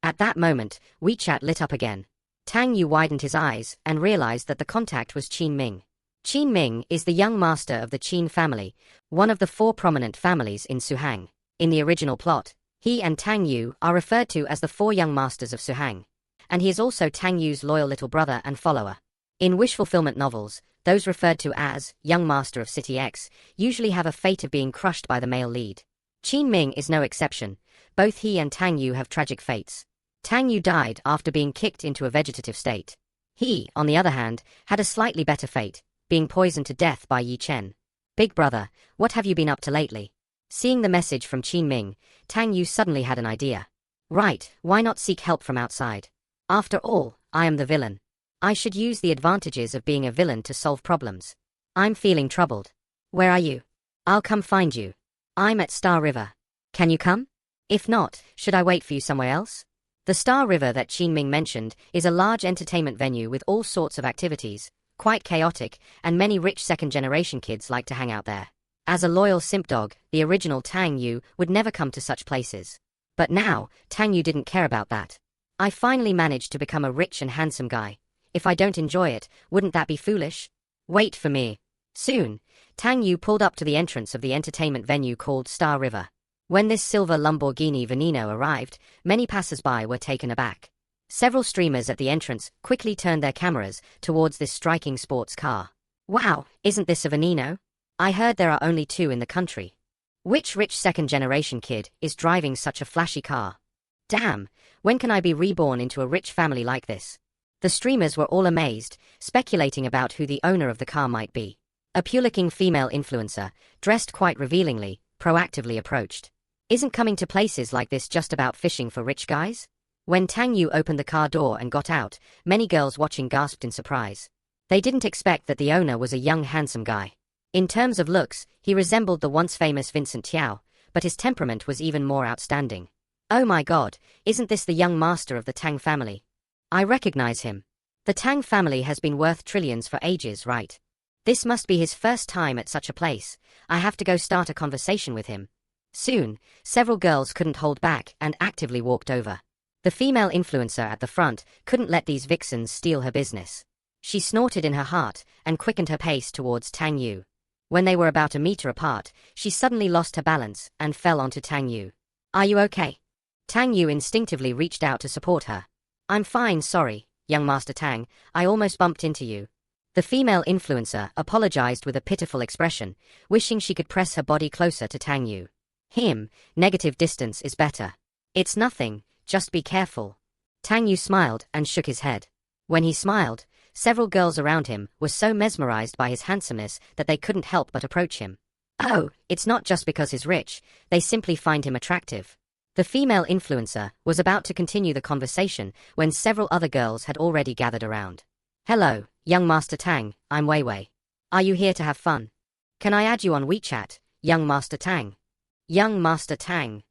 At that moment, WeChat lit up again. Tang Yu widened his eyes and realized that the contact was Qin Ming. Qin Ming is the young master of the Qin family, one of the 4 prominent families in Suhang. In the original plot, he and Tang Yu are referred to as the 4 young masters of Suhang, and he is also Tang Yu's loyal little brother and follower. In wish fulfillment novels, those referred to as young master of City X usually have a fate of being crushed by the male lead. Qin Ming is no exception. Both he and Tang Yu have tragic fates. Tang Yu died after being kicked into a vegetative state. He, on the other hand, had a slightly better fate, being poisoned to death by Yi Chen. Big brother, what have you been up to lately? Seeing the message from Qin Ming, Tang Yu suddenly had an idea. Right, why not seek help from outside? After all, I am the villain. I should use the advantages of being a villain to solve problems. I'm feeling troubled. Where are you? I'll come find you. I'm at Star River. Can you come? If not, should I wait for you somewhere else? The Star River that Qin Ming mentioned is a large entertainment venue with all sorts of activities, quite chaotic, and many rich second-generation kids like to hang out there. As a loyal simp dog, the original Tang Yu would never come to such places. But now, Tang Yu didn't care about that. I finally managed to become a rich and handsome guy. If I don't enjoy it, wouldn't that be foolish? Wait for me. Soon, Tang Yu pulled up to the entrance of the entertainment venue called Star River. When this silver Lamborghini Veneno arrived, many passers-by were taken aback. Several streamers at the entrance quickly turned their cameras towards this striking sports car. Wow, isn't this a Veneno? I heard there are only 2 in the country. Which rich second-generation kid is driving such a flashy car? Damn, when can I be reborn into a rich family like this? The streamers were all amazed, speculating about who the owner of the car might be. A pure-looking female influencer, dressed quite revealingly, proactively approached. Isn't coming to places like this just about fishing for rich guys? When Tang Yu opened the car door and got out, many girls watching gasped in surprise. They didn't expect that the owner was a young handsome guy. In terms of looks, he resembled the once famous Vincent Tiao, but his temperament was even more outstanding. Oh my god, isn't this the young master of the Tang family? I recognize him. The Tang family has been worth trillions for ages, right? This must be his first time at such a place. I have to go start a conversation with him. Soon, several girls couldn't hold back and actively walked over. The female influencer at the front couldn't let these vixens steal her business. She snorted in her heart and quickened her pace towards Tang Yu. When they were about a meter apart, she suddenly lost her balance and fell onto Tang Yu. Are you okay? Tang Yu instinctively reached out to support her. I'm fine, sorry, young Master Tang, I almost bumped into you. The female influencer apologized with a pitiful expression, wishing she could press her body closer to Tang Yu. Negative distance is better. It's nothing, just be careful. Tang Yu smiled and shook his head. When he smiled, several girls around him were so mesmerized by his handsomeness that they couldn't help but approach him. Oh, it's not just because he's rich, they simply find him attractive. The female influencer was about to continue the conversation when several other girls had already gathered around. Hello, young Master Tang, I'm Weiwei. Are you here to have fun? Can I add you on WeChat, young Master Tang? Young Master Tang.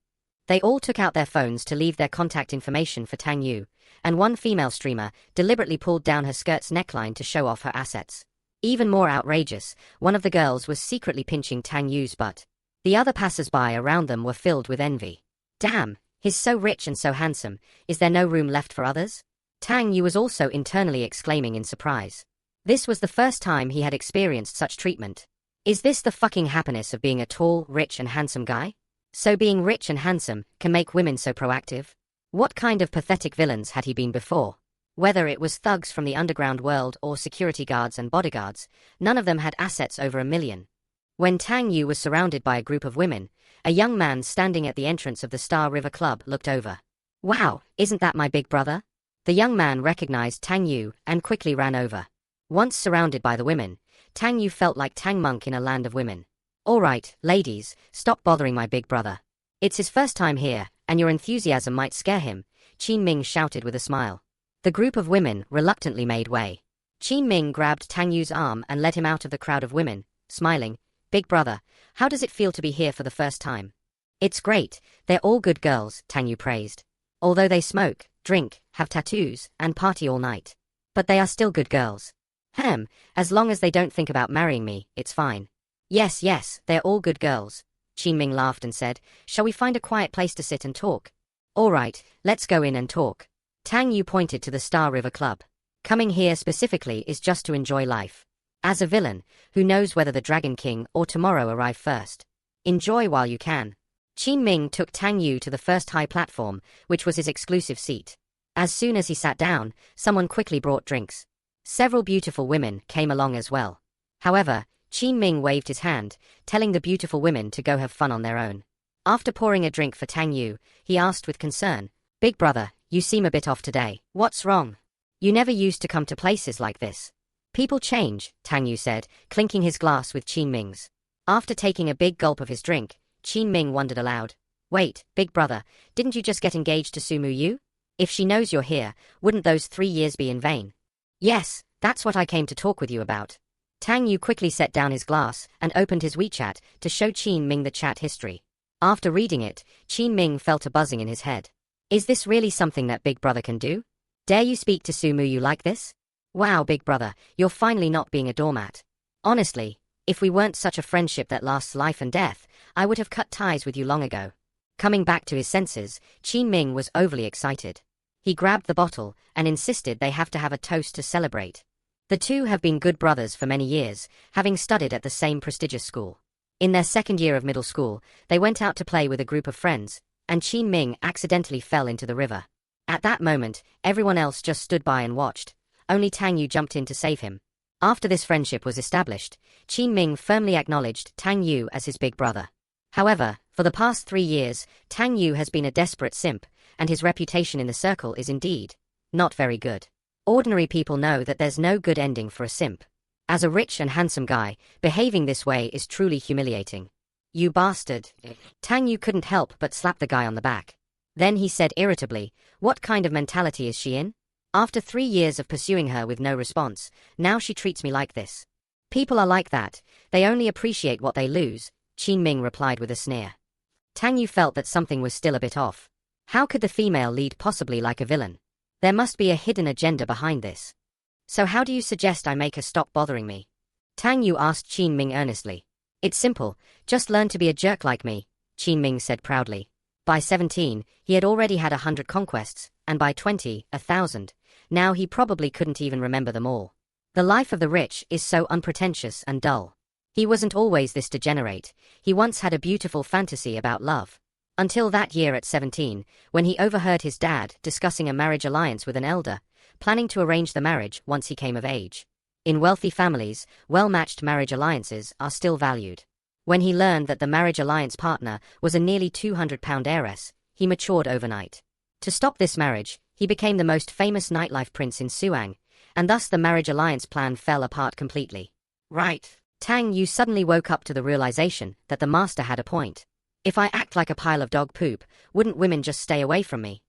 They all took out their phones to leave their contact information for Tang Yu, and one female streamer deliberately pulled down her skirt's neckline to show off her assets. Even more outrageous, one of the girls was secretly pinching Tang Yu's butt. The other passers-by around them were filled with envy. Damn, he's so rich and so handsome, is there no room left for others? Tang Yu was also internally exclaiming in surprise. This was the first time he had experienced such treatment. Is this the fucking happiness of being a tall, rich and handsome guy? So being rich and handsome can make women so proactive? What kind of pathetic villains had he been before? Whether it was thugs from the underground world or security guards and bodyguards, none of them had assets over $1 million. When Tang Yu was surrounded by a group of women, a young man standing at the entrance of the Star River Club looked over. Wow, isn't that my big brother? The young man recognized Tang Yu and quickly ran over. Once surrounded by the women, Tang Yu felt like Tang Monk in a land of women. All right, ladies, stop bothering my big brother. It's his first time here, and your enthusiasm might scare him, Qin Ming shouted with a smile. The group of women reluctantly made way. Qin Ming grabbed Tang Yu's arm and led him out of the crowd of women, smiling. Big brother, how does it feel to be here for the first time? It's great, they're all good girls, Tang Yu praised. Although they smoke, drink, have tattoos, and party all night. But they are still good girls. As long as they don't think about marrying me, it's fine. Yes, they're all good girls. Qingying laughed and said, "Shall we find a quiet place to sit and talk?" "All right, let's go in and talk." Tang Yu pointed to the Star River Club. "Coming here specifically is just to enjoy life. As a villain, who knows whether the Dragon King or tomorrow arrive first? Enjoy while you can." Qingying took Tang Yu to the first high platform, which was his exclusive seat. As soon as he sat down, someone quickly brought drinks. Several beautiful women came along as well. However, Qingying waved his hand, telling the beautiful women to go have fun on their own. After pouring a drink for Tang Yu, he asked with concern, "Big brother, you seem a bit off today. What's wrong? You never used to come to places like this." "People change," Tang Yu said, clinking his glass with Qingying's. After taking a big gulp of his drink, Qingying wondered aloud. "Wait, big brother, didn't you just get engaged to Sumu Yu? If she knows you're here, wouldn't those 3 years be in vain?" "Yes, that's what I came to talk with you about." Tang Yu quickly set down his glass and opened his WeChat to show Qingying the chat history. After reading it, Qingying felt a buzzing in his head. Is this really something that big brother can do? Dare you speak to Sumu Yu like this? Wow, big brother, you're finally not being a doormat. Honestly, if we weren't such a friendship that lasts life and death, I would have cut ties with you long ago. Coming back to his senses, Qingying was overly excited. He grabbed the bottle and insisted they have to have a toast to celebrate. The two have been good brothers for many years, having studied at the same prestigious school. In their second year of middle school, they went out to play with a group of friends, and Qingying accidentally fell into the river. At that moment, everyone else just stood by and watched. Only Tang Yu jumped in to save him. After this friendship was established, Qingying firmly acknowledged Tang Yu as his big brother. However, for the past 3 years, Tang Yu has been a desperate simp, and his reputation in the circle is indeed not very good. Ordinary people know that there's no good ending for a simp. As a rich and handsome guy, behaving this way is truly humiliating. "You bastard." Tang Yu couldn't help but slap the guy on the back. Then he said irritably, "What kind of mentality is she in? After 3 years of pursuing her with no response, now she treats me like this. People are like that, they only appreciate what they lose," Qingying replied with a sneer. Tang Yu felt that something was still a bit off. How could the female lead possibly like a villain? There must be a hidden agenda behind this. "So how do you suggest I make her stop bothering me?" Tang Yu asked Qingying earnestly. "It's simple, just learn to be a jerk like me," Qingying said proudly. By 17, he had already had 100 conquests, and by 20, 1,000. Now he probably couldn't even remember them all. The life of the rich is so unpretentious and dull. He wasn't always this degenerate. He once had a beautiful fantasy about love. Until that year at 17, when he overheard his dad discussing a marriage alliance with an elder, planning to arrange the marriage once he came of age. In wealthy families, well-matched marriage alliances are still valued. When he learned that the marriage alliance partner was a nearly 200-pound heiress, he matured overnight. To stop this marriage, he became the most famous nightlife prince in Suang, and thus the marriage alliance plan fell apart completely. Right. Tang Yu suddenly woke up to the realization that the master had a point. If I act like a pile of dog poop, wouldn't women just stay away from me?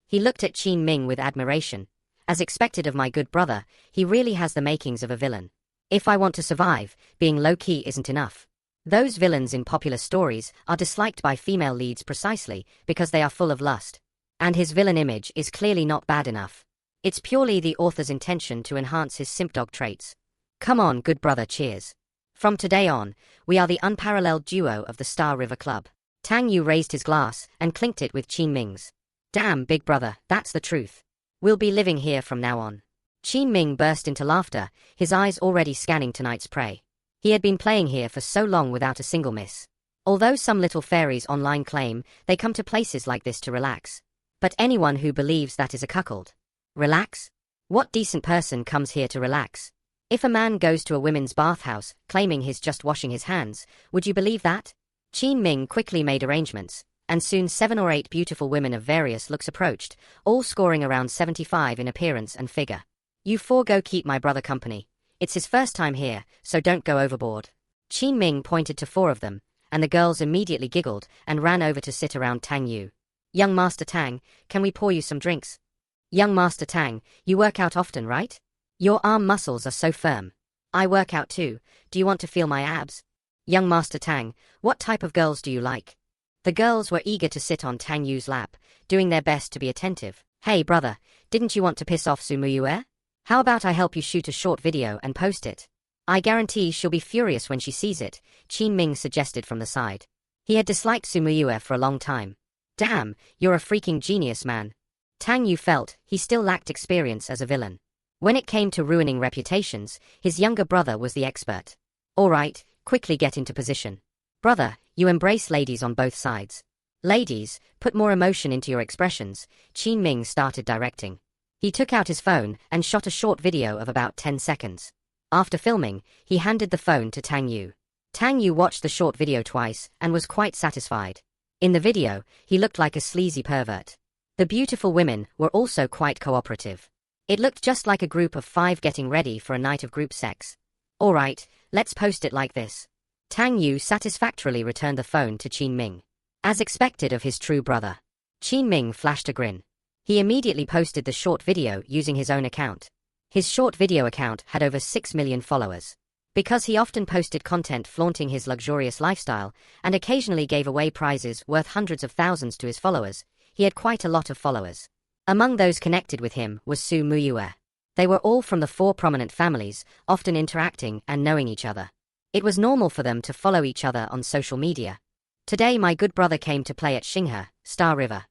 He looked at Qingying with admiration. As expected of my good brother, he really has the makings of a villain. If I want to survive, being low-key isn't enough. Those villains in popular stories are disliked by female leads precisely because they are full of lust. And his villain image is clearly not bad enough. It's purely the author's intention to enhance his simp-dog traits. Come on, good brother, cheers. From today on, we are the unparalleled duo of the Star River Club. Tang Yu raised his glass and clinked it with Qingying's. Damn, big brother, that's the truth. We'll be living here from now on. Qingying burst into laughter, his eyes already scanning tonight's prey. He had been playing here for so long without a single miss. Although some little fairies online claim they come to places like this to relax. But anyone who believes that is a cuckold. Relax? What decent person comes here to relax? If a man goes to a women's bathhouse claiming he's just washing his hands, would you believe that? Qingying quickly made arrangements, and soon 7 or 8 beautiful women of various looks approached, all scoring around 75 in appearance and figure. You 4 go keep my brother company. It's his first time here, so don't go overboard. Qingying pointed to 4 of them, and the girls immediately giggled and ran over to sit around Tang Yu. Young Master Tang, can we pour you some drinks? Young Master Tang, you work out often, right? Your arm muscles are so firm. I work out too, do you want to feel my abs? Young Master Tang, what type of girls do you like? The girls were eager to sit on Tang Yu's lap, doing their best to be attentive. Hey brother, didn't you want to piss off Sumu Yu? How about I help you shoot a short video and post it? I guarantee she'll be furious when she sees it, Qingying suggested from the side. He had disliked Su Muyue for a long time. Damn, you're a freaking genius, man. Tang Yu felt he still lacked experience as a villain. When it came to ruining reputations, his younger brother was the expert. Alright, quickly get into position. Brother, you embrace ladies on both sides. Ladies, put more emotion into your expressions. Qingying started directing. He took out his phone and shot a short video of about 10 seconds. After filming, he handed the phone to Tang Yu. Tang Yu watched the short video twice and was quite satisfied. In the video, he looked like a sleazy pervert. The beautiful women were also quite cooperative. It looked just like a group of 5 getting ready for a night of group sex. Alright, let's post it like this. Tang Yu satisfactorily returned the phone to Qingying. As expected of his true brother. Qingying flashed a grin. He immediately posted the short video using his own account. His short video account had over 6 million followers. Because he often posted content flaunting his luxurious lifestyle and occasionally gave away prizes worth hundreds of thousands to his followers, he had quite a lot of followers. Among those connected with him was Su Muyue. They were all from the 4 prominent families, often interacting and knowing each other. It was normal for them to follow each other on social media. Today my good brother came to play at Xinghe, Star River.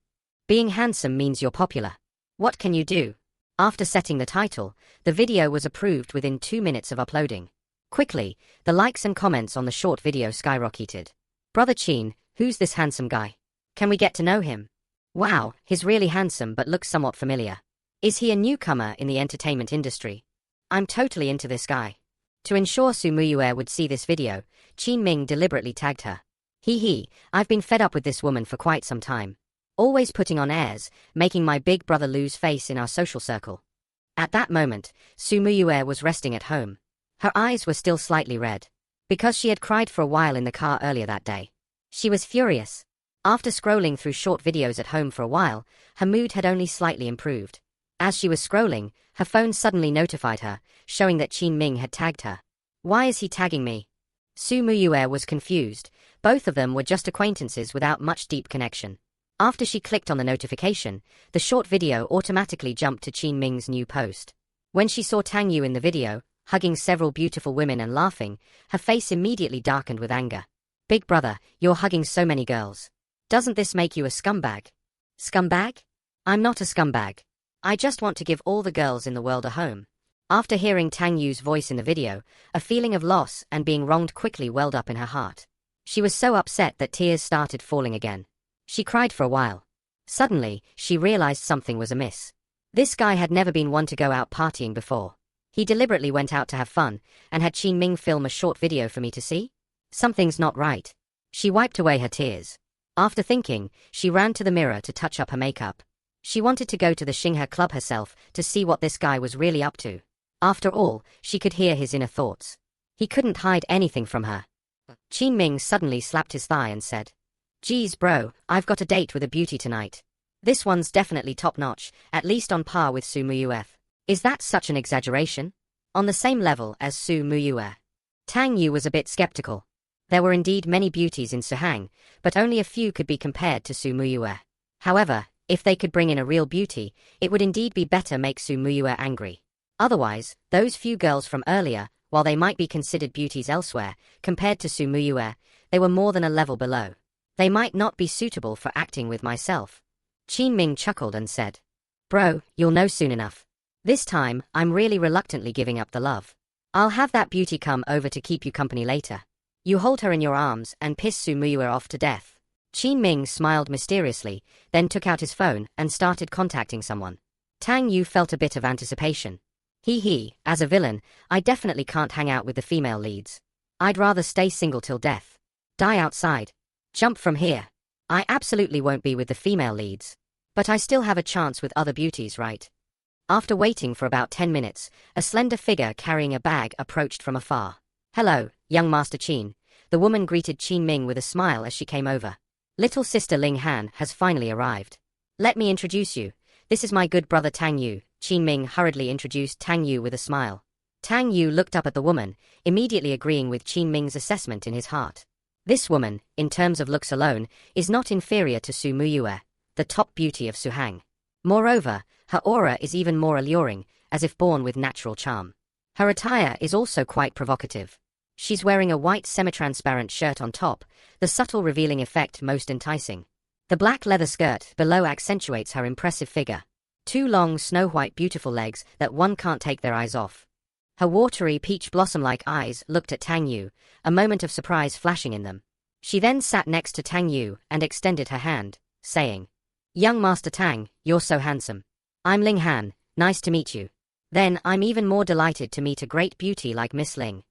Being handsome means you're popular. What can you do? After setting the title, the video was approved within 2 minutes of uploading. Quickly, the likes and comments on the short video skyrocketed. Brother Qin, who's this handsome guy? Can we get to know him? Wow, he's really handsome but looks somewhat familiar. Is he a newcomer in the entertainment industry? I'm totally into this guy. To ensure Su Muyue would see this video, Qingying deliberately tagged her. Hehe, I've been fed up with this woman for quite some time. Always putting on airs, making my big brother lose face in our social circle. At that moment, Su Muyue was resting at home. Her eyes were still slightly red. Because she had cried for a while in the car earlier that day. She was furious. After scrolling through short videos at home for a while, her mood had only slightly improved. As she was scrolling, her phone suddenly notified her, showing that Qingying had tagged her. Why is he tagging me? Su Muyue was confused. Both of them were just acquaintances without much deep connection. After she clicked on the notification, the short video automatically jumped to Qingying's new post. When she saw Tang Yu in the video, hugging several beautiful women and laughing, her face immediately darkened with anger. Big brother, you're hugging so many girls. Doesn't this make you a scumbag? Scumbag? I'm not a scumbag. I just want to give all the girls in the world a home. After hearing Tang Yu's voice in the video, a feeling of loss and being wronged quickly welled up in her heart. She was so upset that tears started falling again. She cried for a while. Suddenly, she realized something was amiss. This guy had never been one to go out partying before. He deliberately went out to have fun, and had Qingying film a short video for me to see? Something's not right. She wiped away her tears. After thinking, she ran to the mirror to touch up her makeup. She wanted to go to the Xinghe club herself to see what this guy was really up to. After all, she could hear his inner thoughts. He couldn't hide anything from her. Qingying suddenly slapped his thigh and said, "Geez bro, I've got a date with a beauty tonight. This one's definitely top-notch, at least on par with Su Muyue. Is that such an exaggeration? On the same level as Su Muyue?" Tang Yu was a bit skeptical. There were indeed many beauties in Suhang, but only a few could be compared to Su Muyue. However, if they could bring in a real beauty, it would indeed be better make Su Muyue angry. Otherwise, those few girls from earlier, while they might be considered beauties elsewhere, compared to Su Muyue, they were more than a level below. They might not be suitable for acting with myself. Qingying chuckled and said, "Bro, you'll know soon enough. This time, I'm really reluctantly giving up the love. I'll have that beauty come over to keep you company later. You hold her in your arms and piss Su Muyue off to death." Qingying smiled mysteriously, then took out his phone and started contacting someone. Tang Yu felt a bit of anticipation. Hehe, as a villain, I definitely can't hang out with the female leads. I'd rather stay single till death. Die outside. Jump from here. I absolutely won't be with the female leads. But I still have a chance with other beauties, right? After waiting for about 10 minutes, a slender figure carrying a bag approached from afar. "Hello, young Master Qin." The woman greeted Qingying with a smile as she came over. "Little sister Ling Han has finally arrived. Let me introduce you. This is my good brother Tang Yu." Qingying hurriedly introduced Tang Yu with a smile. Tang Yu looked up at the woman, immediately agreeing with Qingying's assessment in his heart. This woman, in terms of looks alone, is not inferior to Su Muyue, the top beauty of Suhang. Moreover, her aura is even more alluring, as if born with natural charm. Her attire is also quite provocative. She's wearing a white semi-transparent shirt on top, the subtle revealing effect most enticing. The black leather skirt below accentuates her impressive figure. Two long, snow-white beautiful legs that one can't take their eyes off. Her watery, peach blossom-like eyes looked at Tang Yu, a moment of surprise flashing in them. She then sat next to Tang Yu and extended her hand, saying, "Young Master Tang, you're so handsome. I'm Ling Han, nice to meet you. Then I'm even more delighted to meet a great beauty like Miss Ling."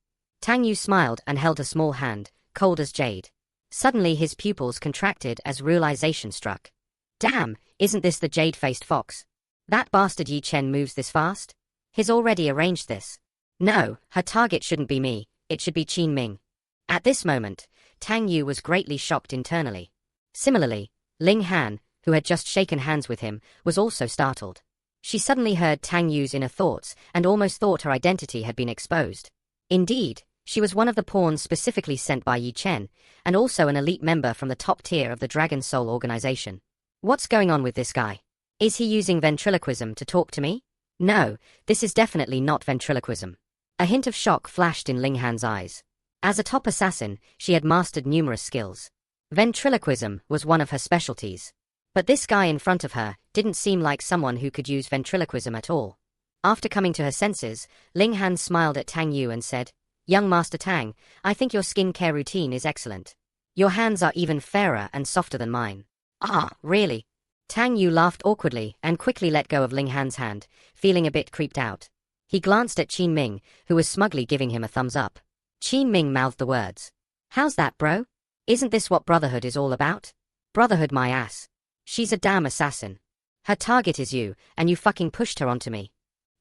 Tang Yu smiled and held a small hand, cold as jade. Suddenly his pupils contracted as realization struck. Damn, isn't this the jade-faced fox? That bastard Yi Chen moves this fast? He's already arranged this. No, her target shouldn't be me, it should be Qin Ming. At this moment, Tang Yu was greatly shocked internally. Similarly, Ling Han, who had just shaken hands with him, was also startled. She suddenly heard Tang Yu's inner thoughts and almost thought her identity had been exposed. Indeed, she was one of the pawns specifically sent by Yi Chen, and also an elite member from the top tier of the Dragon Soul organization. What's going on with this guy? Is he using ventriloquism to talk to me? No, this is definitely not ventriloquism. A hint of shock flashed in Ling Han's eyes. As a top assassin, she had mastered numerous skills. Ventriloquism was one of her specialties. But this guy in front of her didn't seem like someone who could use ventriloquism at all. After coming to her senses, Ling Han smiled at Tang Yu and said, "Young Master Tang, I think your skincare routine is excellent. Your hands are even fairer and softer than mine." "Ah, really?" Tang Yu laughed awkwardly and quickly let go of Ling Han's hand, feeling a bit creeped out. He glanced at Qin Ming, who was smugly giving him a thumbs up. Qin Ming mouthed the words. "How's that, bro? Isn't this what brotherhood is all about?" "Brotherhood my ass. She's a damn assassin. Her target is you, and you fucking pushed her onto me.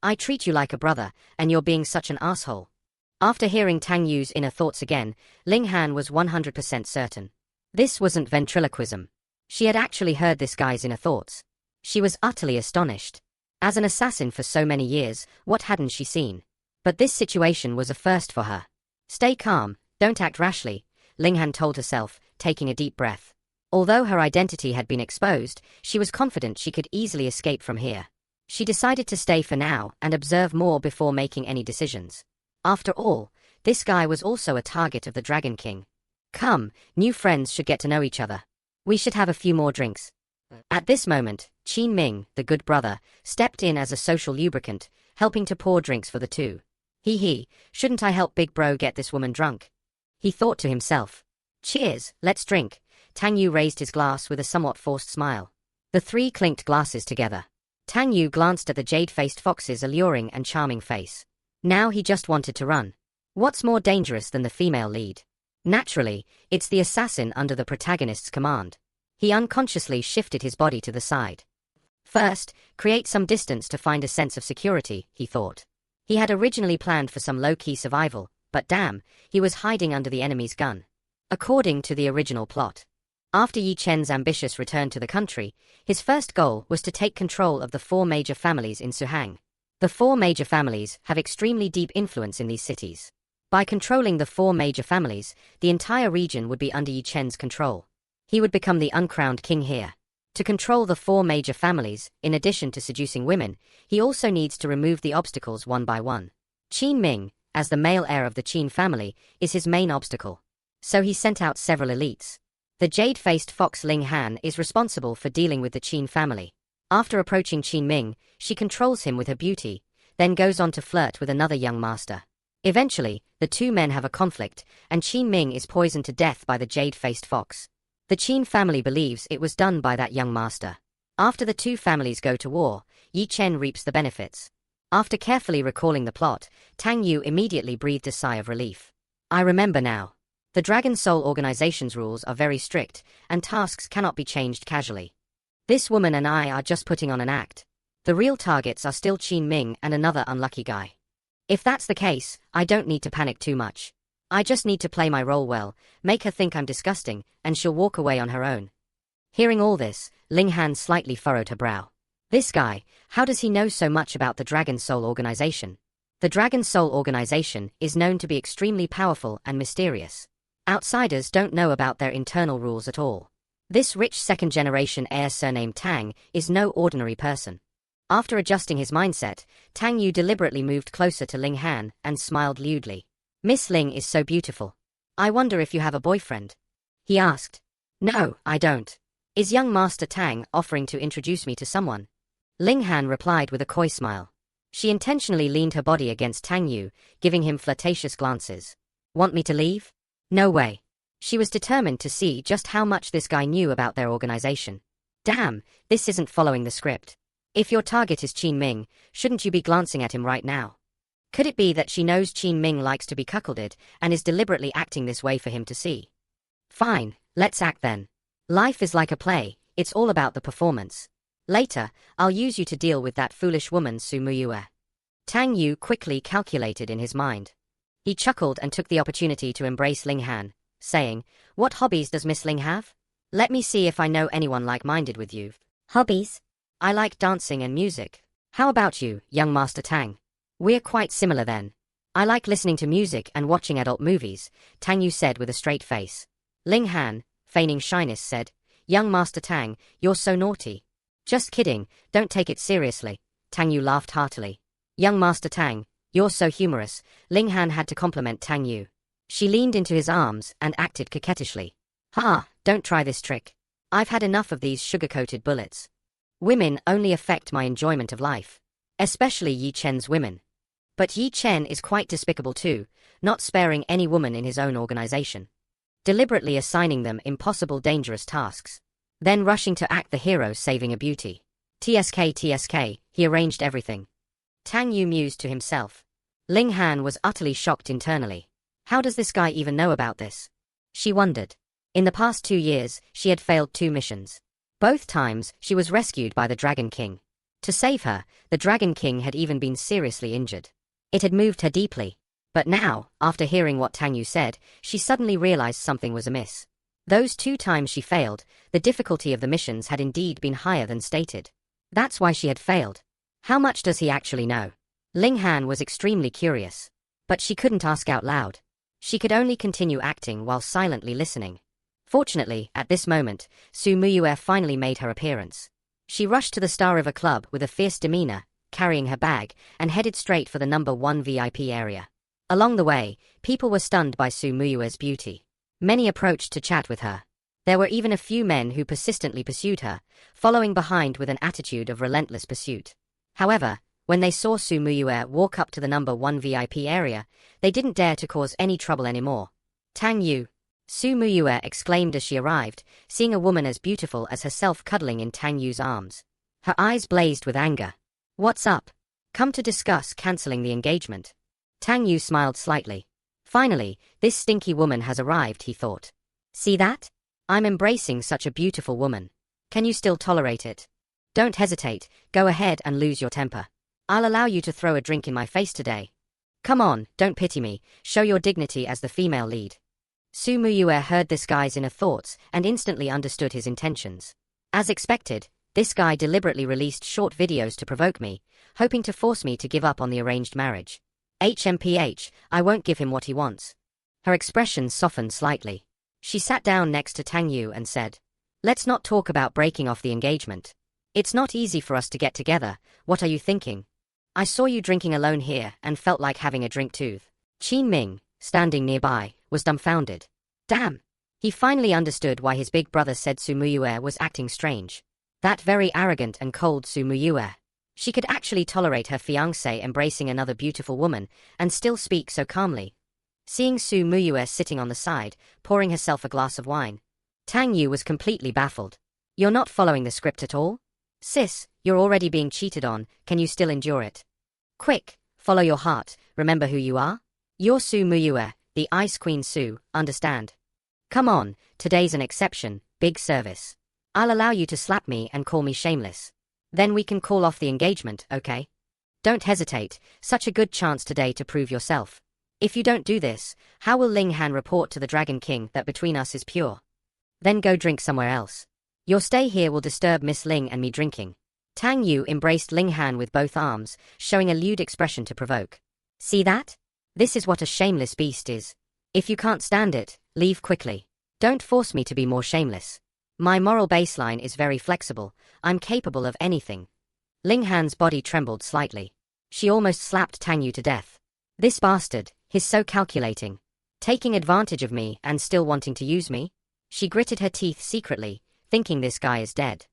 I treat you like a brother, and you're being such an asshole." After hearing Tang Yu's inner thoughts again, Ling Han was 100% certain. This wasn't ventriloquism. She had actually heard this guy's inner thoughts. She was utterly astonished. As an assassin for so many years, what hadn't she seen? But this situation was a first for her. "Stay calm, don't act rashly," Ling Han told herself, taking a deep breath. Although her identity had been exposed, she was confident she could easily escape from here. She decided to stay for now and observe more before making any decisions. After all, this guy was also a target of the Dragon King. Come, new friends should get to know each other. We should have a few more drinks. At this moment, Qin Ming, the good brother, stepped in as a social lubricant, helping to pour drinks for the two. Hehe, shouldn't I help Big Bro get this woman drunk? He thought to himself. Cheers, let's drink. Tang Yu raised his glass with a somewhat forced smile. The three clinked glasses together. Tang Yu glanced at the jade-faced fox's alluring and charming face. Now he just wanted to run. What's more dangerous than the female lead? Naturally, it's the assassin under the protagonist's command. He unconsciously shifted his body to the side. First, create some distance to find a sense of security, he thought. He had originally planned for some low-key survival, but damn, he was hiding under the enemy's gun. According to the original plot. After Yi Chen's ambitious return to the country, his first goal was to take control of the four major families in Suhang. The four major families have extremely deep influence in these cities. By controlling the four major families, the entire region would be under Yi Chen's control. He would become the uncrowned king here. To control the four major families, in addition to seducing women, he also needs to remove the obstacles one by one. Qin Ming, as the male heir of the Qin family, is his main obstacle. So he sent out several elites. The jade-faced fox Ling Han is responsible for dealing with the Qin family. After approaching Qin Ming, she controls him with her beauty, then goes on to flirt with another young master. Eventually, the two men have a conflict, and Qin Ming is poisoned to death by the jade-faced fox. The Qin family believes it was done by that young master. After the two families go to war, Yi Chen reaps the benefits. After carefully recalling the plot, Tang Yu immediately breathed a sigh of relief. I remember now. The Dragon Soul organization's rules are very strict, and tasks cannot be changed casually. This woman and I are just putting on an act. The real targets are still Qin Ming and another unlucky guy. If that's the case, I don't need to panic too much. I just need to play my role well, make her think I'm disgusting, and she'll walk away on her own. Hearing all this, Ling Han slightly furrowed her brow. This guy, how does he know so much about the Dragon Soul organization? The Dragon Soul organization is known to be extremely powerful and mysterious. Outsiders don't know about their internal rules at all. This rich second-generation heir surnamed Tang is no ordinary person. After adjusting his mindset, Tang Yu deliberately moved closer to Ling Han and smiled lewdly. Miss Ling is so beautiful. I wonder if you have a boyfriend? He asked. No, I don't. Is young Master Tang offering to introduce me to someone? Ling Han replied with a coy smile. She intentionally leaned her body against Tang Yu, giving him flirtatious glances. Want me to leave? No way. She was determined to see just how much this guy knew about their organization. Damn, this isn't following the script. If your target is Qin Ming, shouldn't you be glancing at him right now? Could it be that she knows Qin Ming likes to be cuckolded and is deliberately acting this way for him to see? Fine, let's act then. Life is like a play, it's all about the performance. Later, I'll use you to deal with that foolish woman Su Muyue. Tang Yu quickly calculated in his mind. He chuckled and took the opportunity to embrace Ling Han, saying, What hobbies does Miss Ling have? Let me see if I know anyone like-minded with you. Hobbies? I like dancing and music. How about you, young Master Tang? We're quite similar then. I like listening to music and watching adult movies, Tang Yu said with a straight face. Ling Han, feigning shyness, said, Young Master Tang, you're so naughty. Just kidding, don't take it seriously. Tang Yu laughed heartily. Young Master Tang, you're so humorous. Ling Han had to compliment Tang Yu. She leaned into his arms and acted coquettishly. Ha, don't try this trick. I've had enough of these sugar-coated bullets. Women only affect my enjoyment of life. Especially Yi Chen's women. But Yi Chen is quite despicable too, not sparing any woman in his own organization. Deliberately assigning them impossible dangerous tasks. Then rushing to act the hero saving a beauty. TSK, he arranged everything. Tang Yu mused to himself. Ling Han was utterly shocked internally. How does this guy even know about this? She wondered. In the past 2 years, she had failed 2 missions. Both times, she was rescued by the Dragon King. To save her, the Dragon King had even been seriously injured. It had moved her deeply. But now, after hearing what Tang Yu said, she suddenly realized something was amiss. Those 2 times she failed, the difficulty of the missions had indeed been higher than stated. That's why she had failed. How much does he actually know? Ling Han was extremely curious. But she couldn't ask out loud. She could only continue acting while silently listening. Fortunately, at this moment, Su Muyue finally made her appearance. She rushed to the Star River Club with a fierce demeanor, carrying her bag, and headed straight for the number 1 VIP area. Along the way, people were stunned by Su Muyue's beauty. Many approached to chat with her. There were even a few men who persistently pursued her, following behind with an attitude of relentless pursuit. However, when they saw Su Muyue walk up to the number 1 VIP area, they didn't dare to cause any trouble anymore. Tang Yu, Su Muyue exclaimed as she arrived, seeing a woman as beautiful as herself cuddling in Tang Yu's arms. Her eyes blazed with anger. What's up? Come to discuss cancelling the engagement. Tang Yu smiled slightly. Finally, this stinky woman has arrived, he thought. See that? I'm embracing such a beautiful woman. Can you still tolerate it? Don't hesitate, go ahead and lose your temper. I'll allow you to throw a drink in my face today. Come on, don't pity me, show your dignity as the female lead. Su Muyue heard this guy's inner thoughts and instantly understood his intentions. As expected, this guy deliberately released short videos to provoke me, hoping to force me to give up on the arranged marriage. HMPH, I won't give him what he wants. Her expression softened slightly. She sat down next to Tang Yu and said, Let's not talk about breaking off the engagement. It's not easy for us to get together, what are you thinking? I saw you drinking alone here and felt like having a drink too. Qin Ming, standing nearby, was dumbfounded. Damn! He finally understood why his big brother said Su Muyue was acting strange. That very arrogant and cold Su Muyue. She could actually tolerate her fiancé embracing another beautiful woman and still speak so calmly. Seeing Su Muyue sitting on the side, pouring herself a glass of wine, Tang Yu was completely baffled. You're not following the script at all? Sis, you're already being cheated on, can you still endure it? Quick, follow your heart, remember who you are? You're Su Muyue, the Ice Queen Su, understand? Come on, today's an exception, big service. I'll allow you to slap me and call me shameless. Then we can call off the engagement, okay? Don't hesitate, such a good chance today to prove yourself. If you don't do this, how will Ling Han report to the Dragon King that between us is pure? Then go drink somewhere else. Your stay here will disturb Miss Ling and me drinking. Tang Yu embraced Ling Han with both arms, showing a lewd expression to provoke. See that? This is what a shameless beast is. If you can't stand it, leave quickly. Don't force me to be more shameless. My moral baseline is very flexible, I'm capable of anything. Ling Han's body trembled slightly. She almost slapped Tang Yu to death. This bastard, He's so calculating. Taking advantage of me and still wanting to use me? She gritted her teeth secretly, thinking this guy is dead.